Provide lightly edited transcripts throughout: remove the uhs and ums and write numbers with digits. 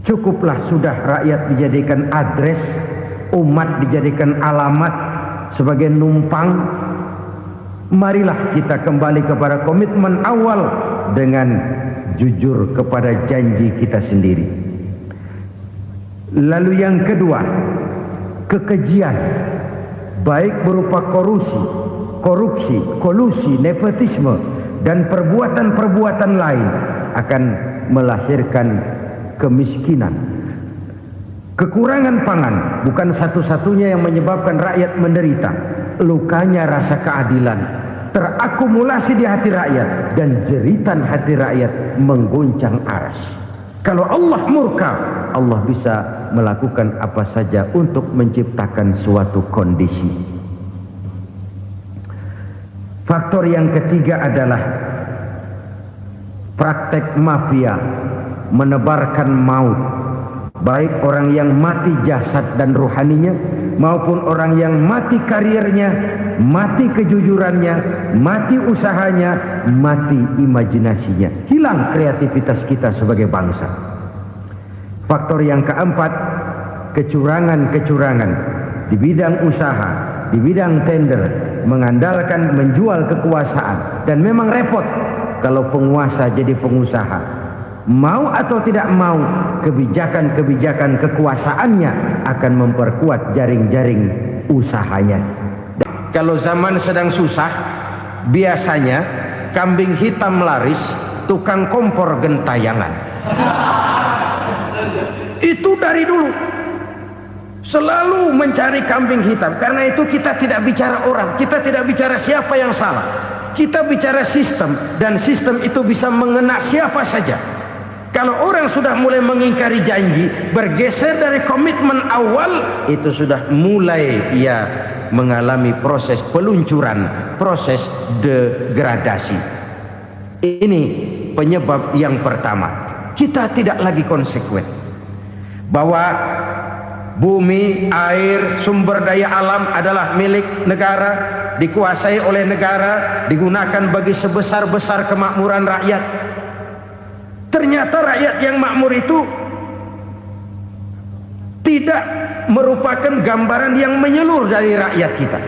Cukuplah sudah rakyat dijadikan address, umat dijadikan alamat sebagai numpang. Marilah kita kembali kepada komitmen awal dengan jujur kepada janji kita sendiri. Lalu yang kedua, kekejian, baik berupa korupsi, kolusi, nepotisme, dan perbuatan-perbuatan lain akan melahirkan kemiskinan. Kekurangan pangan bukan satu-satunya yang menyebabkan rakyat menderita. Lukanya rasa keadilan terakumulasi di hati rakyat, dan jeritan hati rakyat mengguncang aras. Kalau Allah murka, Allah bisa melakukan apa saja untuk menciptakan suatu kondisi. Faktor yang ketiga adalah praktek mafia menebarkan maut, baik orang yang mati jasad dan rohaninya maupun orang yang mati karirnya, mati kejujurannya, mati usahanya, mati imajinasinya. Hilang kreativitas kita sebagai bangsa. Faktor yang keempat, kecurangan-kecurangan di bidang usaha, di bidang tender, mengandalkan menjual kekuasaan. Dan memang repot kalau penguasa jadi pengusaha. Mau atau tidak mau, kebijakan-kebijakan kekuasaannya akan memperkuat jaring-jaring usahanya. Kalau zaman sedang susah, biasanya kambing hitam laris, tukang kompor gentayangan. Itu dari dulu selalu mencari kambing hitam. Karena itu kita tidak bicara orang, kita tidak bicara siapa yang salah, kita bicara sistem, dan sistem itu bisa mengena siapa saja. Kalau orang sudah mulai mengingkari janji, bergeser dari komitmen awal, itu sudah mulai ia mengalami proses peluncuran, proses degradasi. Ini penyebab yang pertama. Kita tidak lagi konsekuen bahwa bumi, air, sumber daya alam adalah milik negara, dikuasai oleh negara, digunakan bagi sebesar-besar kemakmuran rakyat. Ternyata rakyat yang makmur itu tidak merupakan gambaran yang menyeluruh dari rakyat kita.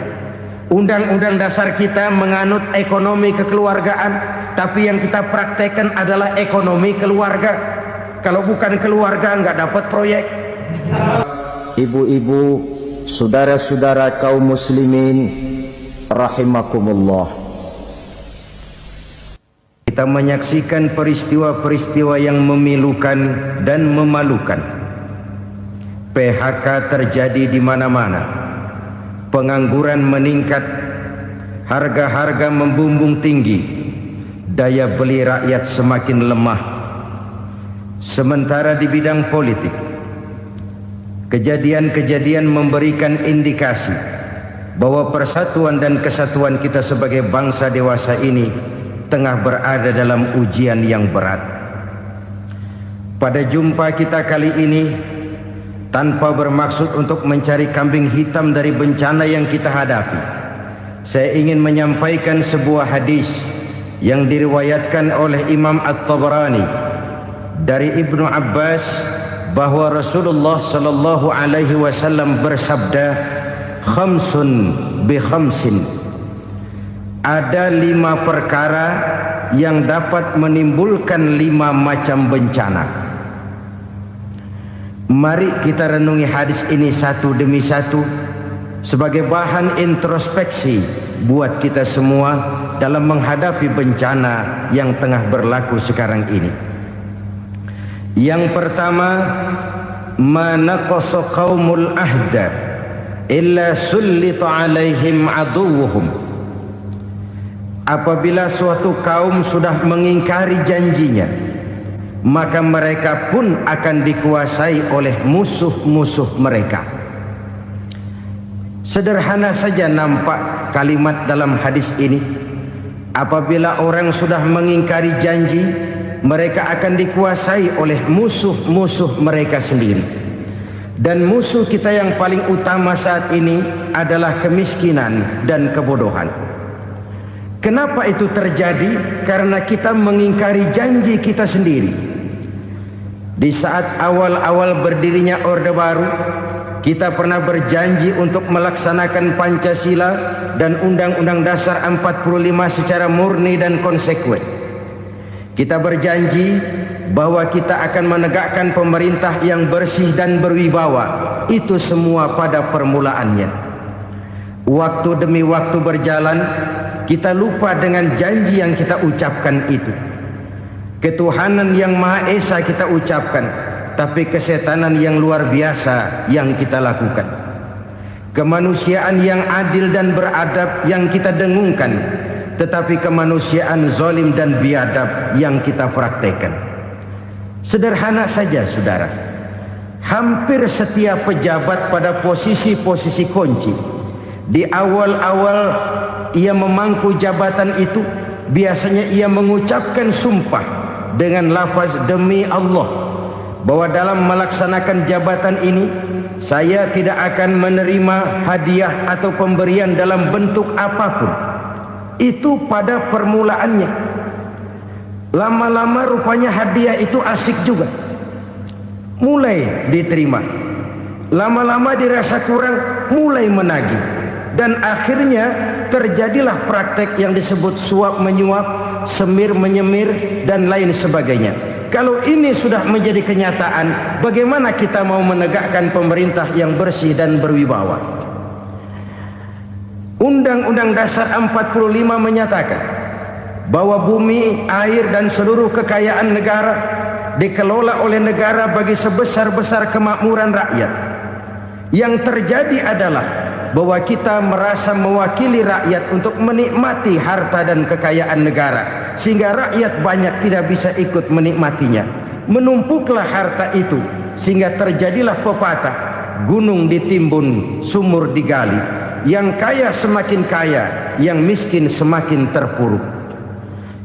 Undang-undang dasar kita menganut ekonomi kekeluargaan, tapi yang kita praktekkan adalah ekonomi keluarga. Kalau bukan keluarga nggak dapat proyek. Ibu-ibu, saudara-saudara kaum muslimin rahimakumullah. Kita menyaksikan peristiwa-peristiwa yang memilukan dan memalukan. PHK terjadi di mana-mana. Pengangguran meningkat, harga-harga membumbung tinggi, daya beli rakyat semakin lemah. Sementara di bidang politik, kejadian-kejadian memberikan indikasi bahwa persatuan dan kesatuan kita sebagai bangsa dewasa ini tengah berada dalam ujian yang berat. Pada jumpa kita kali ini, tanpa bermaksud untuk mencari kambing hitam dari bencana yang kita hadapi, saya ingin menyampaikan sebuah hadis yang diriwayatkan oleh Imam At-Tabarani dari Ibnu Abbas bahwa Rasulullah sallallahu alaihi wasallam bersabda, "Khamsun bi khamsin." Ada 5 perkara yang dapat menimbulkan 5 macam bencana. Mari kita renungi hadis ini satu demi satu sebagai bahan introspeksi buat kita semua dalam menghadapi bencana yang tengah berlaku sekarang ini. Yang pertama, ma naqasa qaumul ahda illa sullita alaihim aduwwuhum. Apabila suatu kaum sudah mengingkari janjinya, maka mereka pun akan dikuasai oleh musuh-musuh mereka. Sederhana saja nampak kalimat dalam hadis ini. Apabila orang sudah mengingkari janji, mereka akan dikuasai oleh musuh-musuh mereka sendiri. Dan musuh kita yang paling utama saat ini adalah kemiskinan dan kebodohan. Kenapa itu terjadi? Karena kita mengingkari janji kita sendiri. Di saat awal-awal berdirinya Orde Baru, kita pernah berjanji untuk melaksanakan Pancasila dan Undang-Undang Dasar 45 secara murni dan konsekuen. Kita berjanji bahwa kita akan menegakkan pemerintah yang bersih dan berwibawa. Itu semua pada permulaannya. Waktu demi waktu berjalan, kita lupa dengan janji yang kita ucapkan itu. Ketuhanan yang Maha Esa kita ucapkan, tapi kesetanan yang luar biasa yang kita lakukan. Kemanusiaan yang adil dan beradab yang kita dengungkan, tetapi kemanusiaan zalim dan biadab yang kita praktekkan. Sederhana saja saudara, hampir setiap pejabat pada posisi-posisi kunci, di awal-awal ia memangku jabatan itu, biasanya ia mengucapkan sumpah dengan lafaz demi Allah, bahwa dalam melaksanakan jabatan ini saya tidak akan menerima hadiah atau pemberian dalam bentuk apapun. Itu pada permulaannya. Lama-lama rupanya hadiah itu asik juga, mulai diterima. Lama-lama dirasa kurang, mulai menagih, dan akhirnya terjadilah praktek yang disebut suap menyuap, semir menyemir, dan lain sebagainya. Kalau ini sudah menjadi kenyataan, bagaimana kita mau menegakkan pemerintah yang bersih dan berwibawa? Undang-Undang Dasar 45 menyatakan bahwa bumi, air, dan seluruh kekayaan negara dikelola oleh negara bagi sebesar-besar kemakmuran rakyat. Yang terjadi adalah bahwa kita merasa mewakili rakyat untuk menikmati harta dan kekayaan negara, sehingga rakyat banyak tidak bisa ikut menikmatinya. Menumpuklah harta itu sehingga terjadilah pepatah, gunung ditimbun, sumur digali. Yang kaya semakin kaya, yang miskin semakin terpuruk.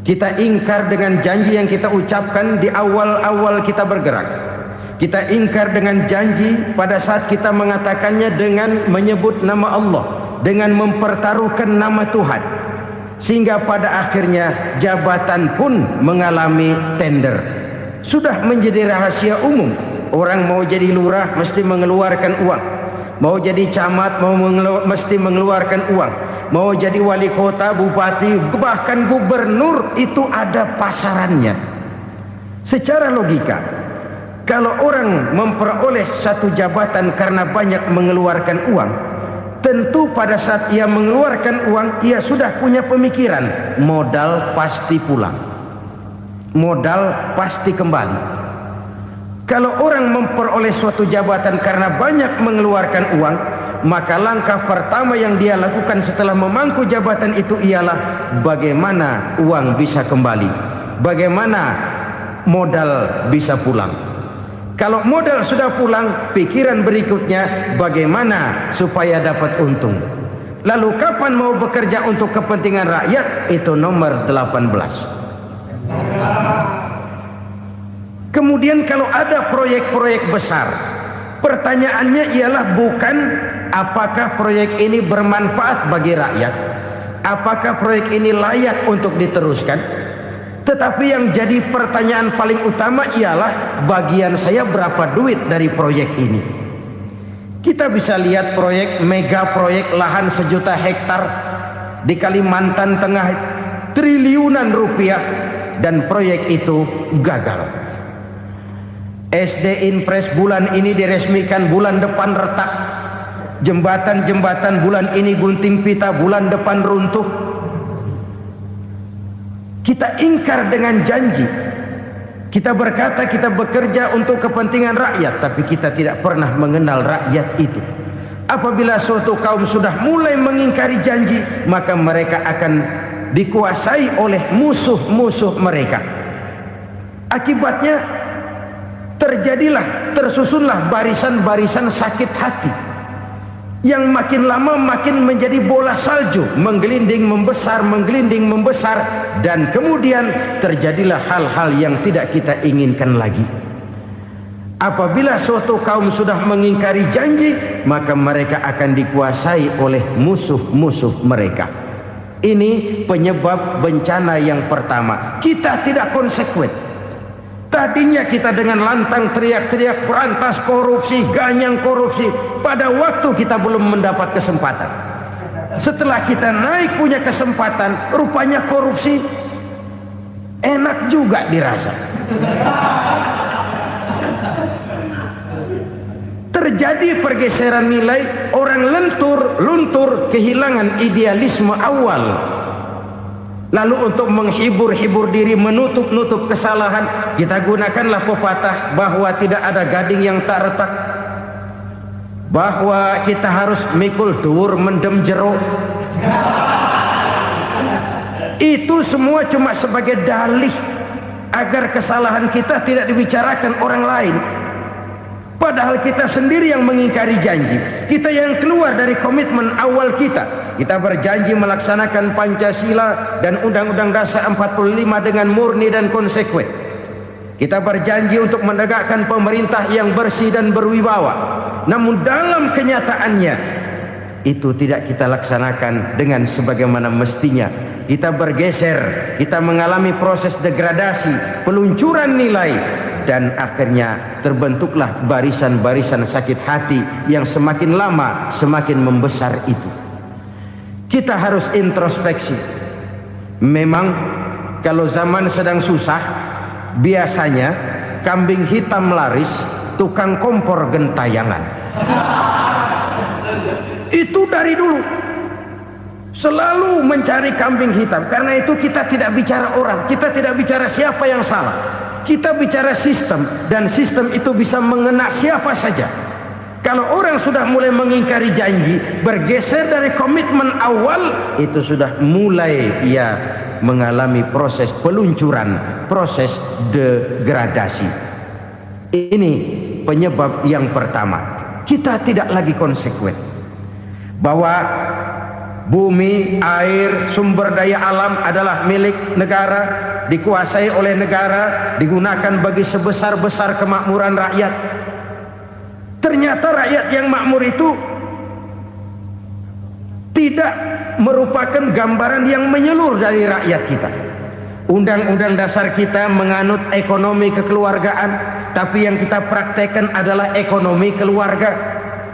Kita ingkar dengan janji yang kita ucapkan di awal-awal kita bergerak. Kita ingkar dengan janji pada saat kita mengatakannya dengan menyebut nama Allah, dengan mempertaruhkan nama Tuhan, sehingga pada akhirnya jabatan pun mengalami tender. Sudah menjadi rahasia umum, orang mau jadi lurah mesti mengeluarkan uang, mau jadi camat mesti mengeluarkan uang, mau jadi wali kota, bupati, bahkan gubernur, itu ada pasarannya. Secara logika, kalau orang memperoleh satu jabatan karena banyak mengeluarkan uang, tentu pada saat ia mengeluarkan uang, ia sudah punya pemikiran, modal pasti pulang, modal pasti kembali. Kalau orang memperoleh suatu jabatan karena banyak mengeluarkan uang, maka langkah pertama yang dia lakukan setelah memangku jabatan itu ialah bagaimana uang bisa kembali, bagaimana modal bisa pulang. Kalau modal sudah pulang, pikiran berikutnya bagaimana supaya dapat untung. Lalu kapan mau bekerja untuk kepentingan rakyat? Itu nomor 18. Kemudian kalau ada proyek-proyek besar, pertanyaannya ialah bukan apakah proyek ini bermanfaat bagi rakyat, apakah proyek ini layak untuk diteruskan, tetapi yang jadi pertanyaan paling utama ialah bagian saya berapa duit dari proyek ini. Kita bisa lihat proyek, mega proyek lahan 1 juta hektar di Kalimantan Tengah, triliunan rupiah, dan proyek itu gagal. SD Impres bulan ini diresmikan, bulan depan retak. Jembatan-jembatan bulan ini gunting pita, bulan depan runtuh. Kita ingkar dengan janji. Kita berkata kita bekerja untuk kepentingan rakyat, tapi kita tidak pernah mengenal rakyat itu. Apabila suatu kaum sudah mulai mengingkari janji, maka mereka akan dikuasai oleh musuh-musuh mereka. Akibatnya tersusunlah barisan-barisan sakit hati yang makin lama makin menjadi bola salju, menggelinding membesar, dan kemudian terjadilah hal-hal yang tidak kita inginkan lagi. Apabila suatu kaum sudah mengingkari janji, maka mereka akan dikuasai oleh musuh-musuh mereka. Ini penyebab bencana yang pertama. Kita tidak konsekuen. Tadinya kita dengan lantang teriak-teriak berantas korupsi, ganyang korupsi. Pada waktu kita belum mendapat kesempatan. Setelah kita naik punya kesempatan, rupanya korupsi enak juga dirasa. Terjadi pergeseran nilai, orang luntur, kehilangan idealisme awal. Lalu untuk menghibur-hibur diri, menutup-nutup kesalahan, kita gunakanlah pepatah bahwa tidak ada gading yang tak retak, bahwa kita harus mikul dur mendem jero. Itu semua cuma sebagai dalih agar kesalahan kita tidak dibicarakan orang lain. Padahal kita sendiri yang mengingkari janji. Kita yang keluar dari komitmen awal kita. Kita berjanji melaksanakan Pancasila dan Undang-Undang Dasar 45 dengan murni dan konsekuen. Kita berjanji untuk menegakkan pemerintah yang bersih dan berwibawa. Namun dalam kenyataannya itu tidak kita laksanakan dengan sebagaimana mestinya. Kita bergeser, kita mengalami proses degradasi, peluncuran nilai, dan akhirnya terbentuklah barisan-barisan sakit hati yang semakin lama semakin membesar itu. Kita harus introspeksi. Memang kalau zaman sedang susah, biasanya kambing hitam laris, tukang kompor gentayangan. Itu dari dulu selalu mencari kambing hitam. Karena itu kita tidak bicara orang, kita tidak bicara siapa yang salah, kita bicara sistem, dan sistem itu bisa mengena siapa saja. Kalau orang sudah mulai mengingkari janji, bergeser dari komitmen awal, itu sudah mulai ia mengalami proses peluncuran, proses degradasi. Ini penyebab yang pertama. Kita tidak lagi konsekuen bahwa bumi, air, sumber daya alam adalah milik negara, dikuasai oleh negara, digunakan bagi sebesar-besar kemakmuran rakyat. Ternyata rakyat yang makmur itu tidak merupakan gambaran yang menyeluruh dari rakyat kita. Undang-undang dasar kita menganut ekonomi kekeluargaan, tapi yang kita praktekkan adalah ekonomi keluarga.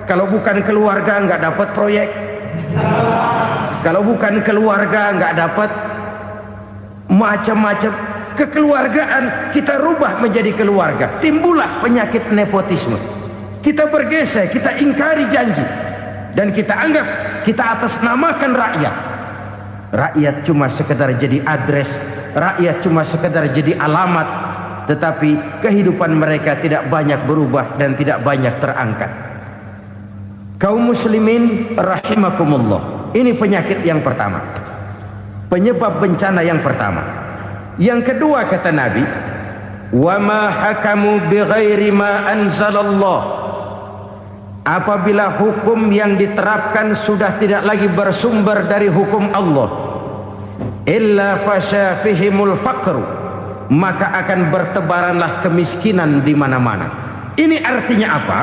Kalau bukan keluarga nggak dapat proyek. Kalau bukan keluarga nggak dapat macam-macam. Kekeluargaan kita rubah menjadi keluarga. Timbullah penyakit nepotisme. Kita bergeser, kita ingkari janji, dan kita anggap kita atasnamakan rakyat. Rakyat cuma sekedar jadi address, rakyat cuma sekedar jadi alamat, tetapi kehidupan mereka tidak banyak berubah dan tidak banyak terangkat. Kaum muslimin rahimakumullah, ini penyakit yang pertama, penyebab bencana yang pertama. Yang kedua, kata Nabi, wa ma hakamu bighairi ma anzalallah. Apabila hukum yang diterapkan sudah tidak lagi bersumber dari hukum Allah, illa fasha fihimul faqru, maka akan bertebaranlah kemiskinan di mana-mana. Ini artinya apa?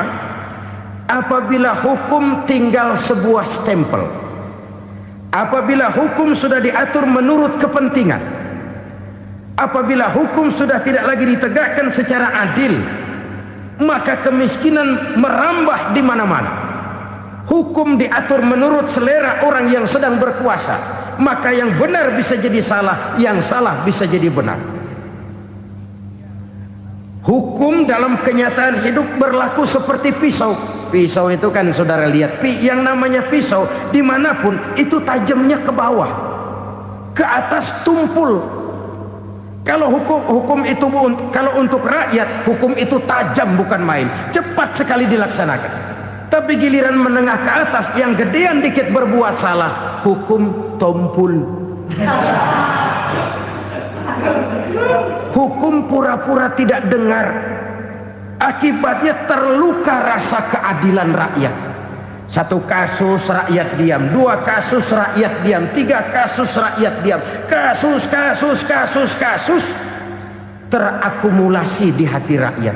Apabila hukum tinggal sebuah stempel, apabila hukum sudah diatur menurut kepentingan, apabila hukum sudah tidak lagi ditegakkan secara adil, maka kemiskinan merambah di mana-mana. Hukum diatur menurut selera orang yang sedang berkuasa, maka yang benar bisa jadi salah, yang salah bisa jadi benar. Hukum dalam kenyataan hidup berlaku seperti pisau. Pisau itu kan saudara lihat, yang namanya pisau dimanapun itu tajamnya ke bawah, ke atas tumpul. Kalau hukum itu, kalau untuk rakyat, hukum itu tajam bukan main, cepat sekali dilaksanakan. Tapi giliran menengah ke atas, yang gedean dikit berbuat salah, hukum tompul. Hukum pura-pura tidak dengar. Akibatnya terluka rasa keadilan rakyat. Satu kasus rakyat diam, dua kasus rakyat diam, tiga kasus rakyat diam, kasus terakumulasi di hati rakyat.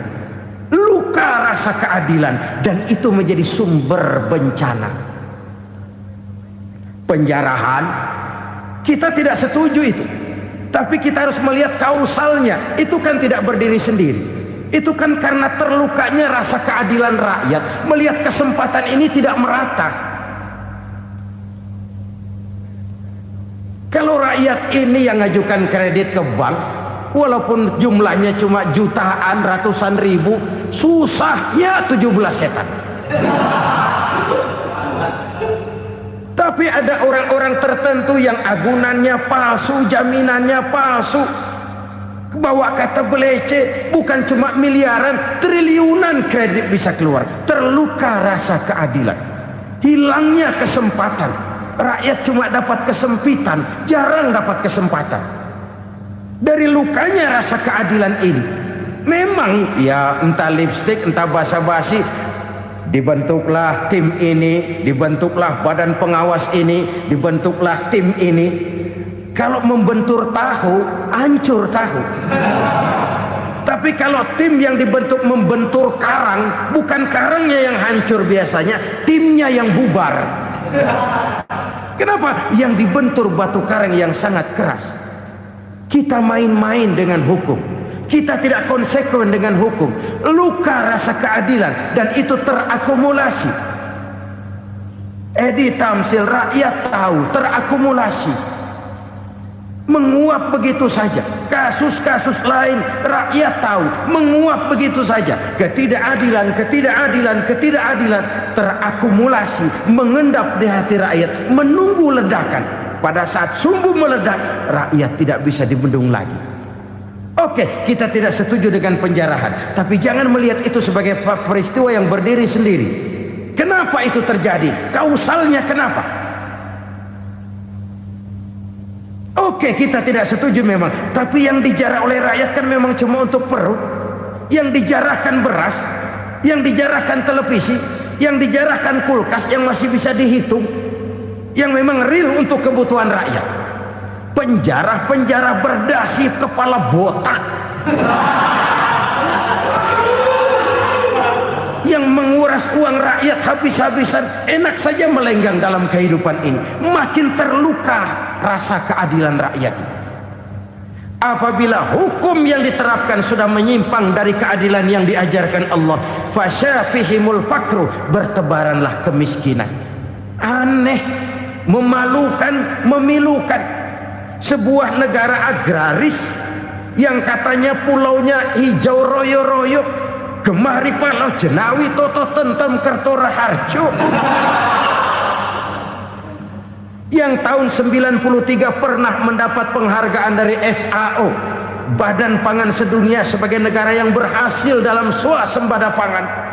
Luka rasa keadilan, dan itu menjadi sumber bencana. Penjarahan, kita tidak setuju itu. Tapi kita harus melihat kausalnya. Itu kan tidak berdiri sendiri. Itu kan karena terlukanya rasa keadilan rakyat. Melihat kesempatan ini tidak merata. Kalau rakyat ini yang ngajukan kredit ke bank, walaupun jumlahnya cuma jutaan, ratusan ribu, susahnya 17 setan. Tapi ada orang-orang tertentu yang agunannya palsu, jaminannya palsu, bawa kata belece, bukan cuma miliaran, triliunan kredit bisa keluar. Terluka rasa keadilan, hilangnya kesempatan. Rakyat cuma dapat kesempitan, jarang dapat kesempatan. Dari lukanya rasa keadilan ini, memang ya entah lipstik, entah basa-basi, dibentuklah tim ini, dibentuklah badan pengawas ini, dibentuklah tim ini. Kalau membentur tahu, hancur tahu. Tapi kalau tim yang dibentuk membentur karang, bukan karangnya yang hancur biasanya, timnya yang bubar. Kenapa? Yang dibentur batu karang yang sangat keras. Kita main-main dengan hukum, kita tidak konsekuen dengan hukum. Luka rasa keadilan, dan itu terakumulasi. Edi Tamsil, rakyat tahu, terakumulasi, menguap begitu saja. Kasus-kasus lain rakyat tahu, menguap begitu saja. Ketidakadilan, ketidakadilan, ketidakadilan terakumulasi, mengendap di hati rakyat, menunggu ledakan. Pada saat sumbu meledak, rakyat tidak bisa dibendung lagi. Oke, kita tidak setuju dengan penjarahan, tapi jangan melihat itu sebagai peristiwa yang berdiri sendiri. Kenapa itu terjadi? Kausalnya kenapa? Oke, kita tidak setuju memang, tapi yang dijarah oleh rakyat kan memang cuma untuk perut. Yang dijarahkan beras, yang dijarahkan televisi, yang dijarahkan kulkas yang masih bisa dihitung, yang memang real untuk kebutuhan rakyat. Penjara-penjara berdasi kepala botak yang menguras uang rakyat habis-habisan, enak saja melenggang dalam kehidupan ini. Makin terluka rasa keadilan rakyat. Apabila hukum yang diterapkan sudah menyimpang dari keadilan yang diajarkan Allah, fasyafihimul fakru, bertebaranlah kemiskinan. Aneh, memalukan, memilukan. Sebuah negara agraris yang katanya pulaunya hijau royo-royo, gemari palau jenawi toto tentem kertora harjo, yang tahun 93 pernah mendapat penghargaan dari FAO, Badan Pangan Sedunia, sebagai negara yang berhasil dalam swasembada pangan.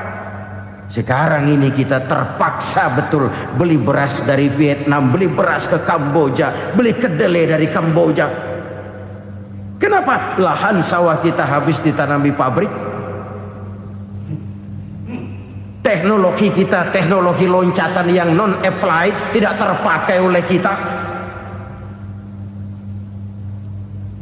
Sekarang ini kita terpaksa betul beli beras dari Vietnam, beli beras ke Kamboja, beli kedelai dari Kamboja. Kenapa? Lahan sawah kita habis ditanami pabrik. Teknologi kita, teknologi loncatan yang non-applied, tidak terpakai oleh kita.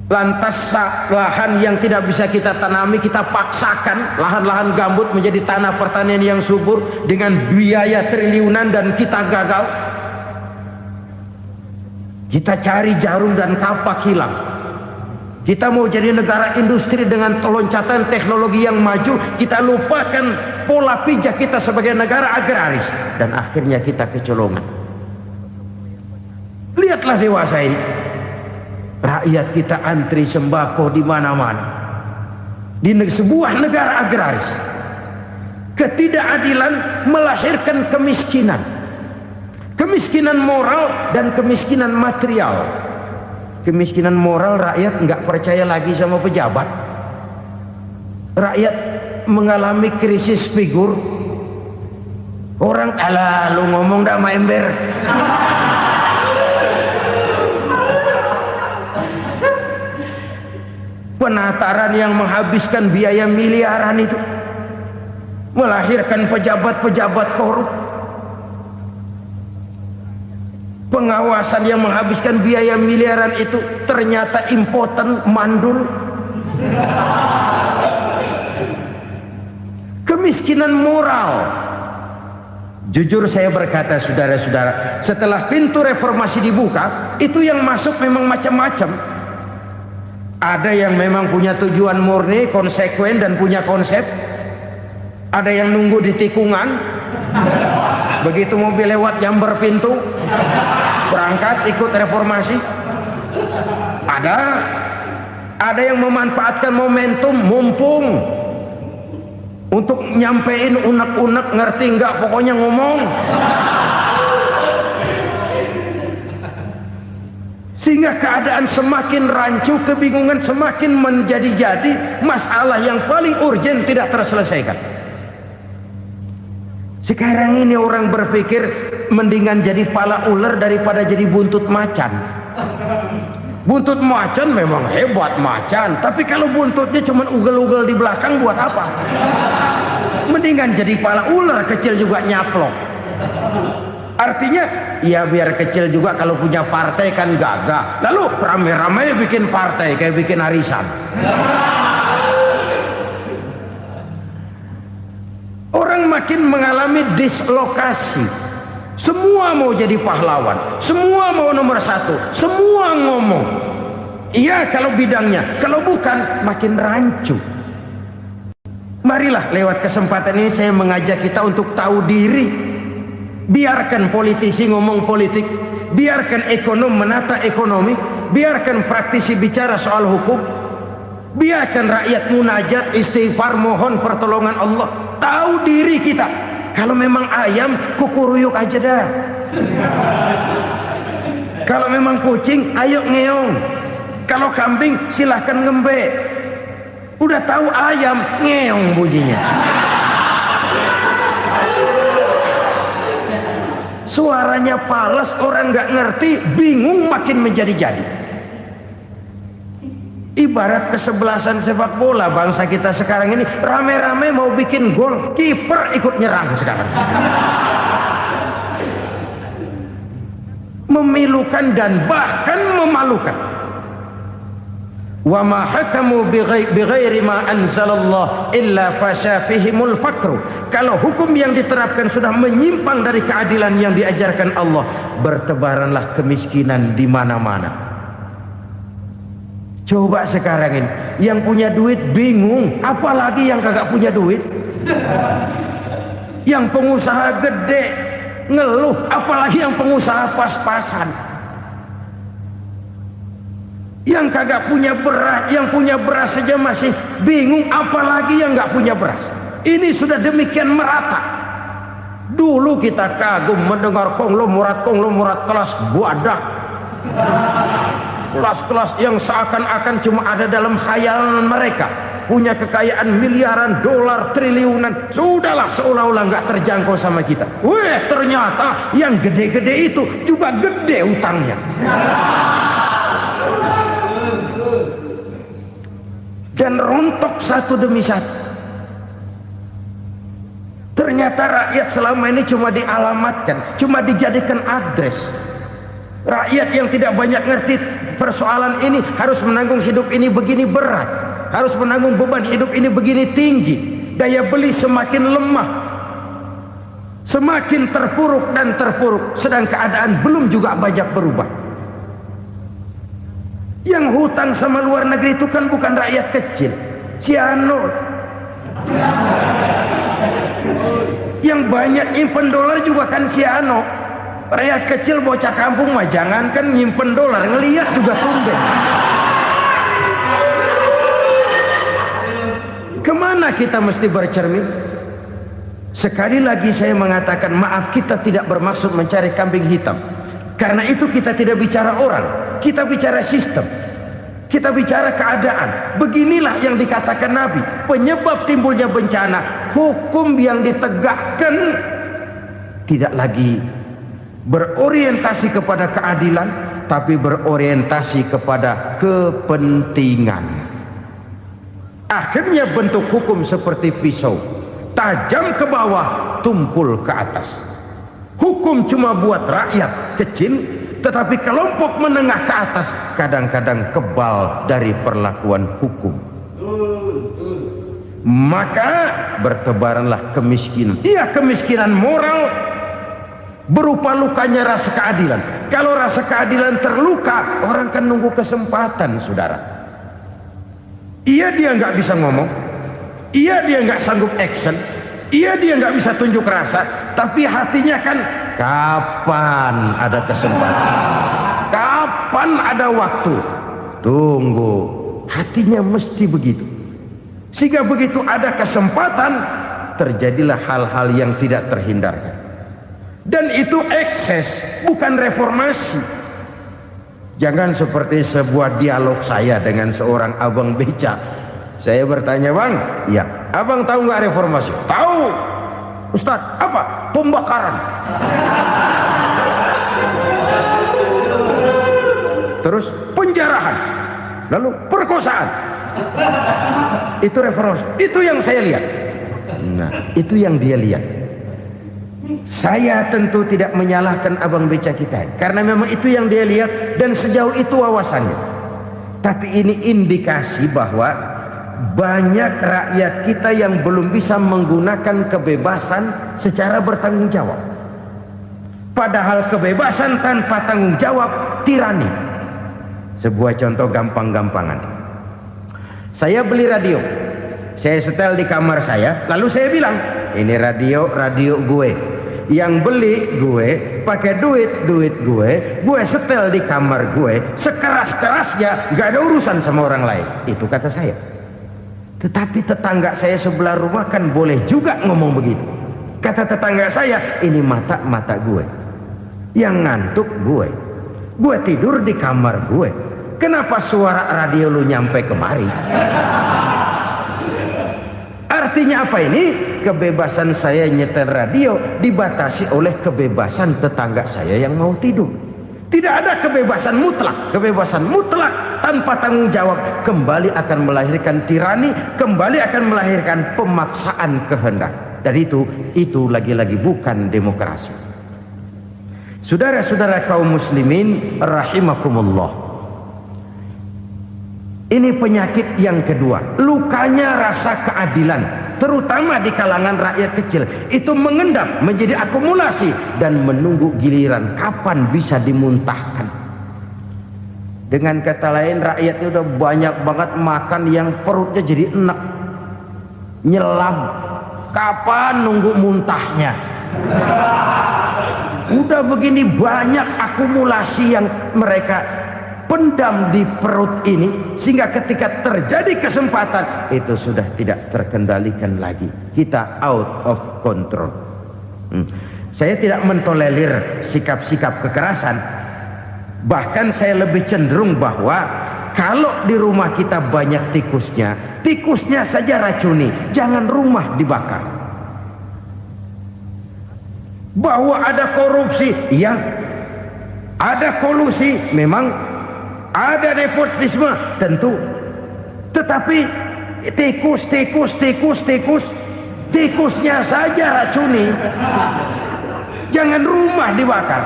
Lantas lahan yang tidak bisa kita tanami, kita paksakan lahan-lahan gambut menjadi tanah pertanian yang subur dengan biaya triliunan, dan kita gagal. Kita cari jarum dan kapak hilang. Kita mau jadi negara industri dengan loncatan teknologi yang maju, kita lupakan pola pijak kita sebagai negara agraris, dan akhirnya kita kecolongan. Lihatlah dewasa ini, rakyat kita antri sembako di mana-mana. Di sebuah negara agraris, ketidakadilan melahirkan kemiskinan, kemiskinan moral dan kemiskinan material. Kemiskinan moral, rakyat nggak percaya lagi sama pejabat. Rakyat mengalami krisis figur. Orang, alah lu ngomong dah sama ember. Penataran yang menghabiskan biaya miliaran itu melahirkan pejabat-pejabat korup. Pengawasan yang menghabiskan biaya miliaran itu ternyata impoten, mandul. Kemiskinan moral. Jujur saya berkata, saudara-saudara, setelah pintu reformasi dibuka, itu yang masuk memang macam-macam. Ada yang memang punya tujuan murni, konsekuen dan punya konsep. Ada yang nunggu di tikungan, begitu mobil lewat nyamber pintu, berangkat ikut reformasi. Ada yang memanfaatkan momentum mumpung untuk nyampein unek-unek, ngerti nggak, pokoknya ngomong. Sehingga keadaan semakin rancu, kebingungan semakin menjadi-jadi, masalah yang paling urgen tidak terselesaikan. Sekarang ini orang berpikir mendingan jadi pala ular daripada jadi buntut macan. Buntut macan memang hebat macan, tapi kalau buntutnya cuma ugel-ugel di belakang buat apa? Mendingan jadi pala ular kecil juga nyaplok. Artinya ya biar kecil juga kalau punya partai kan gagah. Lalu rame-rame bikin partai kayak bikin arisan. Orang makin mengalami dislokasi. Semua mau jadi pahlawan, semua mau nomor satu, semua ngomong. Iya kalau bidangnya, kalau bukan makin rancu. Marilah lewat kesempatan ini saya mengajak kita untuk tahu diri. Biarkan politisi ngomong politik, biarkan ekonom menata ekonomi, biarkan praktisi bicara soal hukum, biarkan rakyat munajat, istighfar, mohon pertolongan Allah. Tahu diri kita. Kalau memang ayam, kukuruyuk aja dah. Kalau memang kucing, ayo ngeong. Kalau kambing, silahkan ngembe. Udah tahu ayam, ngeong bunyinya. Suaranya palas, orang nggak ngerti, bingung, makin menjadi-jadi. Ibarat kesebelasan sepak bola bangsa kita sekarang ini, rame-rame mau bikin gol, kiper ikut nyerang sekarang. Memilukan dan bahkan memalukan. Wa ma hakamu bighairi ma anzalallah illa fasha fihimul fakru. Kalau hukum yang diterapkan sudah menyimpang dari keadilan yang diajarkan Allah, bertebaranlah kemiskinan di mana-mana. Coba sekarang ini yang punya duit bingung, apalagi yang kagak punya duit. Yang pengusaha gede ngeluh, apalagi yang pengusaha pas-pasan. Yang kagak punya beras, yang punya beras saja masih bingung, apalagi yang nggak punya beras. Ini sudah demikian merata. Dulu kita kagum mendengar konglomerat kelas buadah, kelas-kelas yang seakan-akan cuma ada dalam khayalan mereka, punya kekayaan miliaran dolar, triliunan. Sudahlah, seolah-olah nggak terjangkau sama kita. Weh, ternyata yang gede-gede itu juga gede utangnya. Dan rontok satu demi satu. Ternyata rakyat selama ini cuma dialamatkan, cuma dijadikan address. Rakyat yang tidak banyak ngerti persoalan ini harus menanggung hidup ini begini berat, harus menanggung beban hidup ini begini tinggi. Daya beli semakin lemah, semakin terpuruk dan terpuruk, sedang keadaan belum juga banyak berubah. Yang hutang sama luar negeri itu kan bukan rakyat kecil, Ciano. Yang banyak nyimpen dolar juga kan Ciano. Rakyat kecil bocah kampung mah jangankan nyimpen dolar, ngelihat juga tumben. Kemana kita mesti bercermin? Sekali lagi saya mengatakan maaf, kita tidak bermaksud mencari kambing hitam. Karena itu kita tidak bicara orang, kita bicara sistem, kita bicara keadaan. Beginilah yang dikatakan Nabi, penyebab timbulnya bencana, hukum yang ditegakkan tidak lagi berorientasi kepada keadilan, tapi berorientasi kepada kepentingan. Akhirnya bentuk hukum seperti pisau, tajam ke bawah, tumpul ke atas. Hukum cuma buat rakyat kecil, tetapi kelompok menengah ke atas kadang-kadang kebal dari perlakuan hukum. Maka bertebaranlah kemiskinan. Iya, kemiskinan moral berupa lukanya rasa keadilan. Kalau rasa keadilan terluka, orang kan nunggu kesempatan, saudara. Iya dia nggak bisa ngomong, iya dia nggak sanggup action, iya dia nggak bisa tunjuk rasa, tapi hatinya kan kapan ada kesempatan, kapan ada waktu, tunggu. Hatinya mesti begitu, sehingga begitu ada kesempatan terjadilah hal-hal yang tidak terhindarkan. Dan itu ekses, bukan reformasi. Jangan seperti sebuah dialog saya dengan seorang abang beca. Saya bertanya, bang, ya, abang tahu nggak reformasi? Tahu. Ustaz, apa? Pembakaran. Terus penjarahan, lalu perkosaan. Itu reformasi. Itu yang saya lihat. Nah, itu yang dia lihat. Saya tentu tidak menyalahkan abang beca kita, karena memang itu yang dia lihat dan sejauh itu wawasannya. Tapi ini indikasi bahwa banyak rakyat kita yang belum bisa menggunakan kebebasan secara bertanggung jawab. Padahal kebebasan tanpa tanggung jawab tirani. Sebuah contoh gampang-gampangan. Saya beli radio, saya setel di kamar saya, lalu saya bilang, ini radio gue. Yang beli gue, pakai duit gue setel di kamar gue, sekeras-kerasnya, gak ada urusan sama orang lain. Itu kata saya. Tetapi tetangga saya sebelah rumah kan boleh juga ngomong begitu. Kata tetangga saya, ini mata gue, yang ngantuk gue tidur di kamar gue, kenapa suara radio lu nyampe kemari? Artinya apa ini? Kebebasan saya nyetel radio dibatasi oleh kebebasan tetangga saya yang mau tidur. Tidak ada kebebasan mutlak. Kebebasan mutlak tanpa tanggung jawab kembali akan melahirkan tirani, kembali akan melahirkan pemaksaan kehendak. Dan itu lagi-lagi bukan demokrasi. Saudara-saudara kaum muslimin rahimakumullah. Ini penyakit yang kedua, lukanya rasa keadilan, terutama di kalangan rakyat kecil. Itu mengendap menjadi akumulasi dan menunggu giliran kapan bisa dimuntahkan. Dengan kata lain, rakyatnya udah banyak banget makan yang perutnya jadi enak, nyelam. Kapan nunggu muntahnya? Udah begini banyak akumulasi yang mereka pendam di perut ini, sehingga ketika terjadi kesempatan itu sudah tidak terkendalikan lagi. Kita out of control. Saya tidak mentolerir sikap-sikap kekerasan. Bahkan saya lebih cenderung bahwa kalau di rumah kita banyak tikusnya saja racuni, jangan rumah dibakar. Bahwa ada korupsi, ya, ada kolusi, memang ada nepotisme, tentu. Tetapi tikusnya saja racuni, jangan rumah dibakar.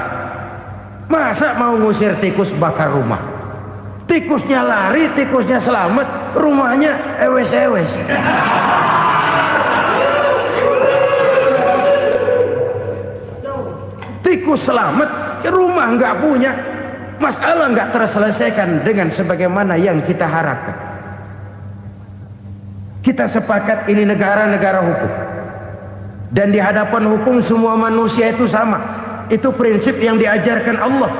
Masa mau ngusir tikus bakar rumah? Tikusnya lari, tikusnya selamat, rumahnya ewes-ewes. Tikus selamat, rumah nggak punya. Masalah nggak terselesaikan dengan sebagaimana yang kita harapkan. Kita sepakat ini negara hukum, dan di hadapan hukum semua manusia itu sama. Itu prinsip yang diajarkan Allah.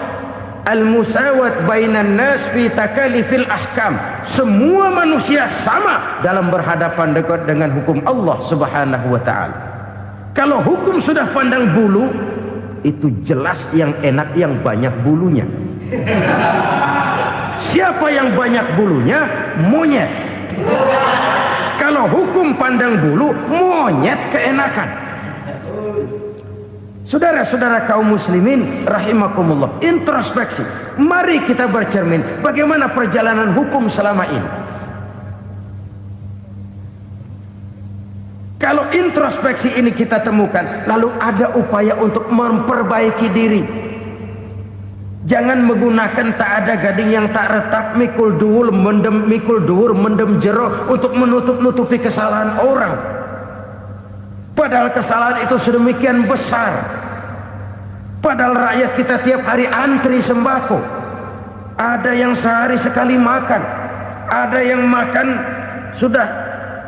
Al-musawat bainan nas fi takalifil ahkam. Semua manusia sama dalam berhadapan dekat dengan hukum Allah Subhanahu wa taala. Kalau hukum sudah pandang bulu, itu jelas yang enak yang banyak bulunya. Siapa yang banyak bulunya? Monyet. Kalau hukum pandang bulu, monyet keenakan. Saudara-saudara kaum muslimin rahimakumullah, introspeksi. Mari kita bercermin bagaimana perjalanan hukum selama ini. Kalau introspeksi ini kita temukan, lalu ada upaya untuk memperbaiki diri. Jangan menggunakan tak ada gading yang tak retak, mikul duwur mendem jero untuk menutup-nutupi kesalahan orang. Padahal kesalahan itu sedemikian besar. Padahal rakyat kita tiap hari antri sembako. Ada yang sehari sekali makan, ada yang makan sudah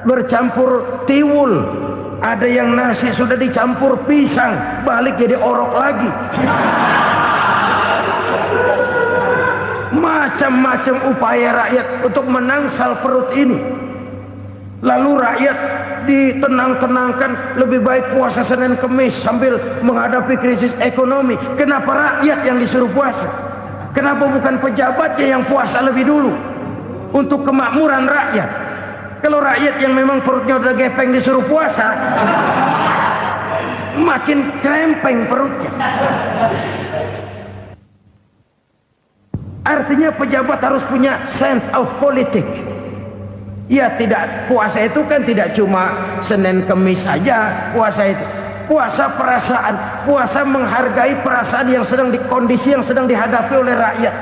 bercampur tiwul, ada yang nasi sudah dicampur pisang, balik jadi orok lagi. Macam-macam upaya rakyat untuk menangsal perut ini. Lalu rakyat ditenang-tenangkan, lebih baik puasa Senin Kemis sambil menghadapi krisis ekonomi. Kenapa rakyat yang disuruh puasa? Kenapa bukan pejabatnya yang puasa lebih dulu untuk kemakmuran rakyat? Kalau rakyat yang memang perutnya udah gepeng disuruh puasa, makin krempeng perutnya. Artinya pejabat harus punya sense of politik. Ya, tidak, puasa itu kan tidak cuma Senin Kemis saja. Puasa itu puasa perasaan, puasa menghargai perasaan yang sedang kondisi yang sedang dihadapi oleh rakyat.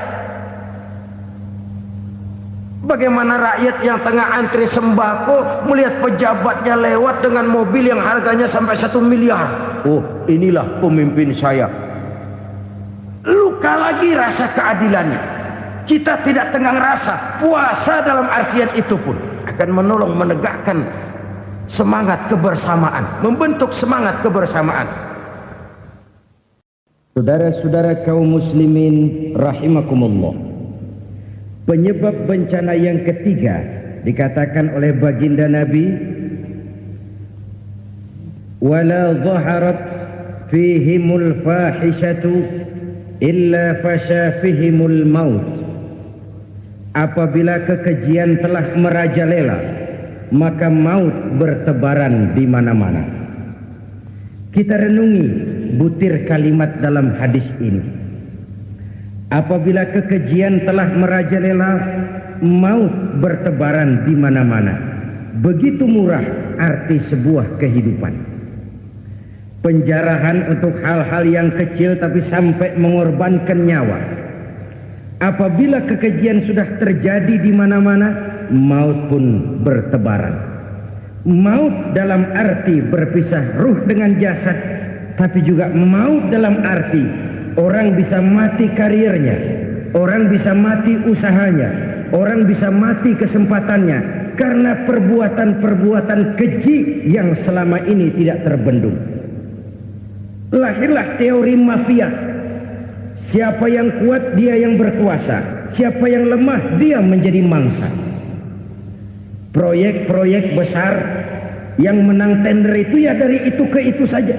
Bagaimana rakyat yang tengah antri sembako melihat pejabatnya lewat dengan mobil yang harganya sampai 1 miliar. Oh, inilah pemimpin saya. Luka lagi rasa keadilannya. Kita tidak tenggang rasa. Puasa dalam artian itu pun akan menolong menegakkan semangat kebersamaan, membentuk semangat kebersamaan. Saudara-saudara kaum muslimin rahimakumullah, penyebab bencana yang ketiga dikatakan oleh baginda Nabi, wala dhaharat fihimul fahishatu illa fasha fihimul maut. Apabila kekejian telah merajalela, maka maut bertebaran di mana-mana. Kita renungi butir kalimat dalam hadis ini. Apabila kekejian telah merajalela, maut bertebaran di mana-mana. Begitu murah arti sebuah kehidupan. Penjarahan untuk hal-hal yang kecil tapi sampai mengorbankan nyawa. Apabila kekejian sudah terjadi di mana-mana, maut pun bertebaran. Maut dalam arti berpisah ruh dengan jasad, tapi juga maut dalam arti orang bisa mati karirnya, orang bisa mati usahanya, orang bisa mati kesempatannya karena perbuatan-perbuatan keji yang selama ini tidak terbendung. Lahirlah teori mafia. Siapa yang kuat dia yang berkuasa, siapa yang lemah dia menjadi mangsa. Proyek-proyek besar yang menang tender itu ya dari itu ke itu saja.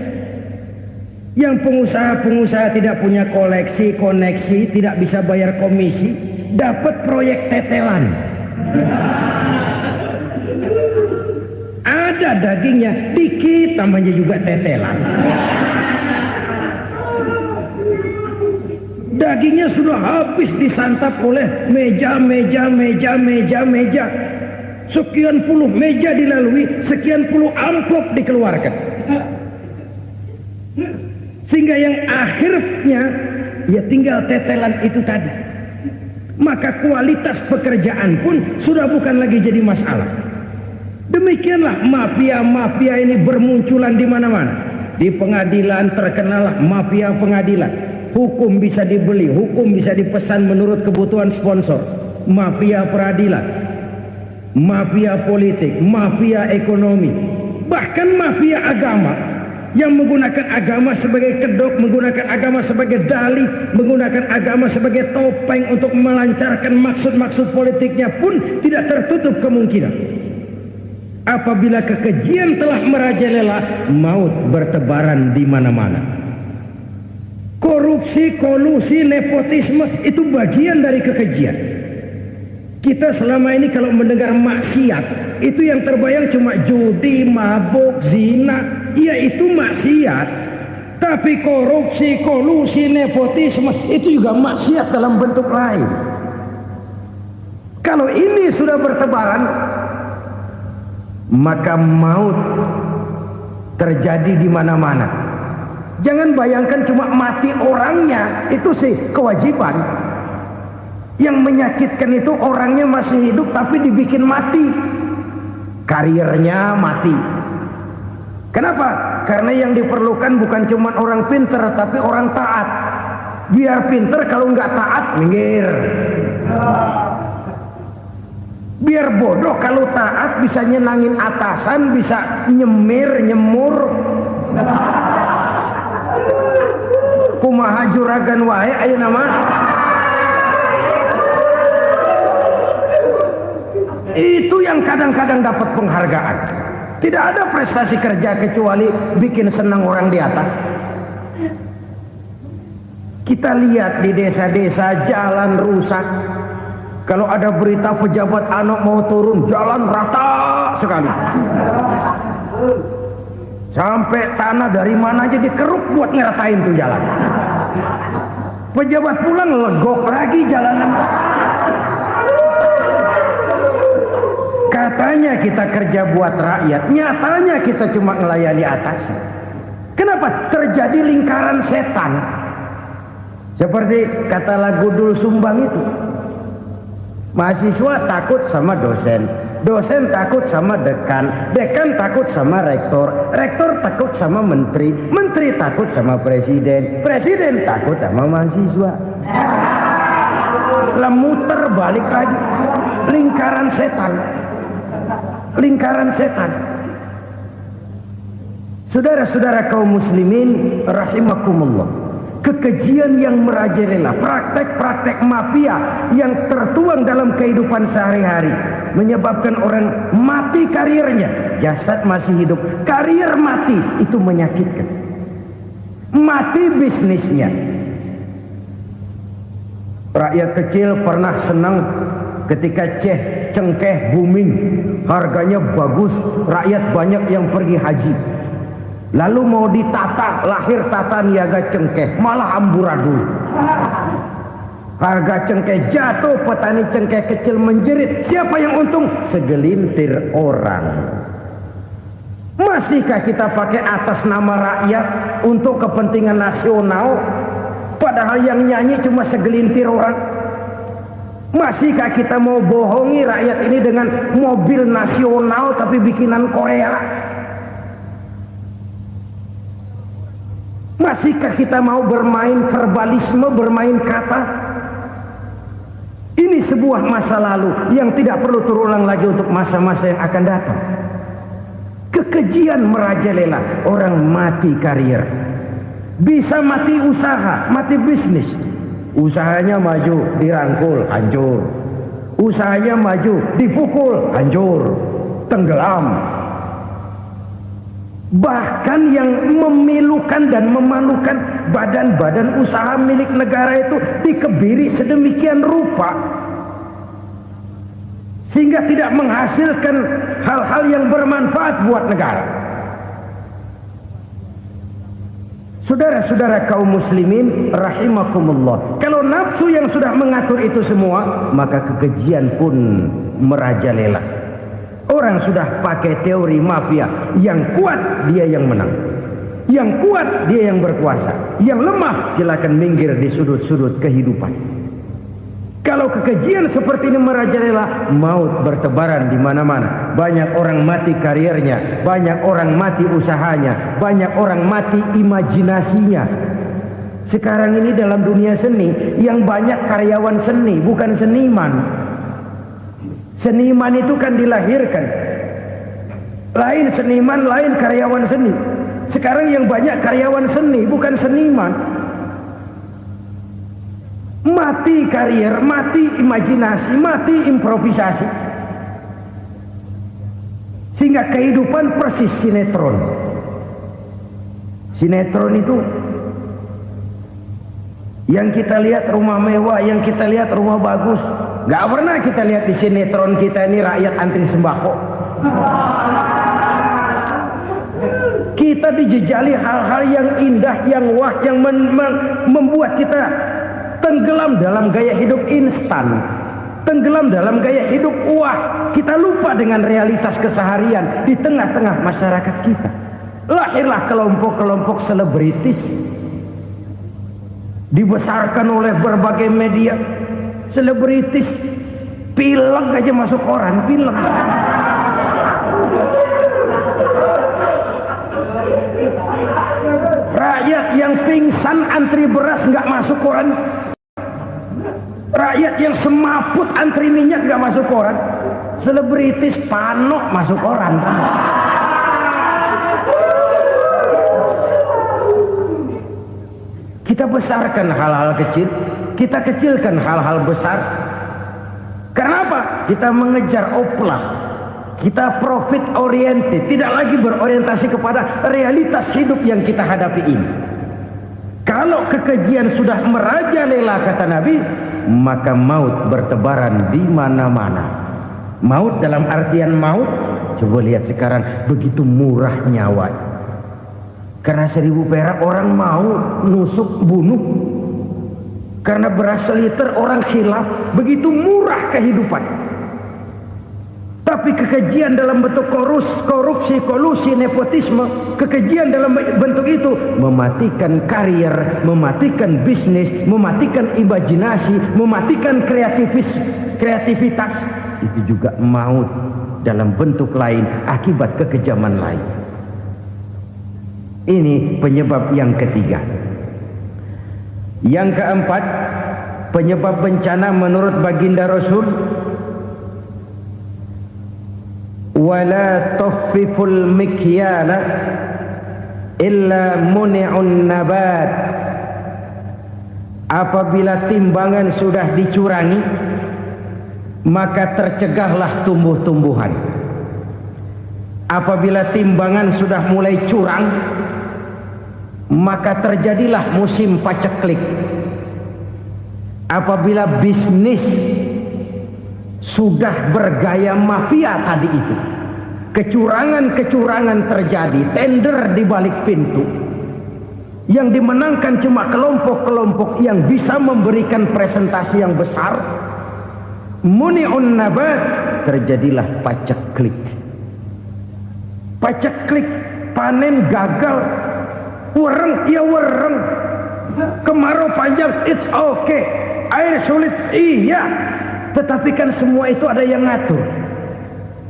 Yang pengusaha-pengusaha tidak punya koleksi, koneksi, tidak bisa bayar komisi, dapat proyek tetelan. Ada dagingnya dikit, namanya juga tetelan. Dagingnya sudah habis disantap oleh meja. Sekian puluh meja dilalui, sekian puluh amplop dikeluarkan. Sehingga yang akhirnya ya tinggal tetelan itu tadi. Maka kualitas pekerjaan pun sudah bukan lagi jadi masalah. Demikianlah mafia-mafia ini bermunculan di mana-mana. Di pengadilan terkenal mafia pengadilan. Hukum bisa dibeli, hukum bisa dipesan menurut kebutuhan sponsor. Mafia peradilan, mafia politik, mafia ekonomi, bahkan mafia agama yang menggunakan agama sebagai kedok, menggunakan agama sebagai dalih, menggunakan agama sebagai topeng untuk melancarkan maksud-maksud politiknya pun tidak tertutup kemungkinan. Apabila kekejian telah merajalela, maut bertebaran di mana-mana. Korupsi, kolusi, nepotisme itu bagian dari kekejian. Kita selama ini kalau mendengar maksiat, itu yang terbayang cuma judi, mabuk, zina. Ya itu maksiat. Tapi korupsi, kolusi, nepotisme itu juga maksiat dalam bentuk lain. Kalau ini sudah bertebaran, maka maut terjadi di mana-mana. Jangan bayangkan cuma mati orangnya, itu sih kewajiban. Yang menyakitkan itu orangnya masih hidup tapi dibikin mati. Karirnya mati. Kenapa? Karena yang diperlukan bukan cuma orang pinter tapi orang taat. Biar pinter, kalau nggak taat minggir. Biar bodoh kalau taat bisa nyenangin atasan, bisa nyemur. Kumaha juragan wae aya nama. Itu yang kadang-kadang dapat penghargaan. Tidak ada prestasi kerja kecuali bikin senang orang di atas. Kita lihat di desa-desa jalan rusak. Kalau ada berita pejabat anak mau turun, jalan rata sekali. Sampai tanah dari mana aja dikeruk buat ngeratain tuh jalan. Pejabat pulang legok lagi jalanan. Katanya kita kerja buat rakyat, nyatanya kita cuma melayani atasan. Kenapa? Terjadi lingkaran setan. Seperti kata lagu Dul Sumbang itu. Mahasiswa takut sama dosen, dosen takut sama dekan, dekan takut sama rektor, rektor takut sama menteri, menteri takut sama presiden, presiden takut sama mahasiswa. Muter balik lagi. Lingkaran setan. Lingkaran setan. Saudara-saudara kaum muslimin rahimakumullah, kekejian yang merajalela, praktek-praktek mafia yang tertuang dalam kehidupan sehari-hari menyebabkan orang mati karirnya, jasad masih hidup, karir mati, itu menyakitkan. Mati bisnisnya. Rakyat kecil pernah senang ketika cengkeh booming, harganya bagus, rakyat banyak yang pergi haji. Lalu mau ditata, lahir tata niaga cengkeh, malah amburadul. Harga cengkeh jatuh, petani cengkeh kecil menjerit. Siapa yang untung? Segelintir orang. Masihkah kita pakai atas nama rakyat untuk kepentingan nasional, padahal yang nyanyi cuma segelintir orang? Masihkah kita mau bohongi rakyat ini dengan mobil nasional tapi bikinan Korea? Masihkah kita mau bermain verbalisme, bermain kata? Ini sebuah masa lalu yang tidak perlu terulang lagi untuk masa-masa yang akan datang. Kekejian merajalela, orang mati karir. Bisa mati usaha, mati bisnis. Usahanya maju, dirangkul, hancur. Usahanya maju, dipukul, hancur, tenggelam. Bahkan yang memilukan dan memalukan badan-badan usaha milik negara itu dikebiri sedemikian rupa sehingga tidak menghasilkan hal-hal yang bermanfaat buat negara. Saudara-saudara kaum muslimin rahimakumullah, kalau nafsu yang sudah mengatur itu semua, maka kekejian pun merajalela. Orang sudah pakai teori mafia, yang kuat dia yang menang, yang kuat dia yang berkuasa, yang lemah silakan minggir di sudut-sudut kehidupan. Kalau kekejian seperti ini merajalela, maut bertebaran di mana-mana. Banyak orang mati karirnya, banyak orang mati usahanya, banyak orang mati imajinasinya. Sekarang ini dalam dunia seni yang banyak karyawan seni, bukan seniman. Seniman itu kan dilahirkan, lain seniman, lain karyawan seni. Sekarang yang banyak karyawan seni, bukan seniman. Mati karier, mati imajinasi, mati improvisasi. Sehingga kehidupan persis sinetron. Sinetron itu yang kita lihat rumah mewah, yang kita lihat rumah bagus. Gak pernah kita lihat di sinetron kita ini rakyat antri sembako. Kita dijejali hal-hal yang indah, yang wah, yang membuat kita tenggelam dalam gaya hidup instan, tenggelam dalam gaya hidup wah. Kita lupa dengan realitas keseharian di tengah-tengah masyarakat kita. Lahirlah kelompok-kelompok selebritis, dibesarkan oleh berbagai media. Selebritis pilek aja masuk koran, pilek. Rakyat yang pingsan antri beras nggak masuk koran. Rakyat yang semaput antri minyak nggak masuk koran. Selebritis panok masuk koran. Kita besarkan hal-hal kecil, kita kecilkan hal-hal besar. Karena apa? Kita mengejar oplah, kita profit oriented, tidak lagi berorientasi kepada realitas hidup yang kita hadapi ini. Kalau kekejian sudah merajalela, kata Nabi, maka maut bertebaran di mana-mana. Maut dalam artian maut, coba lihat sekarang begitu murah nyawa. Karena 1000 perak orang mau nusuk bunuh. Karena beras seliter orang khilaf, begitu murah kehidupan. Tapi kekejian dalam bentuk korupsi, kolusi, nepotisme, kekejian dalam bentuk itu mematikan karier, mematikan bisnis, mematikan imajinasi, mematikan kreativitas. Itu juga maut dalam bentuk lain akibat kekejaman lain. Ini penyebab yang ketiga. Yang keempat, penyebab bencana menurut baginda Rasul, wala tuffiful mikyala illa muni'un nabat. Apabila timbangan sudah dicurangi, maka tercegahlah tumbuh-tumbuhan. Apabila timbangan sudah mulai curang, maka terjadilah musim paceklik. Apabila bisnis sudah bergaya mafia tadi itu, kecurangan-kecurangan terjadi, tender di balik pintu, yang dimenangkan cuma kelompok-kelompok yang bisa memberikan presentasi yang besar, muni'un nabat, terjadilah paceklik. Paceklik, panen gagal, wereng, ya wereng, kemarau panjang, it's okay, air sulit, iya, tetapi kan semua itu ada yang ngatur.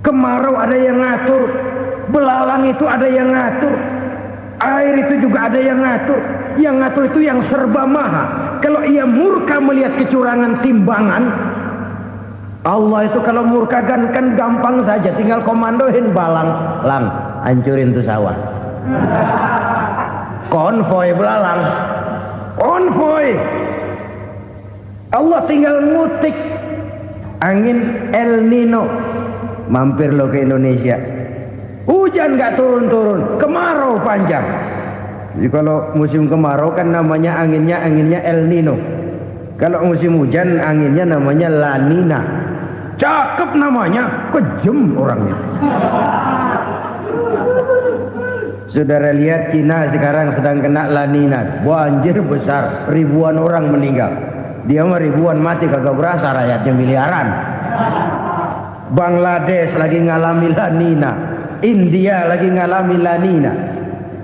Kemarau ada yang ngatur, belalang itu ada yang ngatur, air itu juga ada yang ngatur. Yang ngatur itu yang serba maha. Kalau ia murka melihat kecurangan timbangan, Allah itu kalau murka kan gampang saja, tinggal komandoin balang, lang, hancurin tuh sawah. Konvoy belalang, konvoy. Allah tinggal ngutik angin El Nino, mampir lo ke Indonesia. Hujan gak turun-turun, kemarau panjang. Jadi kalau musim kemarau kan namanya anginnya El Nino. Kalau musim hujan anginnya namanya La Nina. Cakep namanya, kejem orangnya. Saudara lihat Cina sekarang sedang kena La Nina, banjir besar, ribuan orang meninggal. Dia mah ribuan mati kagak berasa, rakyatnya miliaran. Bangladesh lagi ngalami La Nina, India lagi ngalami La Nina.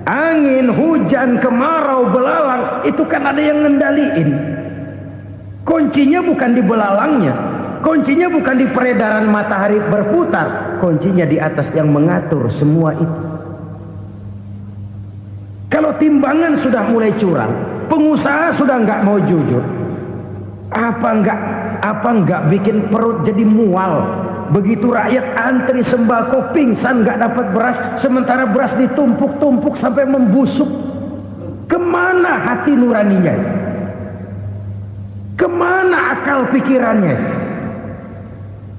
Angin, hujan, kemarau, belalang, itu kan ada yang ngendaliin. Kuncinya bukan di belalangnya, kuncinya bukan di peredaran matahari berputar, kuncinya di atas yang mengatur semua itu. Kalau timbangan sudah mulai curang, pengusaha sudah nggak mau jujur, apa nggak bikin perut jadi mual. Begitu rakyat antri sembako pingsan nggak dapat beras, sementara beras ditumpuk-tumpuk sampai membusuk. Kemana hati nuraninya? Kemana akal pikirannya?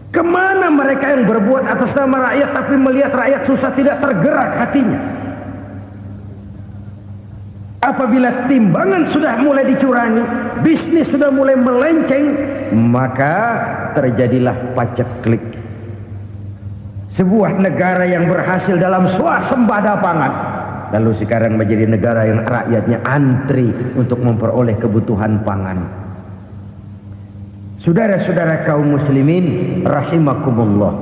Kemana mereka yang berbuat atas nama rakyat tapi melihat rakyat susah tidak tergerak hatinya? Apabila timbangan sudah mulai dicurangi, bisnis sudah mulai melenceng, maka terjadilah paceklik. Sebuah negara yang berhasil dalam swasembada pangan, lalu sekarang menjadi negara yang rakyatnya antri untuk memperoleh kebutuhan pangan. Saudara-saudara kaum muslimin rahimakumullah,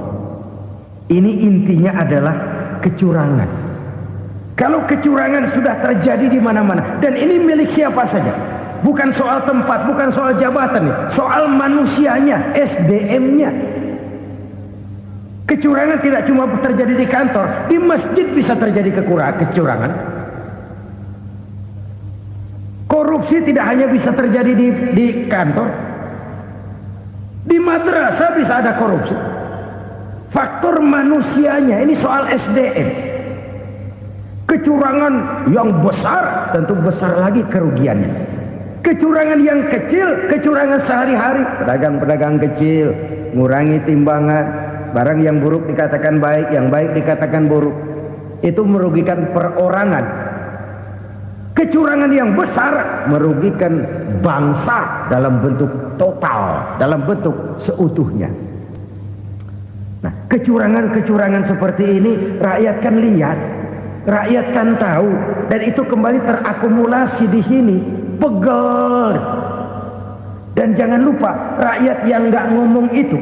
ini intinya adalah kecurangan. Kalau kecurangan sudah terjadi di mana-mana, dan ini milik siapa saja, bukan soal tempat, bukan soal jabatan, soal manusianya, SDM-nya. Kecurangan tidak cuma terjadi di kantor, di masjid bisa terjadi kecurangan. Korupsi tidak hanya bisa terjadi di kantor, di madrasah bisa ada korupsi. faktor manusianya. Ini soal SDM. Kecurangan yang besar, tentu besar lagi kerugiannya. Kecurangan yang kecil, kecurangan sehari-hari, pedagang-pedagang kecil ngurangi timbangan, barang yang buruk dikatakan baik, yang baik dikatakan buruk, itu merugikan perorangan. Kecurangan yang besar merugikan bangsa dalam bentuk total, dalam bentuk seutuhnya. Nah, kecurangan-kecurangan seperti ini rakyat kan lihat, rakyat kan tahu, dan itu kembali terakumulasi di sini, pegel. Dan jangan lupa, rakyat yang nggak ngomong itu,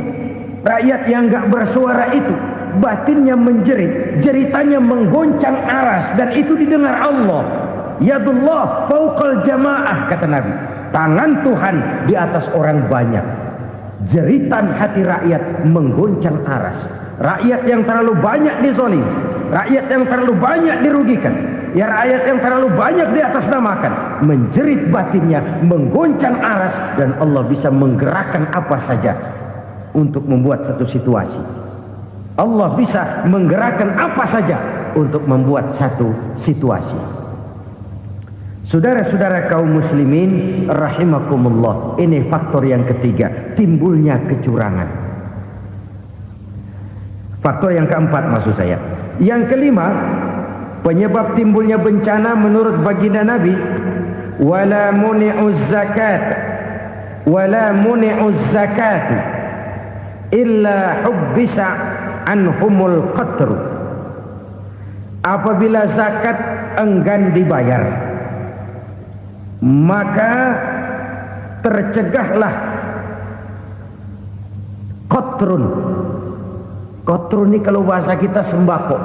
rakyat yang nggak bersuara itu, batinnya menjerit, jeritannya menggoncang aras, dan itu didengar Allah. Yadullah fauqal jamaah, kata Nabi, tangan Tuhan di atas orang banyak. Jeritan hati rakyat menggoncang aras. Rakyat yang terlalu banyak dizolim, rakyat yang terlalu banyak dirugikan, ya rakyat yang terlalu banyak di atas namakan, menjerit batinnya, menggoncang aras, dan Allah bisa menggerakkan apa saja untuk membuat satu situasi. Allah bisa menggerakkan apa saja untuk membuat satu situasi. Saudara-saudara kaum muslimin rahimakumullah, ini faktor yang ketiga, timbulnya kecurangan. Faktor yang keempat maksud saya. Yang kelima, penyebab timbulnya bencana menurut baginda Nabi, wala muni'uz zakat wala muni'uz zakat illa hubbisa anhumul qatru. Apabila zakat enggan dibayar, maka tercegahlah qatrun. Qatrun ini kalau bahasa kita sembako.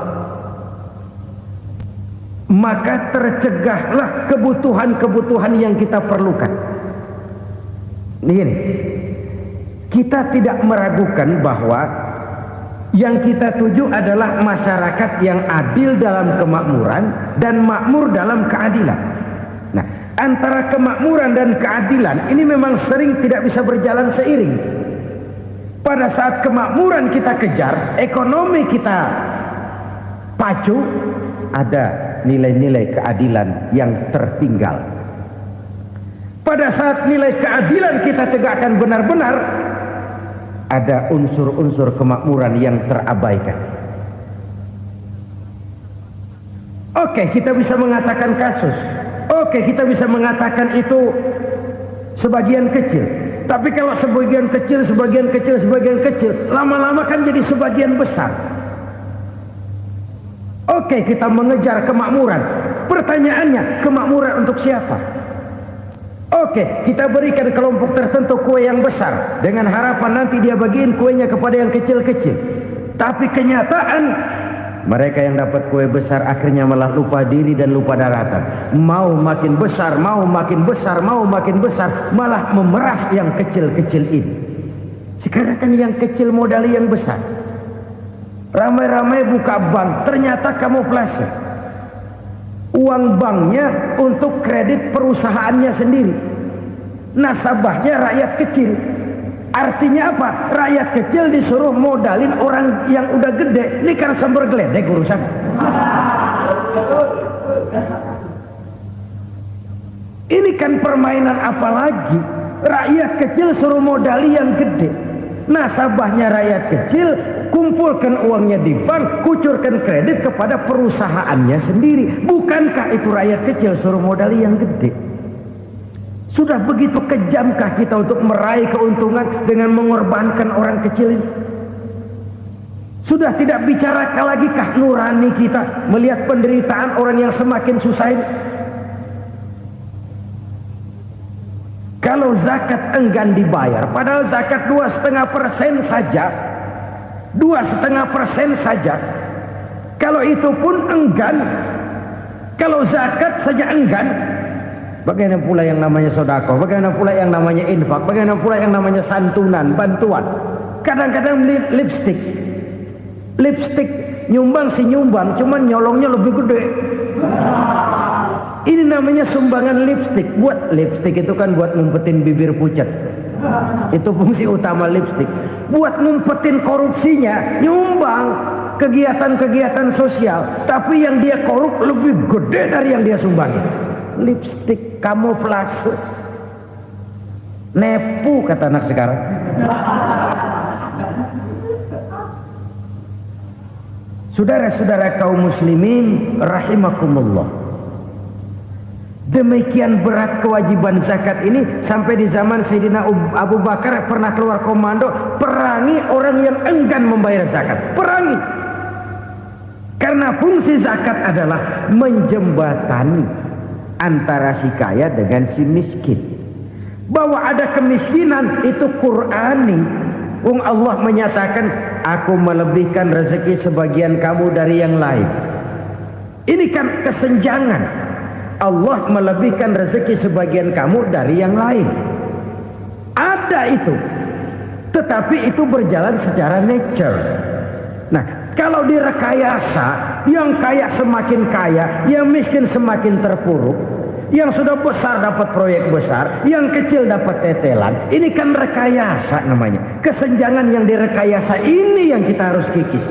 Maka tercegahlah kebutuhan-kebutuhan yang kita perlukan. Ini, kita tidak meragukan bahwa yang kita tuju adalah masyarakat yang adil dalam kemakmuran dan makmur dalam keadilan. Nah, antara kemakmuran dan keadilan ini memang sering tidak bisa berjalan seiring. Pada saat kemakmuran kita kejar, ekonomi kita pacu, ada nilai-nilai keadilan yang tertinggal. Pada saat nilai keadilan kita tegakkan benar-benar, ada unsur-unsur kemakmuran yang terabaikan. Oke, kita bisa mengatakan kasus. Oke, kita bisa mengatakan itu sebagian kecil. Tapi kalau sebagian kecil, lama-lama kan jadi sebagian besar. Oke, kita mengejar kemakmuran. Pertanyaannya, kemakmuran untuk siapa? Oke, kita berikan kelompok tertentu kue yang besar dengan harapan nanti dia bagiin kuenya kepada yang kecil-kecil. Tapi kenyataan, mereka yang dapat kue besar akhirnya malah lupa diri dan lupa daratan. Mau makin besar, mau makin besar, mau makin besar, malah memeras yang kecil-kecil ini. Sekarang kan yang kecil modali yang besar. Ramai-ramai buka bank, ternyata kamuflase. Uang banknya untuk kredit perusahaannya sendiri. Nasabahnya rakyat kecil. Artinya apa? Rakyat kecil disuruh modalin orang yang udah gede. Ini kan sumber geledek urusan. Ini kan permainan apa lagi? Rakyat kecil suruh modali yang gede. Nasabahnya rakyat kecil, kumpulkan uangnya di bank, kucurkan kredit kepada perusahaannya sendiri. Bukankah itu rakyat kecil suruh modali yang gede? Sudah begitu kejamkah kita untuk meraih keuntungan dengan mengorbankan orang kecil ini? Sudah tidak bicara lagi kah nurani kita melihat penderitaan orang yang semakin susah ini? Kalau zakat enggan dibayar, padahal zakat 2,5% saja, 2,5% saja. Kalau itu pun enggan, kalau zakat saja enggan, bagaimana pula yang namanya sodako, bagaimana pula yang namanya infak, bagaimana pula yang namanya santunan, bantuan. Kadang-kadang lipstick nyumbang si nyumbang, cuman nyolongnya lebih gede. Ini namanya sumbangan lipstick. Buat lipstick itu kan buat ngumpetin bibir pucat. Itu fungsi utama lipstik. Buat ngumpetin korupsinya, nyumbang kegiatan-kegiatan sosial, tapi yang dia korup lebih gede dari yang dia sumbangi. Lipstik, kamuflase, nepu kata anak sekarang. Saudara-saudara kaum muslimin rahimakumullah, demikian berat kewajiban zakat ini sampai di zaman Sayyidina Abu Bakar pernah keluar komando perangi orang yang enggan membayar zakat. Perangi. Karena fungsi zakat adalah menjembatani antara si kaya dengan si miskin. Bahwa ada kemiskinan itu Qur'ani. Allah menyatakan, aku melebihkan rezeki sebagian kamu dari yang lain. Ini kan kesenjangan. Allah melebihkan rezeki sebagian kamu dari yang lain. Ada itu. Tetapi itu berjalan secara nature. Nah, kalau direkayasa, yang kaya semakin kaya, yang miskin semakin terpuruk, yang sudah besar dapat proyek besar, yang kecil dapat tetelan. Ini kan rekayasa namanya. Kesenjangan yang direkayasa ini yang kita harus kikis.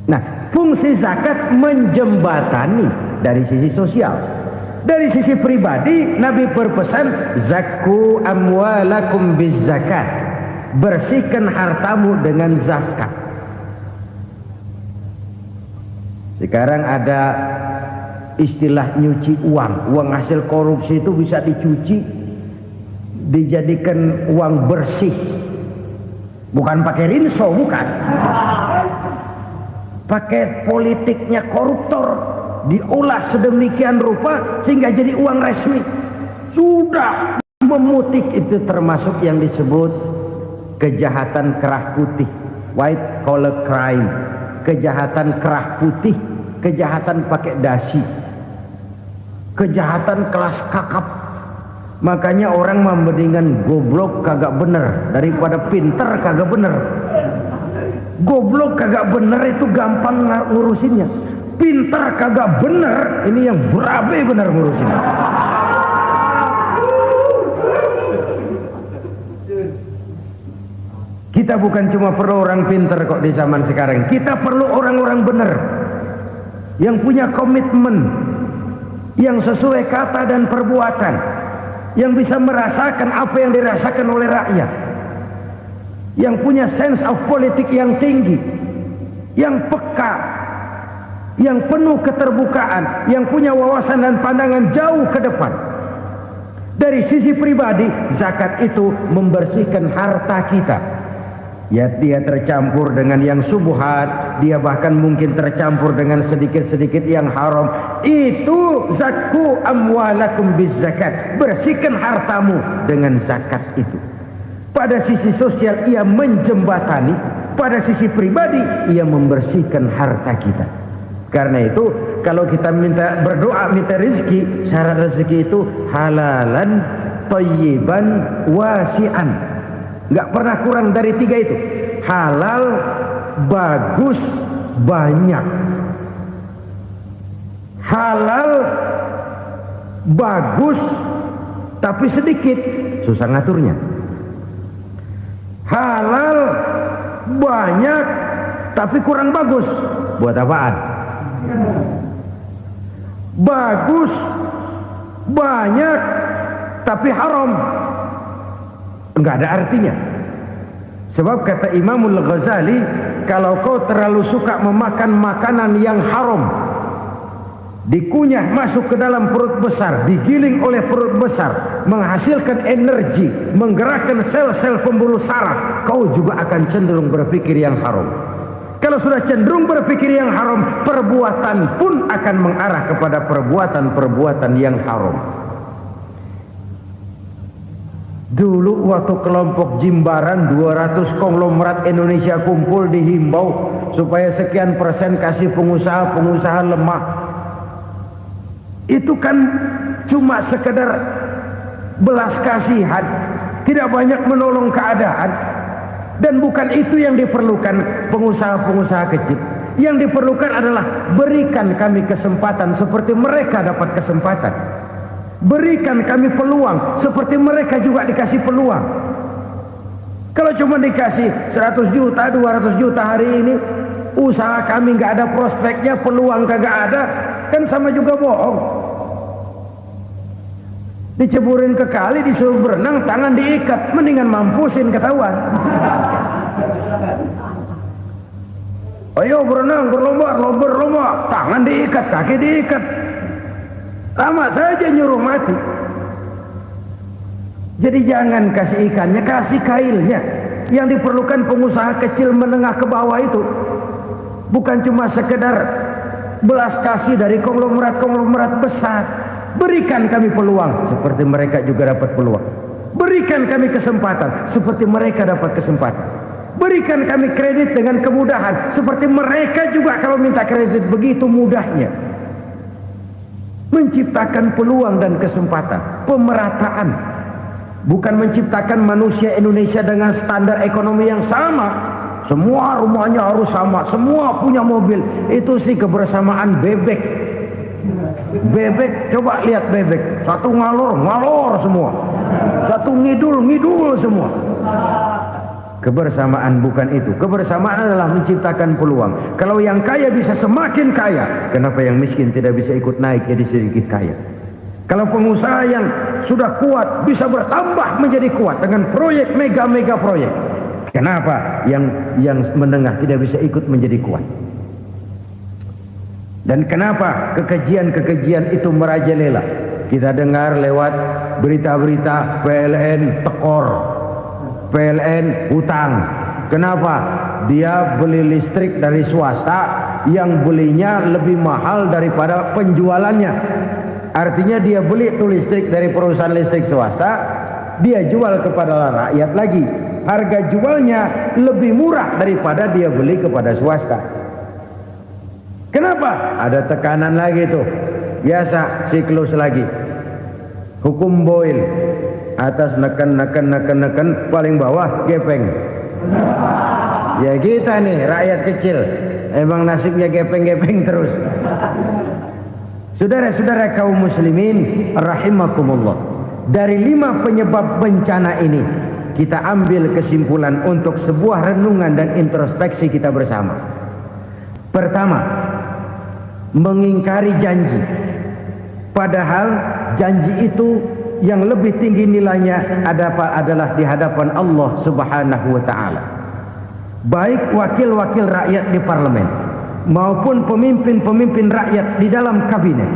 Nah, fungsi zakat menjembatani dari sisi sosial. Dari sisi pribadi, Nabi berpesan, zakku amwalakum biz zakat. Bersihkan hartamu dengan zakat. Sekarang ada istilah nyuci uang. Uang hasil korupsi itu bisa dicuci, dijadikan uang bersih. Bukan pakai rinso, bukan. Pakai politiknya koruptor, diolah sedemikian rupa sehingga jadi uang resmi. Sudah memutik, itu termasuk yang disebut kejahatan kerah putih, white collar crime. Kejahatan kerah putih, kejahatan pakai dasi, kejahatan kelas kakap. Makanya orang mendingan goblok kagak bener daripada pinter kagak bener. Goblok kagak bener itu gampang ngurusinnya. Pinter kagak bener, ini yang berabe bener ngurusinnya. Kita bukan cuma perlu orang pinter kok di zaman sekarang. Kita perlu orang-orang bener yang punya komitmen, yang sesuai kata dan perbuatan, yang bisa merasakan apa yang dirasakan oleh rakyat, yang punya sense of politik yang tinggi, yang peka, yang penuh keterbukaan, yang punya wawasan dan pandangan jauh ke depan. Dari sisi pribadi, zakat itu membersihkan harta kita. Ya, dia tercampur dengan yang subhat, dia bahkan mungkin tercampur dengan sedikit-sedikit yang haram. Itu zakku amwalakum biz zakat. Bersihkan hartamu dengan zakat itu. Pada sisi sosial ia menjembatani, pada sisi pribadi ia membersihkan harta kita. Karena itu kalau kita minta berdoa minta rezeki, syarat rezeki itu halalan thayyiban wasi'an. Nggak pernah kurang dari 3 itu. Halal, bagus, banyak. Halal, bagus, tapi sedikit, susah ngaturnya. Halal, banyak, tapi kurang bagus, buat apaan? Bagus, banyak, tapi haram, enggak ada artinya. Sebab kata Imamul Ghazali, kalau kau terlalu suka memakan makanan yang haram, dikunyah masuk ke dalam perut besar, digiling oleh perut besar, menghasilkan energi, menggerakkan sel-sel pembuluh saraf, kau juga akan cenderung berpikir yang haram. Kalau sudah cenderung berpikir yang haram, perbuatan pun akan mengarah kepada perbuatan-perbuatan yang haram. Dulu waktu kelompok Jimbaran 200 konglomerat Indonesia kumpul dihimbau supaya sekian persen kasih pengusaha-pengusaha lemah. Itu kan cuma sekedar belas kasihan, tidak banyak menolong keadaan. Dan bukan itu yang diperlukan pengusaha-pengusaha kecil. Yang diperlukan adalah berikan kami kesempatan seperti mereka dapat kesempatan. Berikan kami peluang seperti mereka juga dikasih peluang. Kalau cuma dikasih 100 juta, 200 juta hari ini, usaha kami nggak ada prospeknya, peluang kagak ada, kan sama juga bohong. Diceburin ke kali, disuruh berenang, tangan diikat, mendingan mampusin ketahuan. Ayo berenang, berlomba, tangan diikat, kaki diikat, sama saja nyuruh mati. Jadi jangan kasih ikannya, kasih kailnya. Yang diperlukan pengusaha kecil menengah ke bawah itu bukan cuma sekedar belas kasih dari konglomerat besar. Berikan kami peluang seperti mereka juga dapat peluang. Berikan kami kesempatan seperti mereka dapat kesempatan. Berikan kami kredit dengan kemudahan seperti mereka juga kalau minta kredit begitu mudahnya. Menciptakan peluang dan kesempatan, pemerataan. Bukan menciptakan manusia Indonesia dengan standar ekonomi yang sama. Semua rumahnya harus sama, semua punya mobil. Itu sih kebersamaan bebek. Bebek, coba lihat bebek. Satu ngalor semua. Satu ngidul semua. Kebersamaan bukan itu. Kebersamaan adalah menciptakan peluang. Kalau yang kaya bisa semakin kaya, kenapa yang miskin tidak bisa ikut naik jadi sedikit kaya? Kalau pengusaha yang sudah kuat bisa bertambah menjadi kuat dengan proyek mega proyek, kenapa yang menengah tidak bisa ikut menjadi kuat? Dan kenapa kekejian itu merajalela? Kita dengar lewat berita-berita PLN tekor, PLN hutang. Kenapa? Dia beli listrik dari swasta yang belinya lebih mahal daripada penjualannya. Artinya dia beli itu listrik dari perusahaan listrik swasta, dia jual kepada rakyat lagi. Harga jualnya lebih murah daripada dia beli kepada swasta. Kenapa? Ada tekanan lagi tuh. Biasa siklus lagi. Hukum Boyle. Atas neken, paling bawah gepeng. Ya kita nih rakyat kecil, emang nasibnya gepeng terus. Saudara-saudara kaum muslimin rahimakumullah, dari 5 penyebab bencana ini kita ambil kesimpulan untuk sebuah renungan dan introspeksi kita bersama. Pertama, mengingkari janji, padahal janji itu yang lebih tinggi nilainya adalah di hadapan Allah Subhanahu wa taala. Baik wakil-wakil rakyat di parlemen maupun pemimpin-pemimpin rakyat di dalam kabinet,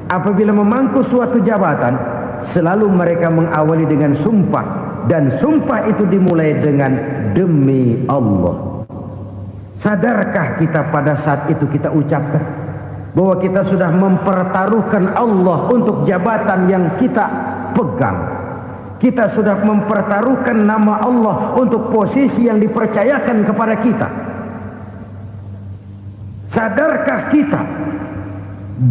apabila memangku suatu jabatan, selalu mereka mengawali dengan sumpah, dan sumpah itu dimulai dengan demi Allah. Sadarkah kita pada saat itu kita ucapkan bahwa kita sudah mempertaruhkan Allah untuk jabatan yang kita pegang? Kita sudah mempertaruhkan nama Allah untuk posisi yang dipercayakan kepada kita. Sadarkah kita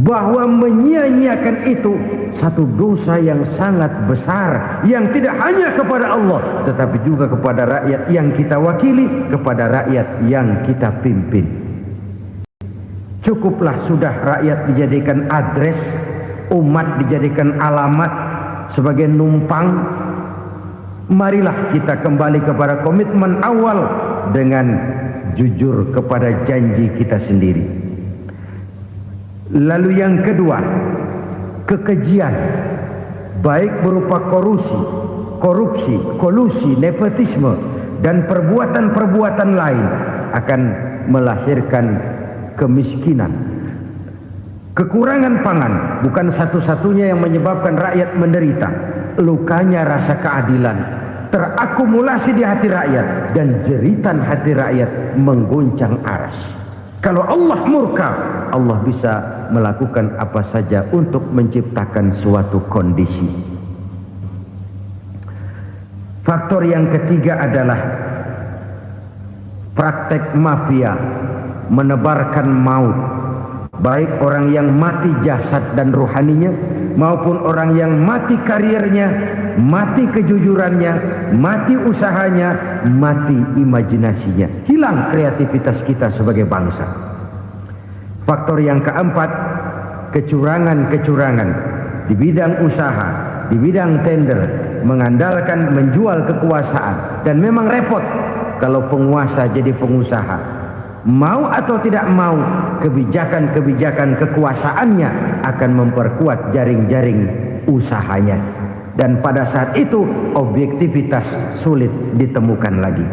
bahwa menyia-nyiakan itu satu dosa yang sangat besar, yang tidak hanya kepada Allah tetapi juga kepada rakyat yang kita wakili, kepada rakyat yang kita pimpin. Cukuplah sudah rakyat dijadikan adres, umat dijadikan alamat sebagai numpang. Marilah kita kembali kepada komitmen awal dengan jujur kepada janji kita sendiri. Lalu yang kedua, kekejian, baik berupa korupsi, kolusi, nepotisme, dan perbuatan-perbuatan lain akan melahirkan kemiskinan. Kekurangan pangan bukan satu-satunya yang menyebabkan rakyat menderita. Lukanya rasa keadilan terakumulasi di hati rakyat, dan jeritan hati rakyat mengguncang aras. Kalau Allah murka, Allah bisa melakukan apa saja untuk menciptakan suatu kondisi. Faktor yang ketiga adalah praktek mafia menebarkan maut, baik orang yang mati jasad dan rohaninya maupun orang yang mati karirnya, mati kejujurannya, mati usahanya, mati imajinasinya. Hilang kreativitas kita sebagai bangsa. Faktor yang keempat, kecurangan-kecurangan di bidang usaha, di bidang tender, mengandalkan menjual kekuasaan. Dan memang repot kalau penguasa jadi pengusaha. Mau atau tidak mau, kebijakan-kebijakan kekuasaannya akan memperkuat jaring-jaring usahanya. Dan pada saat itu objektivitas sulit ditemukan lagi.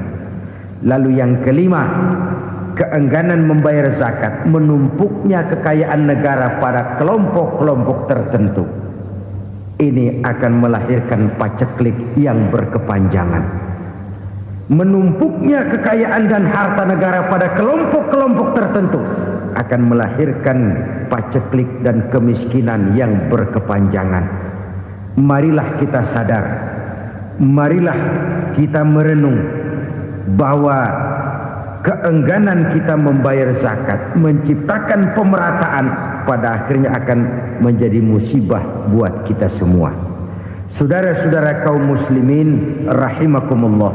Lalu yang kelima, keengganan membayar zakat, menumpuknya kekayaan negara pada kelompok-kelompok tertentu. Ini akan melahirkan paceklik yang berkepanjangan. Menumpuknya kekayaan dan harta negara pada kelompok-kelompok tertentu akan melahirkan paceklik dan kemiskinan yang berkepanjangan. Marilah kita sadar, marilah kita merenung bahwa keengganan kita membayar zakat, menciptakan pemerataan, pada akhirnya akan menjadi musibah buat kita semua. Saudara-saudara kaum muslimin rahimakumullah,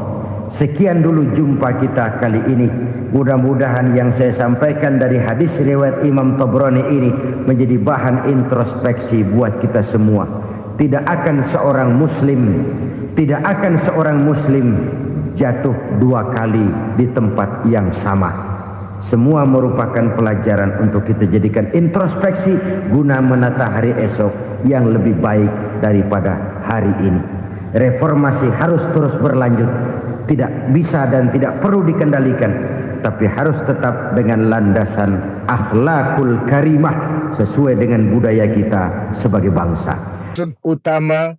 sekian dulu jumpa kita kali ini. Mudah-mudahan yang saya sampaikan dari hadis riwayat Imam Tabrani ini menjadi bahan introspeksi buat kita semua. Tidak akan seorang muslim jatuh dua kali di tempat yang sama. Semua merupakan pelajaran untuk kita jadikan introspeksi guna menata hari esok yang lebih baik daripada hari ini. Reformasi harus terus berlanjut, tidak bisa dan tidak perlu dikendalikan, tapi harus tetap dengan landasan akhlakul karimah sesuai dengan budaya kita sebagai bangsa. Utama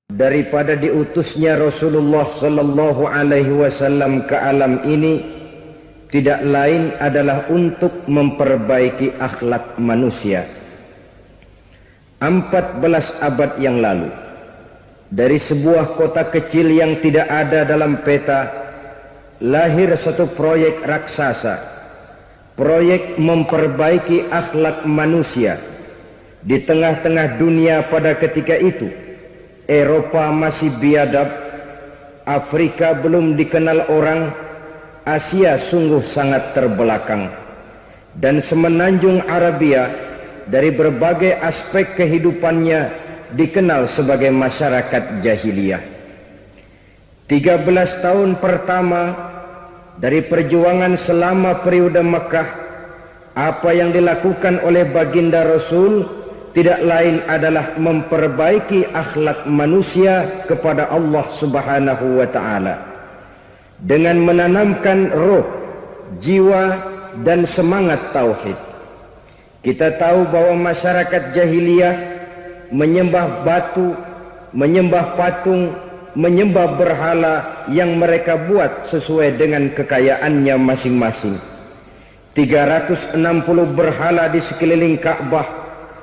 daripada diutusnya Rasulullah sallallahu alaihi wasallam ke alam ini tidak lain adalah untuk memperbaiki akhlak manusia. 14 abad yang lalu, dari sebuah kota kecil yang tidak ada dalam peta, lahir satu proyek raksasa, proyek memperbaiki akhlak manusia. Di tengah-tengah dunia pada ketika itu, Eropa masih biadab, Afrika belum dikenal orang, Asia sungguh sangat terbelakang, dan semenanjung Arabia dari berbagai aspek kehidupannya dikenal sebagai masyarakat jahiliyah. 13 tahun pertama dari perjuangan selama periode Mekah, apa yang dilakukan oleh baginda Rasul tidak lain adalah memperbaiki akhlak manusia kepada Allah Subhanahu wa ta'ala dengan menanamkan roh, jiwa dan semangat tauhid. Kita tahu bahwa masyarakat jahiliyah menyembah batu, menyembah patung, menyembah berhala yang mereka buat sesuai dengan kekayaannya masing-masing. 360 berhala di sekeliling Ka'bah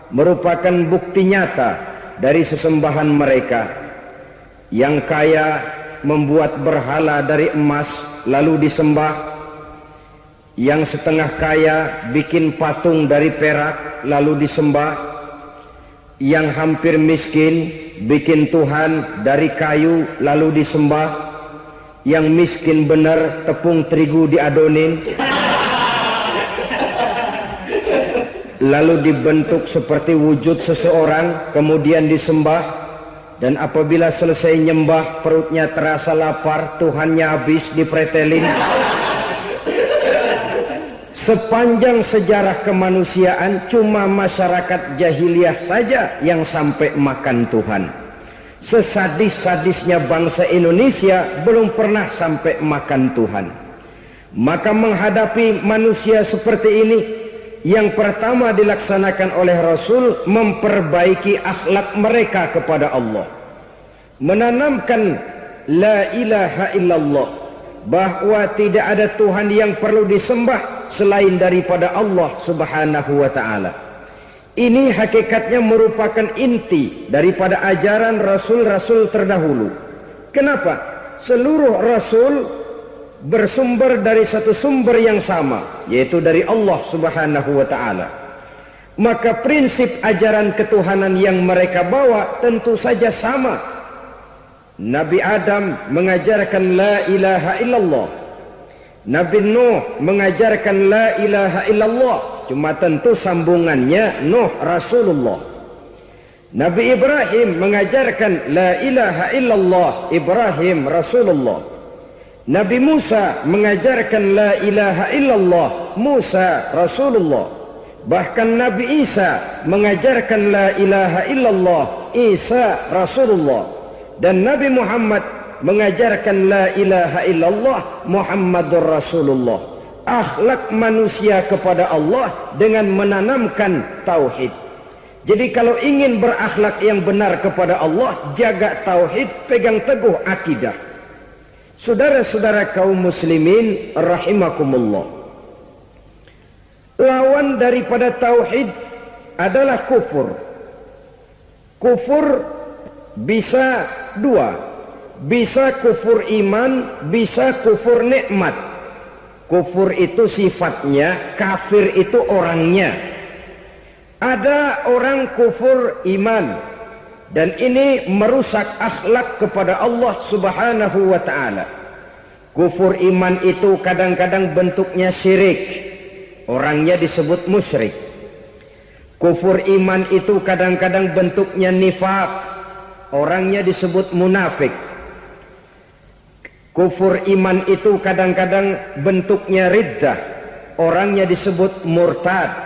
merupakan bukti nyata dari sesembahan mereka. Yang kaya membuat berhala dari emas lalu disembah, yang setengah kaya bikin patung dari perak lalu disembah, yang hampir miskin bikin Tuhan dari kayu lalu disembah, yang miskin benar tepung terigu diadonin lalu dibentuk seperti wujud seseorang kemudian disembah, dan apabila selesai nyembah perutnya terasa lapar, Tuhannya habis dipretelin. Sepanjang sejarah kemanusiaan cuma masyarakat jahiliyah saja yang sampai makan Tuhan. Sesadis-sadisnya bangsa Indonesia belum pernah sampai makan Tuhan. Maka menghadapi manusia seperti ini, yang pertama dilaksanakan oleh Rasul memperbaiki akhlak mereka kepada Allah, menanamkan la ilaha illallah, bahwa tidak ada Tuhan yang perlu disembah selain daripada Allah Subhanahu wa ta'ala. Ini hakikatnya merupakan inti daripada ajaran Rasul-Rasul terdahulu. Kenapa? Seluruh Rasul bersumber dari satu sumber yang sama, yaitu dari Allah Subhanahu wa ta'ala. Maka prinsip ajaran ketuhanan yang mereka bawa tentu saja sama. Nabi Adam mengajarkan la ilaha illallah, Nabi Nuh mengajarkan la ilaha illallah, cuma tentu sambungannya Nuh Rasulullah. Nabi Ibrahim mengajarkan la ilaha illallah, Ibrahim Rasulullah. Nabi Musa mengajarkan la ilaha illallah, Musa Rasulullah. Bahkan Nabi Isa mengajarkan la ilaha illallah, Isa Rasulullah. Dan Nabi Muhammad mengajarkan la ilaha illallah, Muhammadur Rasulullah. Akhlak manusia kepada Allah dengan menanamkan tauhid. Jadi kalau ingin berakhlak yang benar kepada Allah, jaga tauhid, pegang teguh akidah. Saudara-saudara kaum muslimin rahimakumullah. Lawan daripada tauhid adalah kufur. Kufur bisa dua. Bisa kufur iman, bisa kufur nikmat. Kufur itu sifatnya, kafir itu orangnya. Ada orang kufur iman, dan ini merusak akhlak kepada Allah Subhanahu wa ta'ala. Kufur iman itu kadang-kadang bentuknya syirik, orangnya disebut musyrik. Kufur iman itu kadang-kadang bentuknya nifaq, orangnya disebut munafik. Kufur iman itu kadang-kadang bentuknya riddah, orangnya disebut murtad.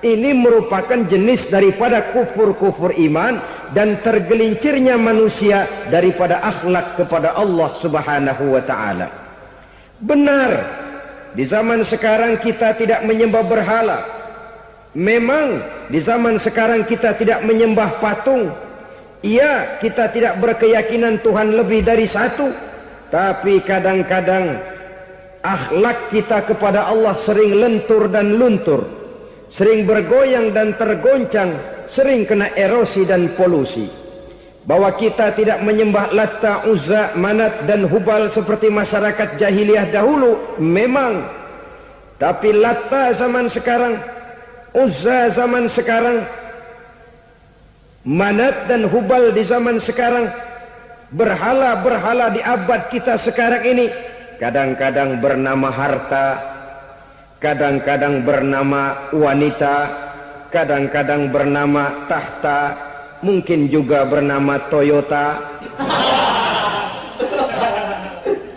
Ini merupakan jenis daripada kufur-kufur iman dan tergelincirnya manusia daripada akhlak kepada Allah Subhanahu wa ta'ala. Benar, di zaman sekarang kita tidak menyembah berhala. Memang di zaman sekarang kita tidak menyembah patung. Iya, kita tidak berkeyakinan Tuhan lebih dari satu. Tapi kadang-kadang akhlak kita kepada Allah sering lentur dan luntur, sering bergoyang dan tergoncang, sering kena erosi dan polusi. Bahwa kita tidak menyembah Latta, Uzza, Manat dan Hubal seperti masyarakat jahiliyah dahulu, memang. Tapi Latta zaman sekarang, Uzza zaman sekarang, Manat dan Hubal di zaman sekarang, berhala-berhala di abad kita sekarang ini, kadang-kadang bernama harta, kadang-kadang bernama wanita, kadang-kadang bernama tahta, mungkin juga bernama Toyota.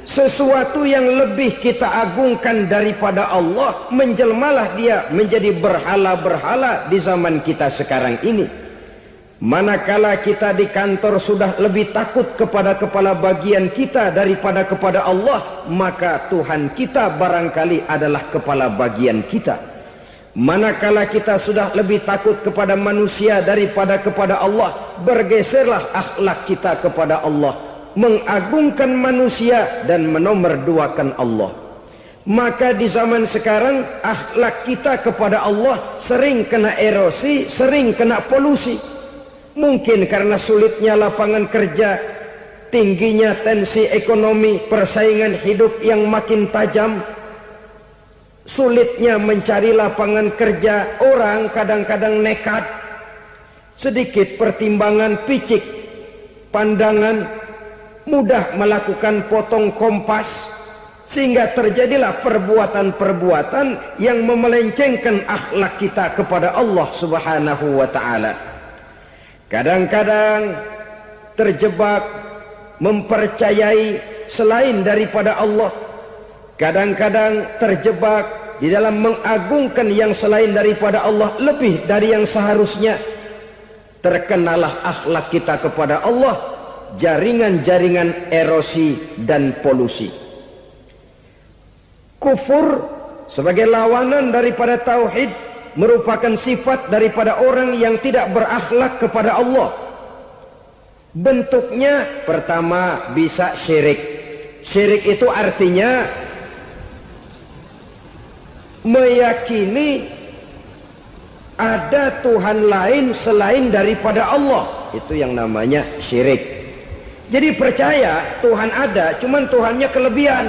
Sesuatu yang lebih kita agungkan daripada Allah, menjelmalah dia menjadi berhala-berhala di zaman kita sekarang ini. Manakala kita di kantor sudah lebih takut kepada kepala bagian kita daripada kepada Allah, maka Tuhan kita barangkali adalah kepala bagian kita. Manakala kita sudah lebih takut kepada manusia daripada kepada Allah, bergeserlah akhlak kita kepada Allah, mengagungkan manusia dan menomorduakan Allah. Maka di zaman sekarang akhlak kita kepada Allah sering kena erosi, sering kena polusi. Mungkin karena sulitnya lapangan kerja, tingginya tensi ekonomi, persaingan hidup yang makin tajam, sulitnya mencari lapangan kerja, orang kadang-kadang nekat, sedikit pertimbangan, picik pandangan, mudah melakukan potong kompas, sehingga terjadilah perbuatan-perbuatan yang memelencengkan akhlak kita kepada Allah Subhanahu wa ta'ala. Kadang-kadang terjebak mempercayai selain daripada Allah. Kadang-kadang terjebak di dalam mengagungkan yang selain daripada Allah lebih dari yang seharusnya. Terkenalah akhlak kita kepada Allah, jaringan-jaringan erosi dan polusi. Kufur sebagai lawanan daripada tauhid merupakan sifat daripada orang yang tidak berakhlak kepada Allah. Bentuknya pertama bisa syirik. Syirik itu artinya meyakini ada Tuhan lain selain daripada Allah. Itu yang namanya syirik. Jadi percaya Tuhan ada, cuman Tuhannya kelebihan.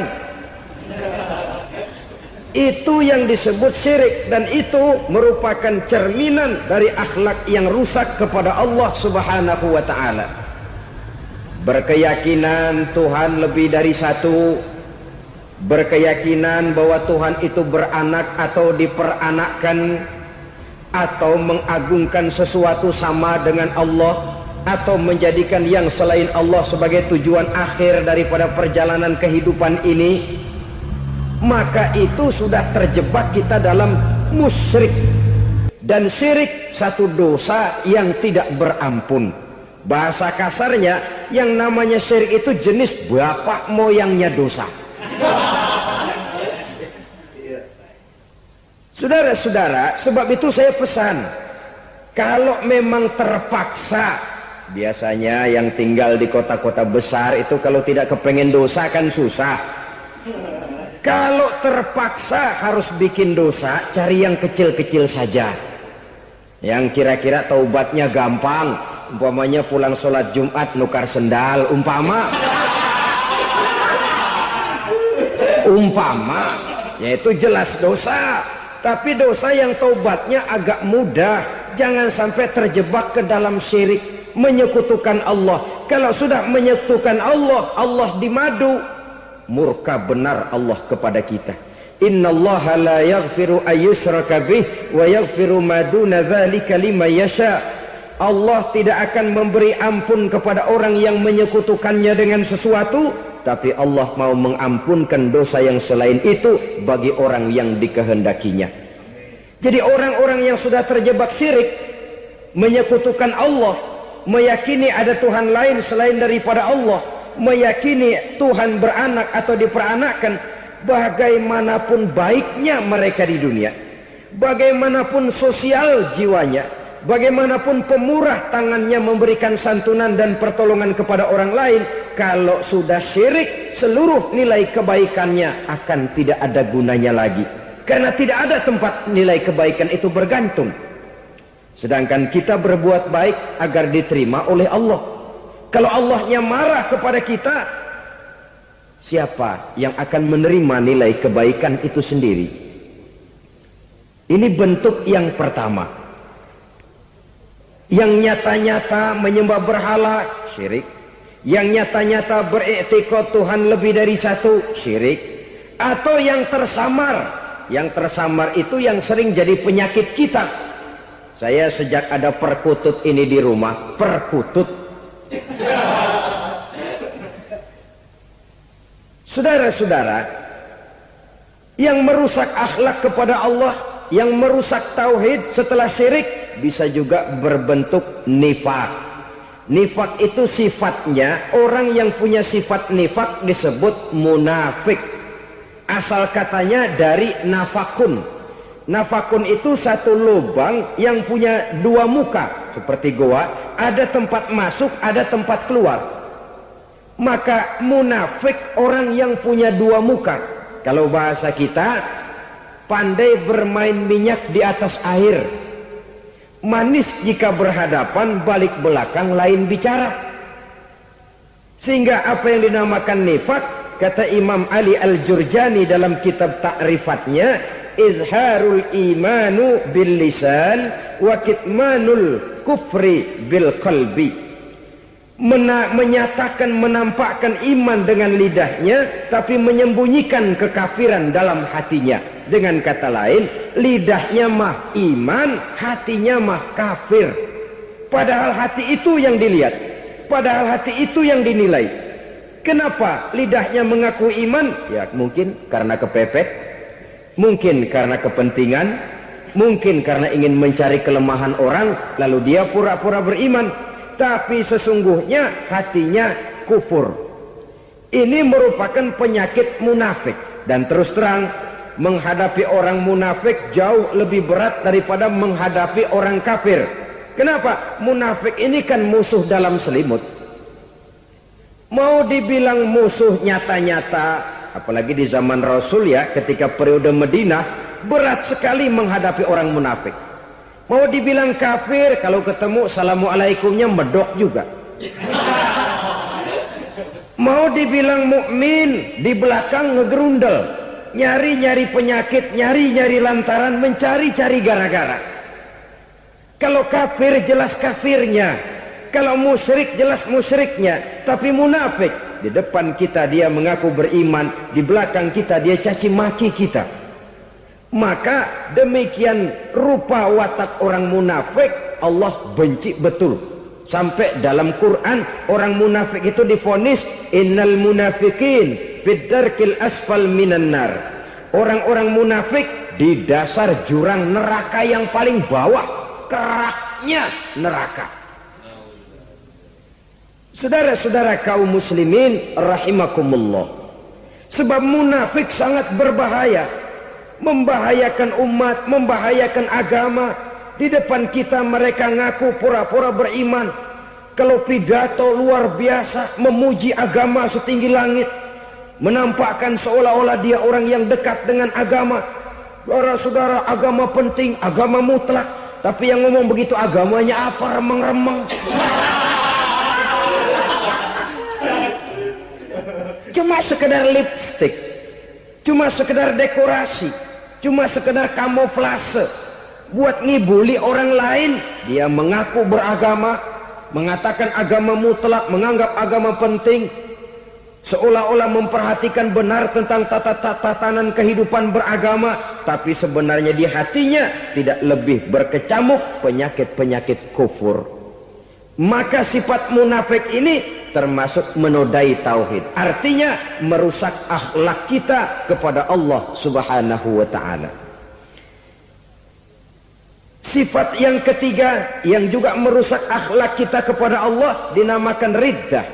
Itu yang disebut syirik, dan itu merupakan cerminan dari akhlak yang rusak kepada Allah Subhanahu wa ta'ala. Berkeyakinan Tuhan lebih dari satu, berkeyakinan bahwa Tuhan itu beranak atau diperanakkan, atau mengagungkan sesuatu sama dengan Allah, atau menjadikan yang selain Allah sebagai tujuan akhir daripada perjalanan kehidupan ini, maka itu sudah terjebak kita dalam musyrik. Dan syirik satu dosa yang tidak berampun. Bahasa kasarnya, yang namanya syirik itu jenis bapak moyangnya dosa. Saudara-saudara, sebab itu saya pesan, kalau memang terpaksa, biasanya yang tinggal di kota-kota besar itu kalau tidak kepengen dosa kan susah. Kalau terpaksa harus bikin dosa, cari yang kecil-kecil saja, yang kira-kira taubatnya gampang. Umpamanya pulang sholat Jumat nukar sendal, umpama yaitu jelas dosa. Tapi dosa yang taubatnya agak mudah. Jangan sampai terjebak ke dalam syirik, menyekutukan Allah. Kalau sudah menyekutukan Allah, Allah dimadu, murka benar Allah kepada kita. Innallaha la yaghfiru ayyushraka bih wa yaghfiru ma duna dzalika liman yasha. Allah tidak akan memberi ampun kepada orang yang menyekutukannya dengan sesuatu, tapi Allah mau mengampunkan dosa yang selain itu bagi orang yang dikehendakinya. Jadi orang-orang yang sudah terjebak syirik, menyekutukan Allah, meyakini ada Tuhan lain selain daripada Allah, meyakini Tuhan beranak atau diperanakkan, bagaimanapun baiknya mereka di dunia, bagaimanapun sosial jiwanya, bagaimanapun pemurah tangannya memberikan santunan dan pertolongan kepada orang lain, kalau sudah syirik, seluruh nilai kebaikannya akan tidak ada gunanya lagi, karena tidak ada tempat nilai kebaikan itu bergantung. Sedangkan kita berbuat baik agar diterima oleh Allah. Kalau Allahnya marah kepada kita, siapa yang akan menerima nilai kebaikan itu sendiri? Ini bentuk yang pertama. Yang nyata-nyata menyembah berhala, syirik. Yang nyata-nyata beriktikad Tuhan lebih dari satu, syirik. Atau yang tersamar. Yang tersamar itu yang sering jadi penyakit kita. Saya sejak ada perkutut ini di rumah, perkutut. Saudara-saudara, yang merusak akhlak kepada Allah, yang merusak tauhid setelah syirik, bisa juga berbentuk nifak. Nifak itu sifatnya, orang yang punya sifat nifak disebut munafik. Asal katanya dari nafakun. Nafakun itu satu lubang yang punya dua muka, seperti goa, ada tempat masuk, ada tempat keluar. Maka munafik orang yang punya dua muka. Kalau bahasa kita, pandai bermain minyak di atas air, manis jika berhadapan, balik belakang lain bicara. Sehingga apa yang dinamakan nifak, kata Imam Ali Al-Jurjani dalam kitab ta'rifatnya, izharul imanu bil lisan wa kitmanul kufri bil qalbi. Menyatakan, menampakkan iman dengan lidahnya, tapi menyembunyikan kekafiran dalam hatinya. Dengan kata lain, lidahnya mah iman, hatinya mah kafir. Padahal hati itu yang dilihat, padahal hati itu yang dinilai. Kenapa lidahnya mengaku iman? Ya mungkin karena kepepet, mungkin karena kepentingan, mungkin karena ingin mencari kelemahan orang, lalu dia pura-pura beriman. Tapi sesungguhnya hatinya kufur. Ini merupakan penyakit munafik. Dan terus terang, menghadapi orang munafik jauh lebih berat daripada menghadapi orang kafir. Kenapa? Munafik ini kan musuh dalam selimut. Mau dibilang musuh nyata-nyata, apalagi di zaman Rasul ya, ketika periode Madinah, berat sekali menghadapi orang munafik. Mau dibilang kafir, kalau ketemu assalamualaikumnya medok juga. Mau dibilang mukmin, di belakang ngegerundel, nyari-nyari penyakit, nyari-nyari lantaran, mencari-cari gara-gara. Kalau kafir jelas kafirnya, kalau musyrik jelas musyriknya. Tapi munafik, di depan kita dia mengaku beriman, di belakang kita dia caci maki kita. Maka demikian rupa watak orang munafik Allah benci betul. Sampai dalam Quran orang munafik itu divonis innal munafikin fid darkil asfal minan nar. Orang-orang munafik di dasar jurang neraka yang paling bawah, keraknya neraka. Saudara-saudara kaum muslimin rahimakumullah. Sebab munafik sangat berbahaya. Membahayakan umat, membahayakan agama. Di depan kita mereka ngaku pura-pura beriman. Kalau pidato luar biasa, memuji agama setinggi langit, menampakkan seolah-olah dia orang yang dekat dengan agama. Saudara-saudara, agama penting, agama mutlak. Tapi yang ngomong begitu agamanya apa? Remeng-remeng. Cuma sekedar lipstick, cuma sekedar dekorasi, cuma sekedar kamuflase buat ngibuli orang lain. Dia mengaku beragama, mengatakan agama mutlak, menganggap agama penting, seolah-olah memperhatikan benar tentang tatanan kehidupan beragama, tapi sebenarnya di hatinya tidak lebih berkecamuk penyakit-penyakit kufur. Maka sifat munafik ini termasuk menodai tauhid, artinya merusak akhlak kita kepada Allah Subhanahu wa ta'ala. Sifat yang ketiga yang juga merusak akhlak kita kepada Allah dinamakan riddah.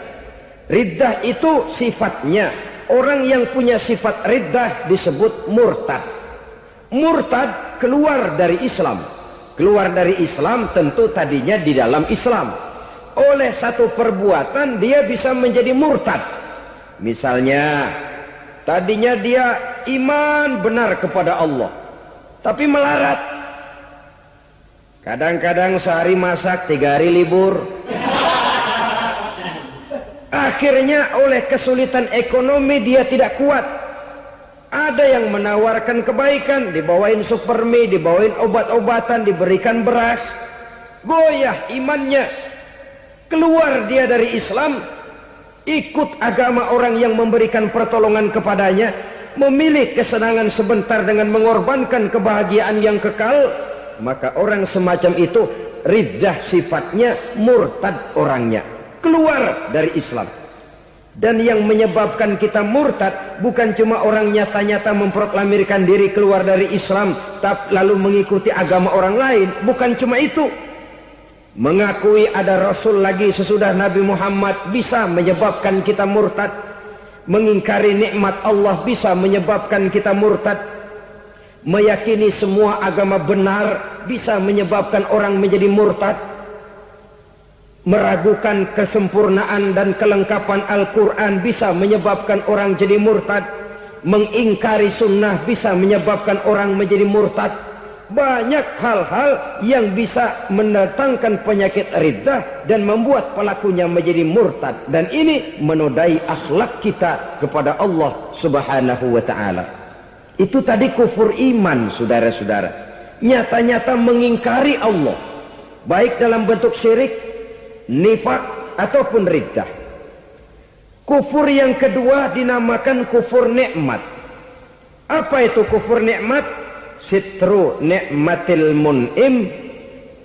Riddah itu sifatnya, orang yang punya sifat riddah disebut murtad. Murtad keluar dari Islam. Keluar dari Islam tentu tadinya di dalam Islam. Oleh satu perbuatan dia bisa menjadi murtad. Misalnya tadinya dia iman benar kepada Allah, tapi melarat. Kadang-kadang sehari masak, 3 hari libur. Akhirnya oleh kesulitan ekonomi dia tidak kuat. Ada yang menawarkan kebaikan, dibawain supermi, dibawain obat-obatan, diberikan beras. Goyah imannya. Keluar dia dari Islam, ikut agama orang yang memberikan pertolongan kepadanya, memilih kesenangan sebentar dengan mengorbankan kebahagiaan yang kekal. Maka orang semacam itu riddah sifatnya, murtad orangnya, keluar dari Islam. Dan yang menyebabkan kita murtad bukan cuma orang nyata-nyata memproklamirkan diri keluar dari Islam tapi lalu mengikuti agama orang lain. Bukan cuma itu. Mengakui ada Rasul lagi sesudah Nabi Muhammad bisa menyebabkan kita murtad. Mengingkari nikmat Allah bisa menyebabkan kita murtad. Meyakini semua agama benar bisa menyebabkan orang menjadi murtad. Meragukan kesempurnaan dan kelengkapan Al-Quran bisa menyebabkan orang jadi murtad. Mengingkari sunnah bisa menyebabkan orang menjadi murtad. Banyak hal-hal yang bisa mendatangkan penyakit riddah dan membuat pelakunya menjadi murtad. Dan ini menodai akhlak kita kepada Allah Subhanahu wa ta'ala. Itu tadi kufur iman, saudara-saudara. Nyata-nyata mengingkari Allah, baik dalam bentuk syirik, nifak ataupun riddah. Kufur yang kedua dinamakan kufur nikmat. Apa itu kufur nikmat? Sitru nikmatil mun'im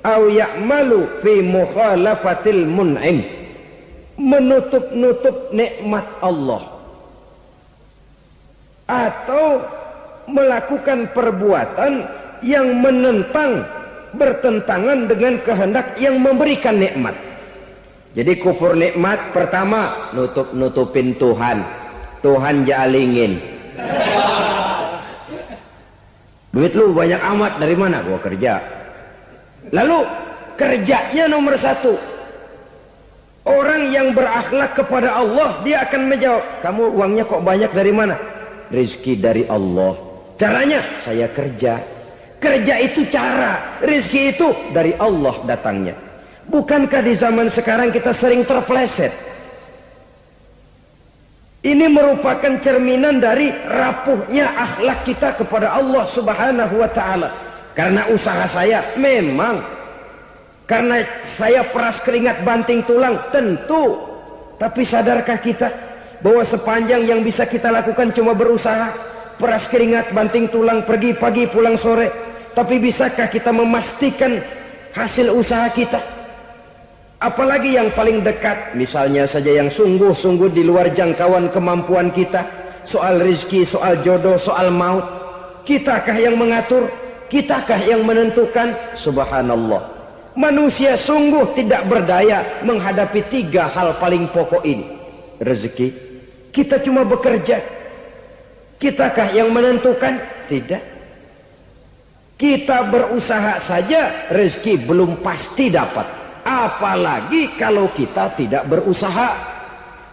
au ya'malu fi mukhalafatil mun'im. Menutup-nutup nikmat Allah atau melakukan perbuatan yang menentang, bertentangan dengan kehendak yang memberikan nikmat. Jadi kufur nikmat pertama, nutup-nutupin Tuhan. Tuhan jalingin. Duit lu banyak amat, dari mana? Gua kerja. Lalu kerjanya nomor 1. Orang yang berakhlak kepada Allah, dia akan menjawab, kamu uangnya kok banyak, dari mana? Rezeki dari Allah. Caranya, saya kerja. Kerja itu cara, rezeki itu dari Allah datangnya. Bukankah di zaman sekarang kita sering terpleset? Ini merupakan cerminan dari rapuhnya akhlak kita kepada Allah Subhanahu wa ta'ala. Karena usaha saya memang, karena saya peras keringat banting tulang, tentu. Tapi sadarkah kita bahwa sepanjang yang bisa kita lakukan cuma berusaha, peras keringat, banting tulang, pergi pagi pulang sore. Tapi bisakah kita memastikan hasil usaha kita? Apalagi yang paling dekat, misalnya saja yang sungguh-sungguh di luar jangkauan kemampuan kita, soal rezeki, soal jodoh, soal maut. Kitakah yang mengatur? Kitakah yang menentukan? Subhanallah, manusia sungguh tidak berdaya menghadapi 3 hal paling pokok ini. Rezeki, kita cuma bekerja. Kitakah yang menentukan? Tidak. Kita berusaha saja, rezeki belum pasti dapat. Apalagi kalau kita tidak berusaha.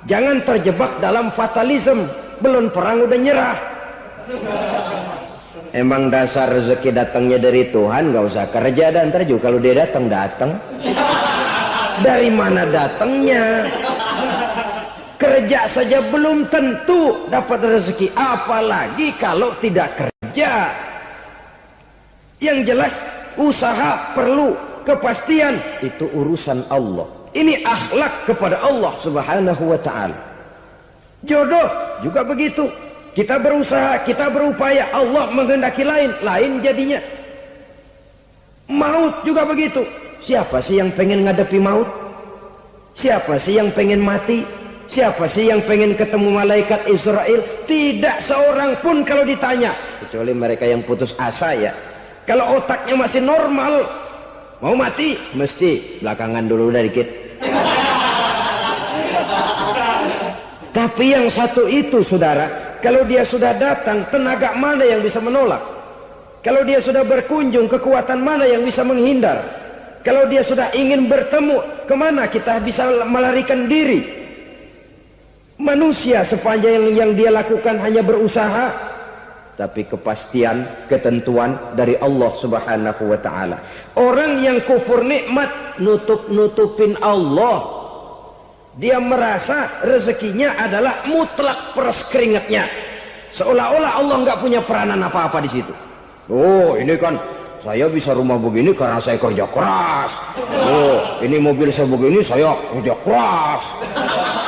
Jangan terjebak dalam fatalisme. Belum perang udah nyerah. Emang dasar rezeki datangnya dari Tuhan, gak usah kerja, dan ntar juga kalau dia datang. Dari mana datangnya? Kerja saja belum tentu dapat rezeki, apalagi kalau tidak kerja. Yang jelas usaha perlu kepastian, itu urusan Allah. Ini akhlak kepada Allah Subhanahu wa ta'ala. Jodoh juga begitu. Kita berusaha, kita berupaya, Allah menghendaki lain jadinya. Maut juga begitu. Siapa sih yang pengen ngadepi maut? Siapa sih yang pengen mati? Siapa sih yang pengen ketemu malaikat Israel? Tidak seorang pun kalau ditanya, kecuali mereka yang putus asa ya. Kalau otaknya masih normal, mau mati mesti belakangan dulu udah dikit. Tapi yang satu itu saudara, kalau dia sudah datang, tenaga mana yang bisa menolak? Kalau dia sudah berkunjung, kekuatan mana yang bisa menghindar? Kalau dia sudah ingin bertemu, kemana kita bisa melarikan diri? Manusia sepanjang yang dia lakukan hanya berusaha, tapi kepastian, ketentuan dari Allah Subhanahu wa ta'ala. Orang yang kufur nikmat, nutupin Allah. Dia merasa rezekinya adalah mutlak peras keringatnya. Seolah-olah Allah nggak punya peranan apa-apa di situ. Oh, ini kan saya bisa rumah begini karena saya kerja keras. Oh, ini mobil saya begini, saya kerja keras.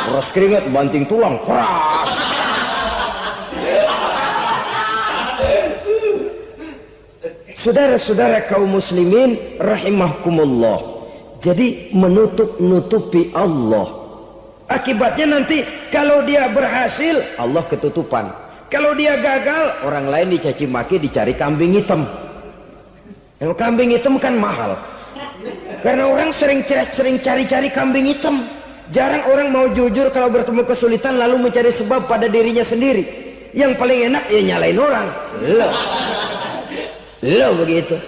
Peras keringat, banting tulang, keras. Saudara-saudara kaum muslimin rahimahkumullah. Jadi menutupi Allah. Akibatnya nanti kalau dia berhasil, Allah ketutupan. Kalau dia gagal, orang lain dicaci maki, dicari kambing hitam. Yang kambing hitam kan mahal. Karena orang sering cari-cari kambing hitam. Jarang orang mau jujur kalau bertemu kesulitan lalu mencari sebab pada dirinya sendiri. Yang paling enak ya nyalain orang. Lo begitu.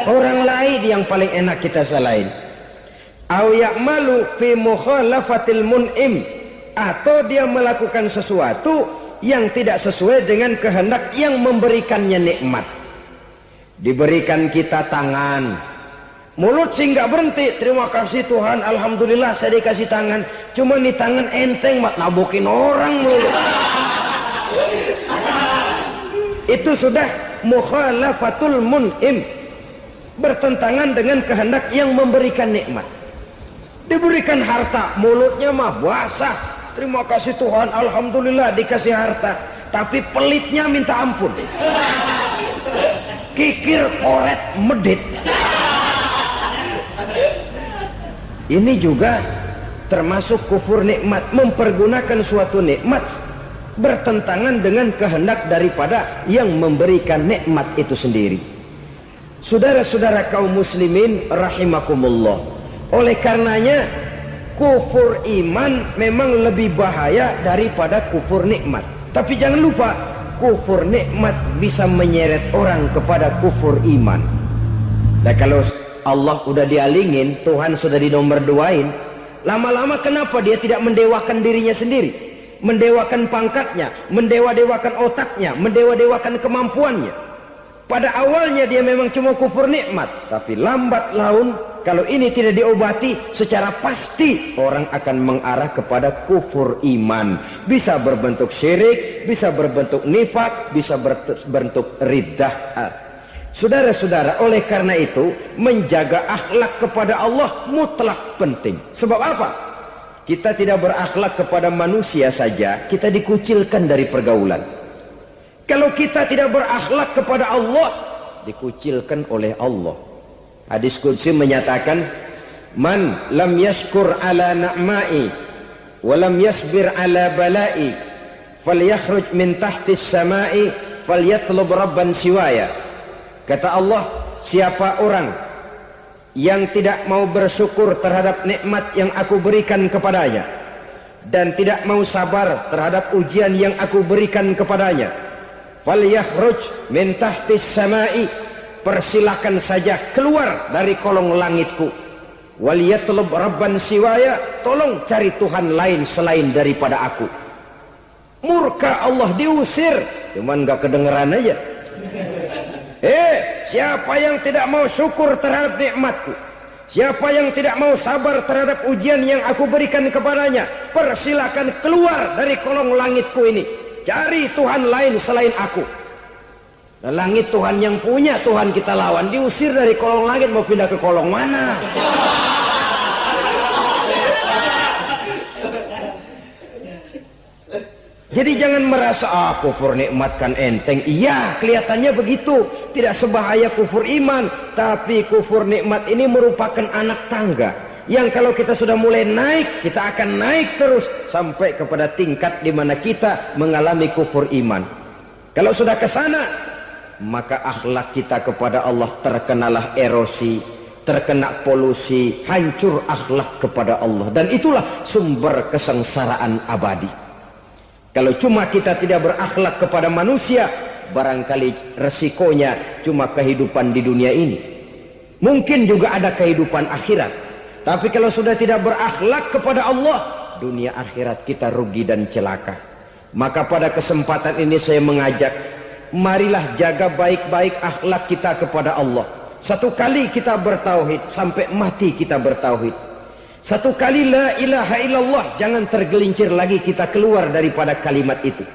Orang lain yang paling enak kita salahin. Au ya'malu fi mukhalafatil mun'im, atau dia melakukan sesuatu yang tidak sesuai dengan kehendak yang memberikannya nikmat. Diberikan kita tangan, mulut sih nggak berhenti, terima kasih Tuhan, alhamdulillah saya dikasih tangan. Cuma nih tangan enteng mat nabokin orang mulu. Itu sudah mukhalafatul mun'im, bertentangan dengan kehendak yang memberikan nikmat. Diberikan harta, mulutnya mah basah, terima kasih Tuhan, alhamdulillah dikasih harta, tapi pelitnya minta ampun, kikir koret medit. Ini juga termasuk kufur nikmat, mempergunakan suatu nikmat bertentangan dengan kehendak daripada yang memberikan nikmat itu sendiri. Saudara-saudara kaum muslimin rahimakumullah. Oleh karenanya kufur iman memang lebih bahaya daripada kufur nikmat. Tapi jangan lupa, kufur nikmat bisa menyeret orang kepada kufur iman. Dan kalau Allah udah dialingin, Tuhan sudah dinomor duain, lama-lama kenapa dia tidak mendewakan dirinya sendiri? Mendewakan pangkatnya, mendewa-dewakan otaknya, mendewa-dewakan kemampuannya. Pada awalnya dia memang cuma kufur nikmat, tapi lambat laun kalau ini tidak diobati, secara pasti orang akan mengarah kepada kufur iman. Bisa berbentuk syirik, bisa berbentuk nifak, bisa berbentuk riddah. Saudara-saudara, oleh karena itu menjaga akhlak kepada Allah mutlak penting. Sebab apa? kita tidak berakhlak kepada manusia saja, kita dikucilkan dari pergaulan. Kalau kita tidak berakhlak kepada Allah, dikucilkan oleh Allah. Hadis qudsi menyatakan, man lam yashkur ala na'mai wa lam yasbir ala balai falyakhruj min tahtis samai falyatlub rabban siwaya. Kata Allah, siapa orang yang tidak mau bersyukur terhadap nikmat yang aku berikan kepadanya dan tidak mau sabar terhadap ujian yang aku berikan kepadanya, falyakhruj min tahtis samai, persilahkan saja keluar dari kolong langitku, waliyatlub rabban siwaya, tolong cari Tuhan lain selain daripada aku. Murka Allah, diusir, cuman gak kedengeran aja. Siapa yang tidak mau syukur terhadap nikmatku, siapa yang tidak mau sabar terhadap ujian yang aku berikan kepadanya, persilahkan keluar dari kolong langitku ini, cari Tuhan lain selain aku. Nah, langit Tuhan yang punya, Tuhan kita lawan, diusir dari kolong langit, mau pindah ke kolong mana? Jadi jangan merasa kufur nikmat kan enteng. Iya, kelihatannya begitu, tidak sebahaya kufur iman. Tapi kufur nikmat ini merupakan anak tangga yang kalau kita sudah mulai naik, kita akan naik terus sampai kepada tingkat di mana kita mengalami kufur iman. Kalau sudah ke sana, maka akhlak kita kepada Allah terkenalah erosi, terkena polusi, hancur akhlak kepada Allah, dan itulah sumber kesengsaraan abadi. Kalau cuma kita tidak berakhlak kepada manusia, barangkali resikonya cuma kehidupan di dunia ini. Mungkin juga ada kehidupan akhirat. Tapi kalau sudah tidak berakhlak kepada Allah, dunia akhirat kita rugi dan celaka. Maka pada kesempatan ini saya mengajak, marilah jaga baik-baik akhlak kita kepada Allah. Satu kali kita bertauhid, sampai mati kita bertauhid. Satu kali la ilaha illallah, jangan tergelincir lagi kita keluar daripada kalimat itu.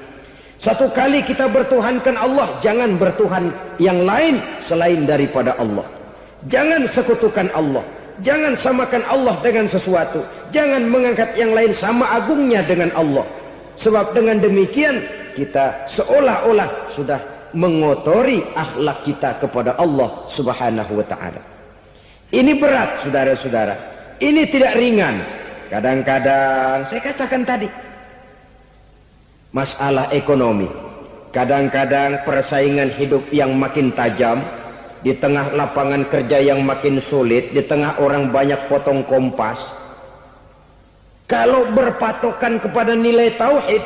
Satu kali kita bertuhankan Allah, jangan bertuhan yang lain selain daripada Allah. Jangan sekutukan Allah, jangan samakan Allah dengan sesuatu, jangan mengangkat yang lain sama agungnya dengan Allah. Sebab dengan demikian kita seolah-olah sudah mengotori akhlak kita kepada Allah Subhanahu wa ta'ala. Ini berat, saudara-saudara. Ini tidak ringan. Kadang-kadang saya katakan tadi, masalah ekonomi, kadang-kadang persaingan hidup yang makin tajam, di tengah lapangan kerja yang makin sulit, di tengah orang banyak potong kompas. Kalau berpatokan kepada nilai tauhid,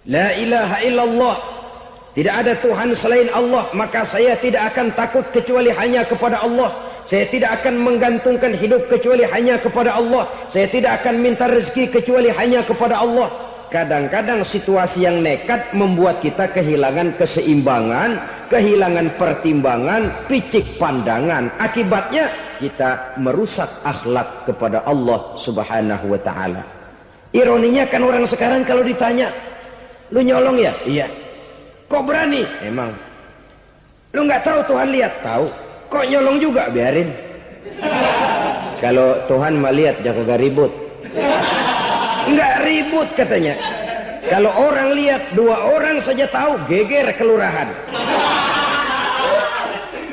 la ilaha illallah, tidak ada Tuhan selain Allah, maka saya tidak akan takut kecuali hanya kepada Allah. Saya tidak akan menggantungkan hidup kecuali hanya kepada Allah. Saya tidak akan minta rezeki kecuali hanya kepada Allah. Kadang-kadang situasi yang nekat membuat kita kehilangan keseimbangan, kehilangan pertimbangan, picik pandangan. Akibatnya kita merusak akhlak kepada Allah Subhanahu wa ta'ala. Ironinya kan orang sekarang kalau ditanya, lu nyolong ya? Iya. Kok berani? Emang. Lu nggak tahu Tuhan lihat? Tahu. Kok nyolong juga? Biarin. Kalau Tuhan mah lihat, jangan ribut. Enggak ribut katanya. Kalau orang lihat, 2 orang saja tahu, geger kelurahan.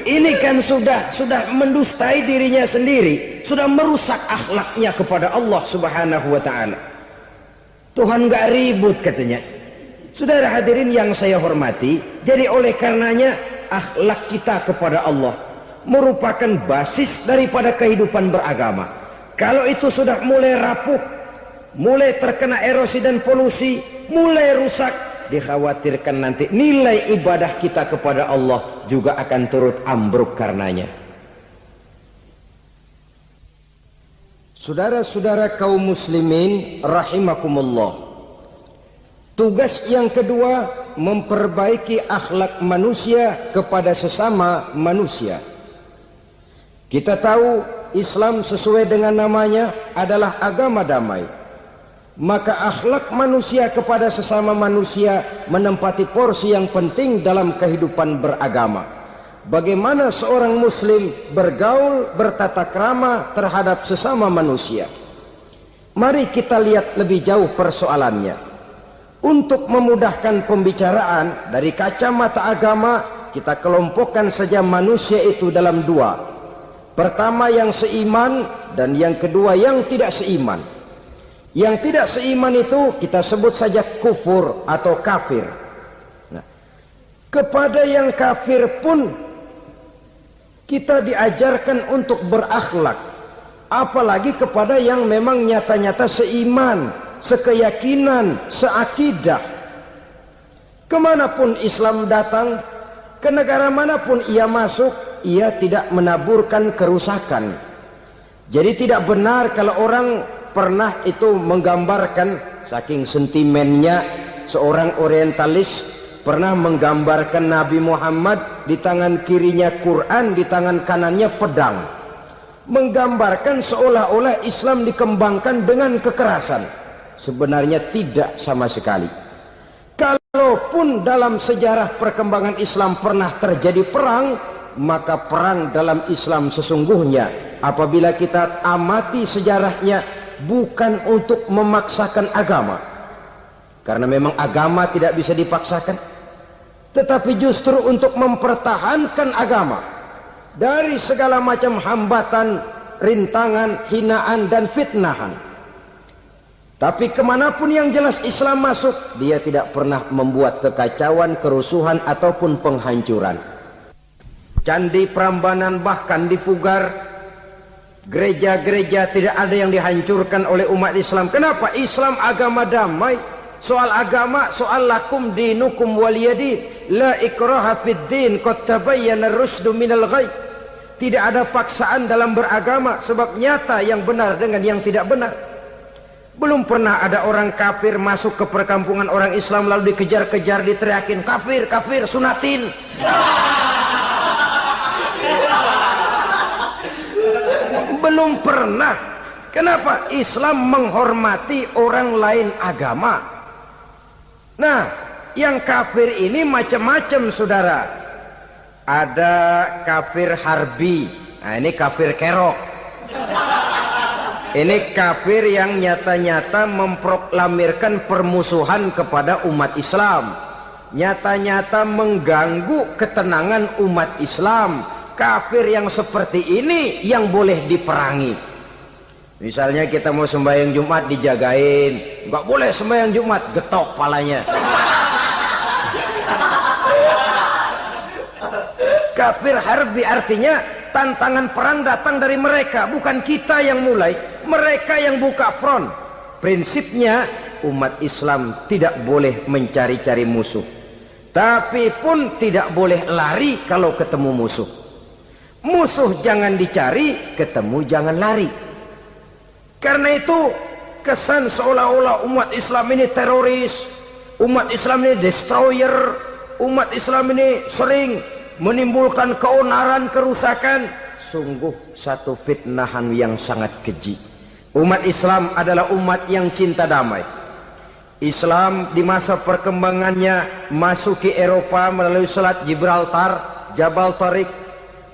Ini kan sudah mendustai dirinya sendiri, sudah merusak akhlaknya kepada Allah Subhanahu wa ta'ala. Tuhan enggak ribut katanya. Saudara hadirin yang saya hormati, jadi oleh karenanya akhlak kita kepada Allah merupakan basis daripada kehidupan beragama. Kalau itu sudah mulai rapuh, mulai terkena erosi dan polusi, mulai rusak, dikhawatirkan nanti nilai ibadah kita kepada Allah juga akan turut ambruk karenanya. Saudara-saudara kaum muslimin rahimakumullah, tugas yang kedua memperbaiki akhlak manusia kepada sesama manusia. Kita tahu Islam sesuai dengan namanya adalah agama damai. Maka akhlak manusia kepada sesama manusia menempati porsi yang penting dalam kehidupan beragama. Bagaimana seorang muslim bergaul, bertata krama terhadap sesama manusia. Mari kita lihat lebih jauh persoalannya. Untuk memudahkan pembicaraan dari kacamata agama, kita kelompokkan saja manusia itu dalam dua. Pertama yang seiman dan yang kedua yang tidak seiman. Yang tidak seiman itu kita sebut saja kufur atau kafir. Nah, kepada yang kafir pun kita diajarkan untuk berakhlak. Apalagi kepada yang memang nyata-nyata seiman, sekeyakinan, seakidah. Kemanapun Islam datang, ke negara manapun ia masuk, ia tidak menaburkan kerusakan. Jadi tidak benar kalau orang pernah itu menggambarkan, saking sentimennya seorang orientalis pernah menggambarkan Nabi Muhammad di tangan kirinya Quran, di tangan kanannya pedang. Menggambarkan seolah-olah Islam dikembangkan dengan kekerasan. Sebenarnya tidak sama sekali. Kalaupun dalam sejarah perkembangan Islam pernah terjadi perang, maka perang dalam Islam sesungguhnya apabila kita amati sejarahnya bukan untuk memaksakan agama, karena memang agama tidak bisa dipaksakan, tetapi justru untuk mempertahankan agama dari segala macam hambatan, rintangan, hinaan dan fitnahan. Tapi kemanapun yang jelas Islam masuk, dia tidak pernah membuat kekacauan, kerusuhan ataupun penghancuran. Candi Prambanan bahkan dipugar, gereja-gereja tidak ada yang dihancurkan oleh umat Islam. Kenapa? Islam agama damai. Soal agama, soal lakum dinukum waliyadin, la ikraha fid din, qad tabayyana ar-rusydu minal ghayy. Tidak ada paksaan dalam beragama, sebab nyata yang benar dengan yang tidak benar. Belum pernah ada orang kafir masuk ke perkampungan orang Islam lalu dikejar-kejar, diteriakin kafir, kafir, sunatin. Belum pernah. Kenapa? Islam menghormati orang lain agama. Nah, yang kafir ini macam-macam, saudara. Ada kafir harbi. Nah, ini kafir kerok. Ini kafir yang nyata-nyata memproklamirkan permusuhan kepada umat Islam. Nyata-nyata mengganggu ketenangan umat Islam. Kafir yang seperti ini yang boleh diperangi. Misalnya kita mau sembahyang Jumat dijagain. Nggak boleh sembahyang Jumat, getok palanya. Kafir harbi artinya tantangan perang datang dari mereka, bukan kita yang mulai, mereka yang buka front. Prinsipnya umat Islam tidak boleh mencari-cari musuh, tapi pun tidak boleh lari kalau ketemu musuh. Musuh jangan dicari, ketemu jangan lari. Karena itu kesan seolah-olah umat Islam ini teroris, umat Islam ini destroyer, umat Islam ini sering menimbulkan keonaran, kerusakan. Sungguh satu fitnahan yang sangat keji. Umat Islam adalah umat yang cinta damai. Islam di masa perkembangannya masuki Eropa melalui Selat Gibraltar, Jabal Tariq,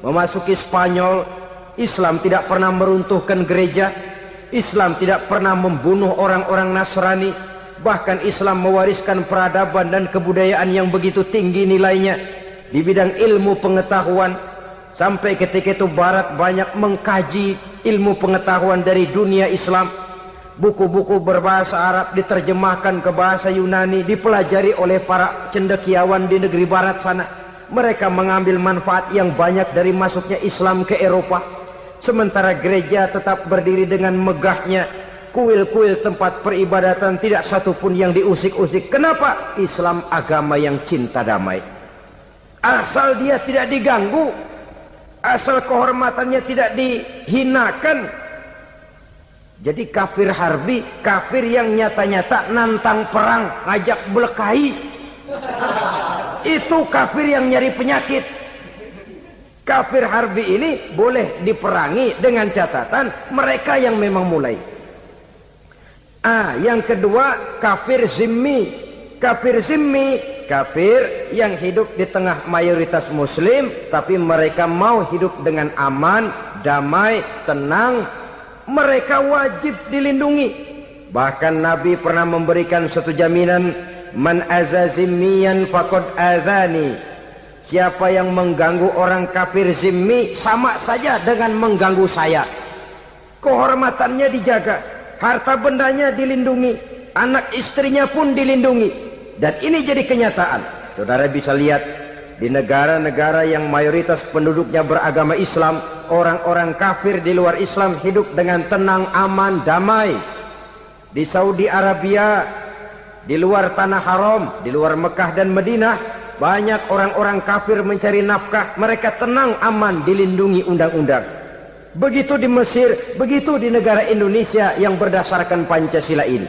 memasuki Spanyol. Islam tidak pernah meruntuhkan gereja. Islam tidak pernah membunuh orang-orang Nasrani. Bahkan Islam mewariskan peradaban dan kebudayaan yang begitu tinggi nilainya di bidang ilmu pengetahuan, sampai ketika itu Barat banyak mengkaji ilmu pengetahuan dari dunia Islam. Buku-buku berbahasa Arab diterjemahkan ke bahasa Yunani, dipelajari oleh para cendekiawan di negeri Barat sana. Mereka mengambil manfaat yang banyak dari masuknya Islam ke Eropa. Sementara gereja tetap berdiri dengan megahnya. Kuil-kuil tempat peribadatan tidak satupun yang diusik-usik. Kenapa? Islam agama yang cinta damai. Asal dia tidak diganggu, asal kehormatannya tidak dihinakan. Jadi kafir harbi, kafir yang nyata-nyata nantang perang, ngajak berkelahi. Itu kafir yang nyari penyakit. Kafir harbi ini boleh diperangi dengan catatan mereka yang memang mulai. Yang kedua kafir zimmi. Kafir zimmi, kafir yang hidup di tengah mayoritas muslim, tapi mereka mau hidup dengan aman, damai, tenang. Mereka wajib dilindungi. Bahkan Nabi pernah memberikan satu jaminan, man azazimiyan faqad azani. Siapa yang mengganggu orang kafir zimmi sama saja dengan mengganggu saya. Kehormatannya dijaga, harta bendanya dilindungi, anak istrinya pun dilindungi. Dan ini jadi kenyataan. Saudara bisa lihat di negara-negara yang mayoritas penduduknya beragama Islam, orang-orang kafir di luar Islam hidup dengan tenang, aman, damai. Di Saudi Arabia, di luar tanah haram, di luar Mekah dan Madinah, banyak orang-orang kafir mencari nafkah. Mereka tenang, aman, dilindungi undang-undang. Begitu di Mesir, begitu di negara Indonesia yang berdasarkan Pancasila ini.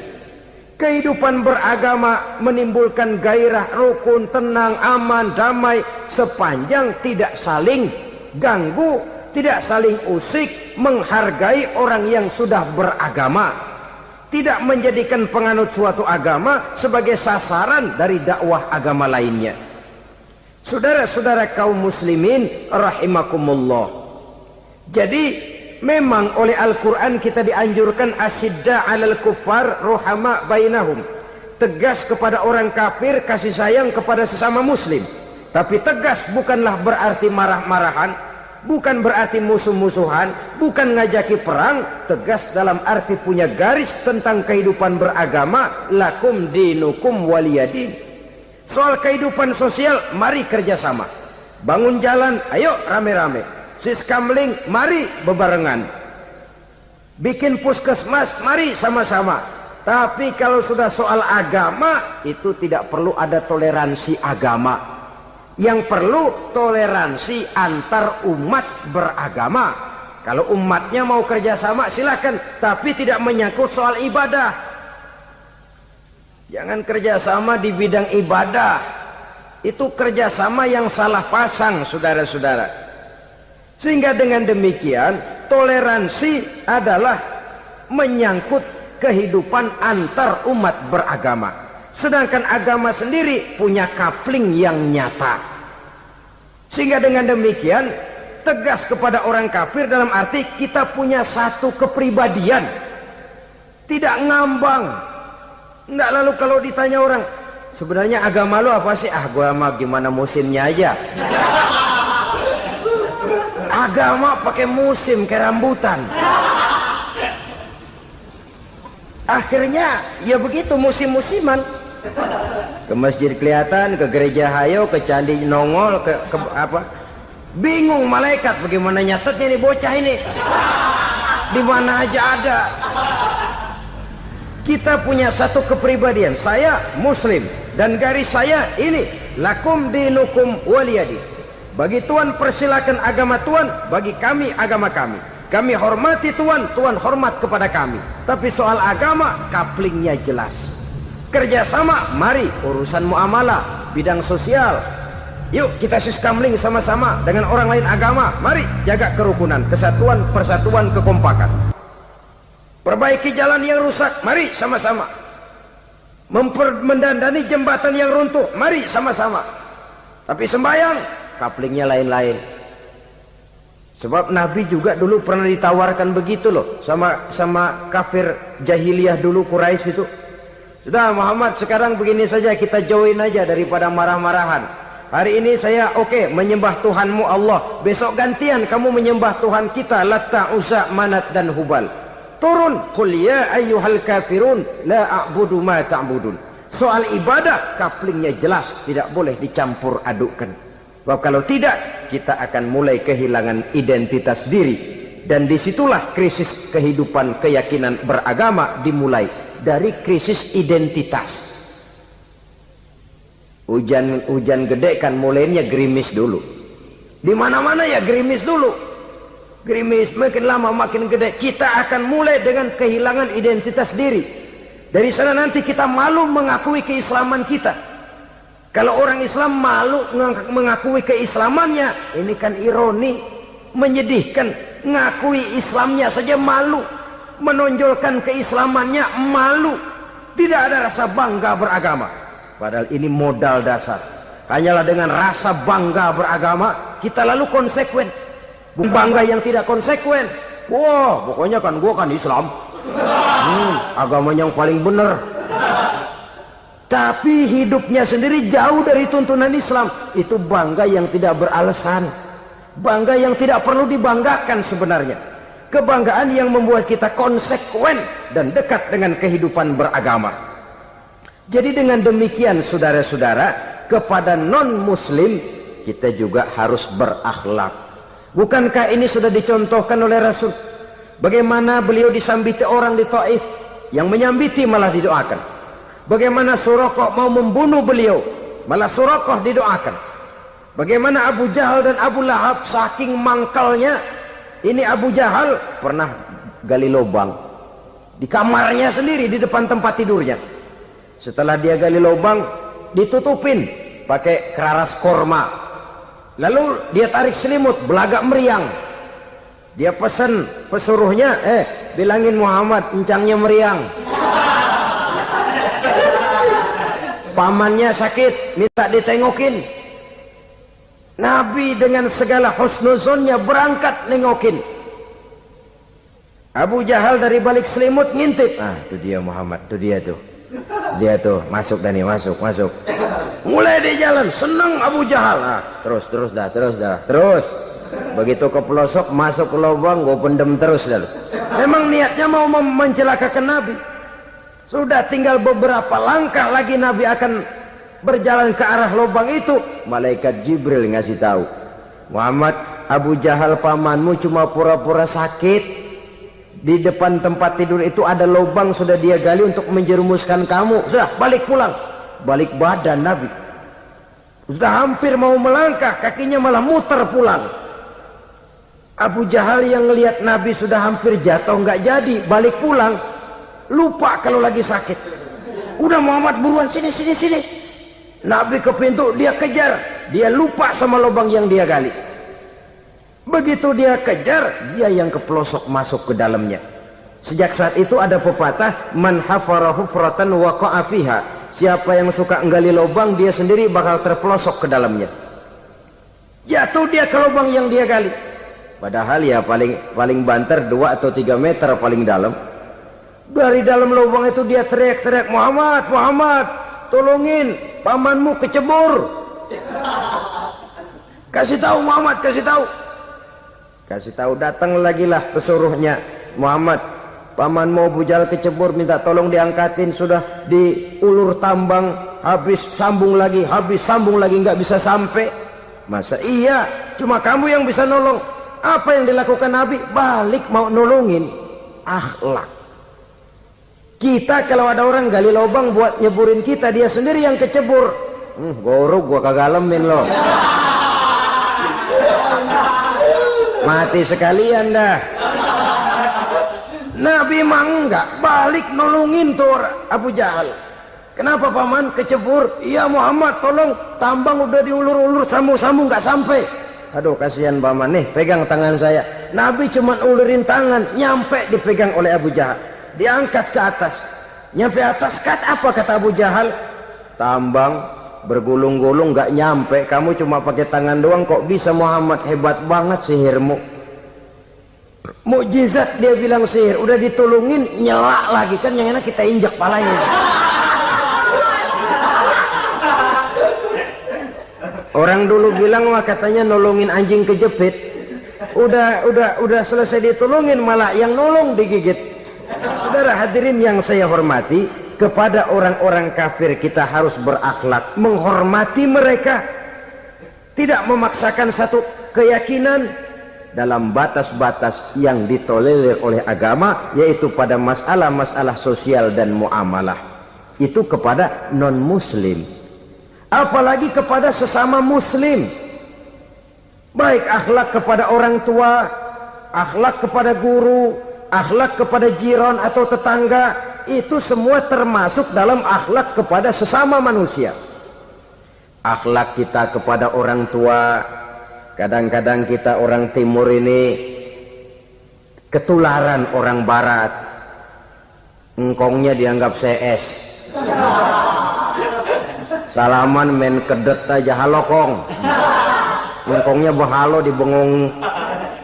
Kehidupan beragama menimbulkan gairah, rukun, tenang, aman, damai, sepanjang tidak saling ganggu, tidak saling usik, menghargai orang yang sudah beragama. Tidak menjadikan penganut suatu agama sebagai sasaran dari dakwah agama lainnya. Saudara-saudara kaum muslimin rahimakumullah. Jadi memang oleh Al-Quran kita dianjurkan asyidda 'alal kuffar ruhama bainahum. Tegas kepada orang kafir, kasih sayang kepada sesama muslim. Tapi tegas bukanlah berarti marah-marahan, bukan berarti musuh-musuhan, bukan ngajaki perang. Tegas dalam arti punya garis tentang kehidupan beragama, lakum dinukum waliyadin. Soal kehidupan sosial, mari kerjasama. Bangun jalan, ayo rame-rame. Siskamling, mari bebarengan. Bikin puskesmas, mari sama-sama. Tapi kalau sudah soal agama, itu tidak perlu ada toleransi agama. Yang perlu toleransi antar umat beragama. Kalau umatnya mau kerjasama silakan, tapi tidak menyangkut soal ibadah. Jangan kerjasama di bidang ibadah. Itu kerjasama yang salah pasang, saudara-saudara. Sehingga dengan demikian toleransi adalah menyangkut kehidupan antar umat beragama. Sedangkan agama sendiri punya kapling yang nyata. Sehingga dengan demikian tegas kepada orang kafir dalam arti kita punya satu kepribadian. Tidak ngambang. Nggak lalu kalau ditanya orang, sebenarnya agama lu apa sih? Ah, gua mah gimana musimnya aja. Agama pakai musim kayak rambutan. Akhirnya ya begitu, musim-musiman. Ke masjid kelihatan, ke gereja hayo, ke candi nongol, ke apa? Bingung malaikat bagaimana nyatetnya nih bocah ini. Di mana aja ada. Kita punya satu kepribadian. Saya muslim dan garis saya ini, lakum dinukum waliyadi. Bagi Tuhan persilakan agama Tuhan, bagi kami agama kami. Kami hormati Tuhan, Tuhan hormat kepada kami. Tapi soal agama, kaplingnya jelas. Kerjasama, mari urusan muamalah, bidang sosial. Yuk kita siskamling sama-sama dengan orang lain agama. Mari jaga kerukunan, kesatuan, persatuan, kekompakan. Perbaiki jalan yang rusak, mari sama-sama. Mendandani jembatan yang runtuh, mari sama-sama. Tapi sembahyang, kaplingnya lain-lain. Sebab Nabi juga dulu pernah ditawarkan begitu loh sama kafir jahiliyah dulu, Quraisy itu. Sudah Muhammad, sekarang begini saja, kita join aja daripada marah-marahan. Hari ini saya oke menyembah Tuhanmu Allah, besok gantian kamu menyembah Tuhan kita Latta, Uzza, Manat dan Hubal. Turun, qul ya ayyuhal kafirun la a'budu ma ta'budun. Soal ibadah kaplingnya jelas, tidak boleh dicampur adukkan. Sebab kalau tidak, kita akan mulai kehilangan identitas diri. Dan disitulah krisis kehidupan keyakinan beragama dimulai. Dari krisis identitas. Hujan gede kan mulainya gerimis dulu. Di mana-mana ya gerimis dulu. Gerimis makin lama makin gede. Kita akan mulai dengan kehilangan identitas diri. Dari sana nanti kita malu mengakui keislaman kita. Kalau orang Islam malu mengakui keislamannya, ini kan ironi, menyedihkan. Ngakui Islamnya saja malu. Menonjolkan keislamannya malu, tidak ada rasa bangga beragama. Padahal ini modal dasar. Hanyalah dengan rasa bangga beragama kita lalu konsekuen. Bangga yang tidak konsekuen, wah pokoknya kan gua kan Islam, Agamanya yang paling benar. Tapi hidupnya sendiri jauh dari tuntunan Islam. Itu bangga yang tidak beralasan, bangga yang tidak perlu dibanggakan sebenarnya. Kebanggaan yang membuat kita konsekuen dan dekat dengan kehidupan beragama. Jadi dengan demikian saudara-saudara, kepada non-muslim kita juga harus berakhlak. Bukankah ini sudah dicontohkan oleh Rasul? Bagaimana beliau disambiti orang di Taif, yang menyambiti malah didoakan. Bagaimana Suraqah mau membunuh beliau, malah Suraqah didoakan. Bagaimana Abu Jahal dan Abu Lahab saking mangkalnya. Ini Abu Jahal pernah gali lubang di kamarnya sendiri, di depan tempat tidurnya. Setelah dia gali lubang, ditutupin pakai keraras korma. Lalu dia tarik selimut, belagak meriang. Dia pesan pesuruhnya, bilangin Muhammad encangnya meriang. Pamannya sakit, minta ditengokin. Nabi dengan segala husnuzonnya berangkat nengokin. Abu Jahal dari balik selimut ngintip. Itu dia Muhammad, itu dia tuh. Dia tuh, masuk Dani, masuk. Mulai di jalan, senang Abu Jahal. Terus dah. Begitu ke pelosok, masuk ke lubang, gue pendem terus dah. Memang niatnya mau mencelakakan Nabi. Sudah tinggal beberapa langkah lagi Nabi akan berjalan ke arah lubang itu. Malaikat Jibril ngasih tahu, Muhammad, Abu Jahal pamanmu cuma pura-pura sakit. Di depan tempat tidur itu ada lubang sudah dia gali untuk menjerumuskan kamu. Sudah, balik pulang. Balik badan Nabi. Sudah hampir mau melangkah, kakinya malah muter pulang. Abu Jahal yang lihat Nabi sudah hampir jatuh, nggak jadi, balik pulang. Lupa kalau lagi sakit. Udah Muhammad buruan, sini. Nabi ke pintu, dia kejar. Dia lupa sama lubang yang dia gali. Begitu dia kejar, dia yang ke pelosok masuk ke dalamnya. Sejak saat itu ada pepatah, man hafara hufratan waqa'a fiha. Siapa yang suka nggali lubang, dia sendiri bakal terpelosok ke dalamnya. Jatuh dia ke lubang yang dia gali. Padahal ya paling banter 2 atau 3 meter paling dalam. Dari dalam lubang itu dia teriak-teriak, Muhammad, tolongin, pamanmu kecebur. Kasih tahu Muhammad, kasih tahu. Datang lagi lah pesuruhnya, Muhammad, pamanmu Abu Jahal kecebur, minta tolong diangkatin. Sudah diulur tambang, habis sambung lagi, nggak bisa sampai. Masa iya, cuma kamu yang bisa nolong. Apa yang dilakukan Nabi? Balik mau nolongin. Akhlak. Kita kalau ada orang gali lubang buat nyeburin kita, dia sendiri yang kecebur. Gorok gua kagak lemin loh. Mati sekalian dah. Nabi mah enggak, balik nolongin tuh Abu Jahal. Kenapa paman kecebur? Iya Muhammad, tolong, tambang udah diulur-ulur, sambung-sambung nggak sampai. Aduh kasihan paman, nih pegang tangan saya. Nabi cuman ulurin tangan, nyampe dipegang oleh Abu Jahal. Diangkat ke atas, nyampe atas. Apa kata Abu Jahal? Tambang bergulung-gulung nggak nyampe, kamu cuma pakai tangan doang kok bisa Muhammad, hebat banget sihirmu. Mukjizat dia bilang sihir, udah ditolongin nyelak lagi, kan yang enak kita injak palanya. Orang dulu bilang wah katanya nolongin anjing kejepit, udah selesai ditolongin malah yang nolong digigit. Saudara hadirin yang saya hormati, kepada orang-orang kafir kita harus berakhlak, menghormati mereka, tidak memaksakan satu keyakinan dalam batas-batas yang ditolerir oleh agama, yaitu pada masalah-masalah sosial dan muamalah. Itu kepada non-muslim, apalagi kepada sesama muslim. Baik akhlak kepada orang tua, akhlak kepada guru, akhlak kepada jiran atau tetangga, itu semua termasuk dalam akhlak kepada sesama manusia. Akhlak kita kepada orang tua, kadang-kadang kita orang timur ini ketularan orang barat. Engkongnya dianggap CS, salaman main kedet aja halokong, engkongnya bahalo dibengong.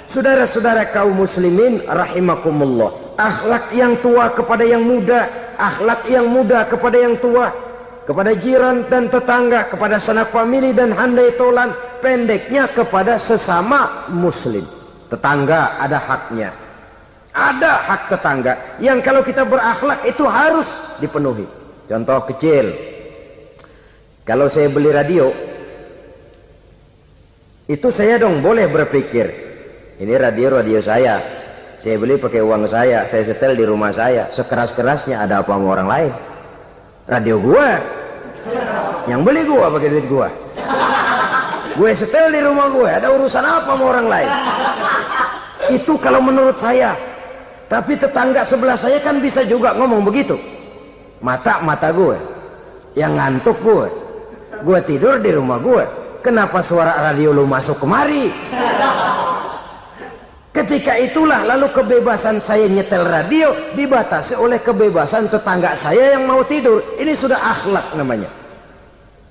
Saudara-saudara kaum muslimin rahimakumullah, akhlak yang tua kepada yang muda, akhlak yang muda kepada yang tua, kepada jiran dan tetangga, kepada sanak famili dan handai tolan, pendeknya kepada sesama muslim. Tetangga ada haknya, ada hak tetangga yang kalau kita berakhlak itu harus dipenuhi. Contoh kecil, kalau saya beli radio, itu saya dong boleh berpikir, ini radio saya beli pakai uang saya setel di rumah saya, sekeras-kerasnya ada apa sama orang lain? Radio gua, yang beli gua pakai duit gua, gue setel di rumah gue, ada urusan apa sama orang lain? Itu kalau menurut saya. Tapi tetangga sebelah saya kan bisa juga ngomong begitu. Mata gue, yang ngantuk gue tidur di rumah gue, kenapa suara radio lu masuk kemari? Ketika itulah lalu kebebasan saya nyetel radio dibatasi oleh kebebasan tetangga saya yang mau tidur. Ini sudah akhlak namanya.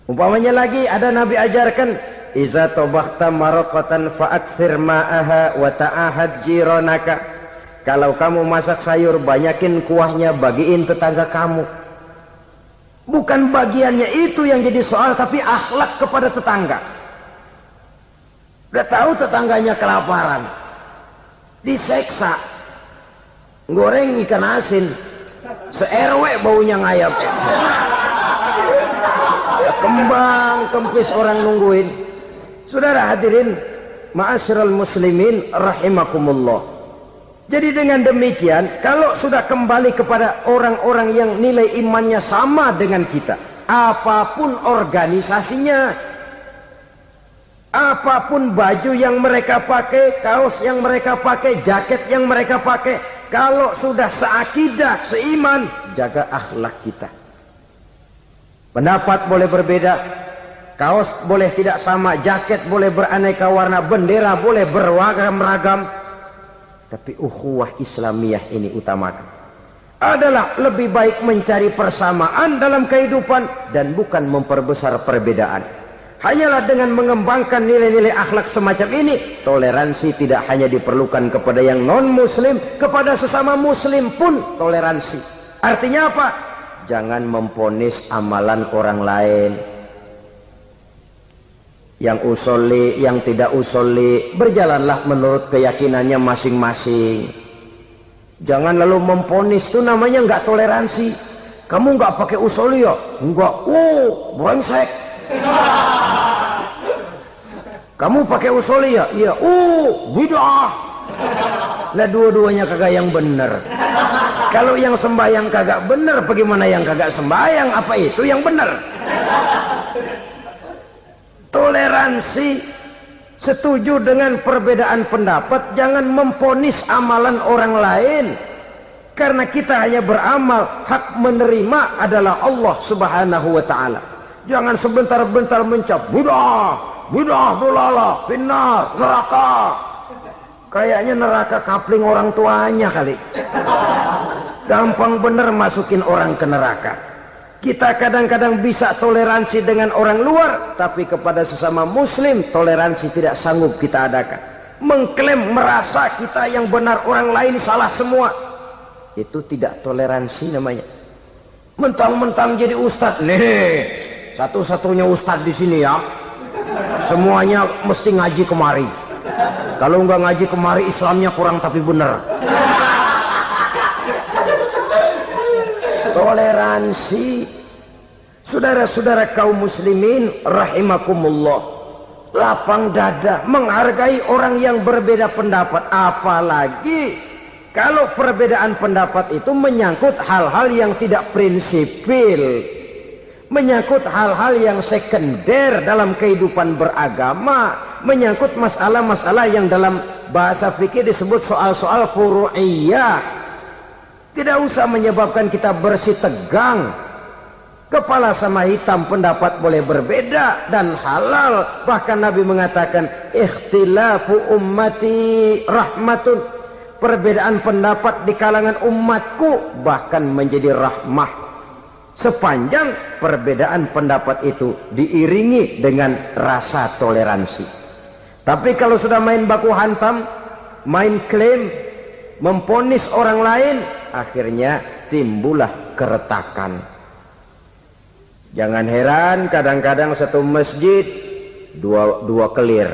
Umpamanya lagi ada Nabi ajarkan, iza tobakhta maraqatan fa'akthir ma'aha wa ta'ahad jiranaka. Kalau kamu masak sayur, banyakin kuahnya, bagiin tetangga kamu. Bukan bagiannya itu yang jadi soal, tapi akhlak kepada tetangga. Udah tahu tetangganya kelaparan, diseksa, goreng ikan asin, se-RW baunya ngayap, kembang kempis orang nungguin. Saudara hadirin ma'asyiral muslimin rahimakumullah. Jadi dengan demikian, kalau sudah kembali kepada orang-orang yang nilai imannya sama dengan kita, apapun organisasinya, apapun baju yang mereka pakai, kaos yang mereka pakai, jaket yang mereka pakai, kalau sudah seakidah, seiman, jaga akhlak kita. Pendapat boleh berbeda, kaos boleh tidak sama, jaket boleh beraneka warna, bendera boleh beragam-ragam, tapi ukhuwah Islamiyah ini utamakan. Adalah lebih baik mencari persamaan dalam kehidupan dan bukan memperbesar perbedaan. Hanyalah dengan mengembangkan nilai-nilai akhlak semacam ini, toleransi tidak hanya diperlukan kepada yang non-muslim, kepada sesama muslim pun toleransi. Artinya apa? Jangan memponis amalan orang lain. Yang usoli, yang tidak usoli, berjalanlah menurut keyakinannya masing-masing. Jangan lalu memponis, itu namanya nggak toleransi. Kamu nggak pakai usoli ya? Enggak. Brengsek. Kamu pakai usoli ya? Iya. Bid'ah. Lah dua-duanya kagak yang bener. Kalau yang sembahyang kagak bener, bagaimana yang kagak sembahyang? Apa itu yang bener? Toleransi, setuju dengan perbedaan pendapat, jangan memponis amalan orang lain. Karena kita hanya beramal, hak menerima adalah Allah Subhanahu wa ta'ala. Jangan sebentar-bentar mencap bid'ah dolalah, finnar, neraka. Kayaknya neraka kapling orang tuanya kali. Gampang bener masukin orang ke neraka. Kita kadang-kadang bisa toleransi dengan orang luar, tapi kepada sesama muslim toleransi tidak sanggup kita adakan. Mengklaim merasa kita yang benar, orang lain salah semua, itu tidak toleransi namanya. Mentang-mentang jadi ustadz, nih satu-satunya ustadz di sini ya, semuanya mesti ngaji kemari. Kalau nggak ngaji kemari Islamnya kurang tapi bener. Toleransi. Saudara-saudara kaum muslimin rahimakumullah, lapang dada menghargai orang yang berbeda pendapat, apalagi kalau perbedaan pendapat itu menyangkut hal-hal yang tidak prinsipil, menyangkut hal-hal yang sekunder dalam kehidupan beragama, menyangkut masalah-masalah yang dalam bahasa fikih disebut soal-soal furu'iyah. Tidak usah menyebabkan kita bersih tegang. Kepala sama hitam pendapat boleh berbeda dan halal. Bahkan Nabi mengatakan ikhtilafu ummati rahmatun. Perbedaan pendapat di kalangan umatku bahkan menjadi rahmah, sepanjang perbedaan pendapat itu diiringi dengan rasa toleransi. Tapi kalau sudah main baku hantam, main klaim, memponis orang lain, akhirnya timbullah keretakan. Jangan heran kadang-kadang satu masjid dua kelir.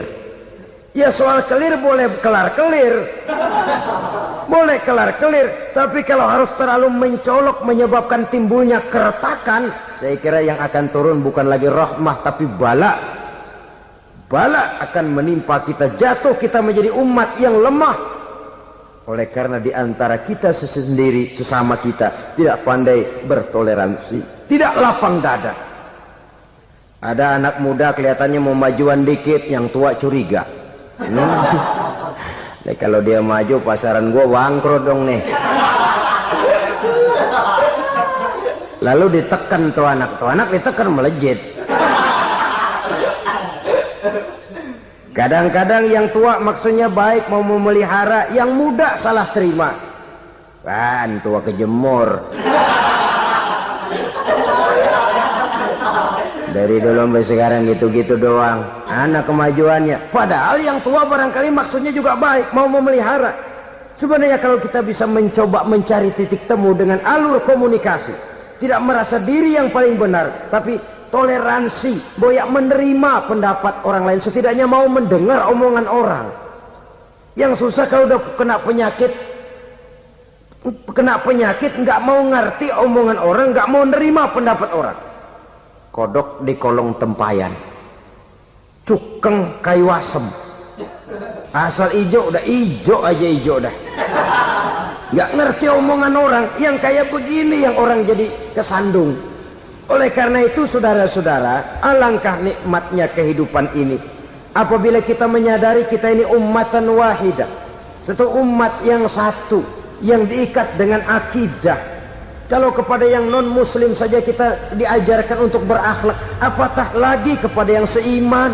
Ya soal kelir boleh kelar-kelir, boleh kelar-kelir, tapi kalau harus terlalu mencolok menyebabkan timbulnya keretakan, saya kira yang akan turun bukan lagi rahmah tapi bala. Bala akan menimpa kita, jatuh kita menjadi umat yang lemah. Oleh karena di antara kita sendiri, sesama kita tidak pandai bertoleransi, tidak lapang dada. Ada anak muda kelihatannya mau majuan dikit, yang tua curiga. Nih, kalau dia maju pasaran gua bangkrut dong nih. Lalu ditekan tuh anak ditekan melejit. Kadang-kadang yang tua maksudnya baik mau memelihara, yang muda salah terima. Kan tua kejemur. Dari dulu sampai sekarang gitu-gitu doang, anak kemajuannya. Padahal yang tua barangkali maksudnya juga baik, mau memelihara. Sebenarnya kalau kita bisa mencoba mencari titik temu dengan alur komunikasi, tidak merasa diri yang paling benar, tapi toleransi, boyak menerima pendapat orang lain, setidaknya mau mendengar omongan orang. Yang susah kalau udah kena penyakit nggak mau ngerti omongan orang, nggak mau nerima pendapat orang. Kodok di kolong tempayan, cukeng kayu asem, asal ijo udah ijo aja, ijo dah. Nggak ngerti omongan orang, yang kayak begini yang orang jadi kesandung. Oleh karena itu saudara-saudara, alangkah nikmatnya kehidupan ini apabila kita menyadari kita ini ummatan wahidah, satu umat yang satu, yang diikat dengan akidah. Kalau kepada yang non muslim saja kita diajarkan untuk berakhlak, apatah lagi kepada yang seiman,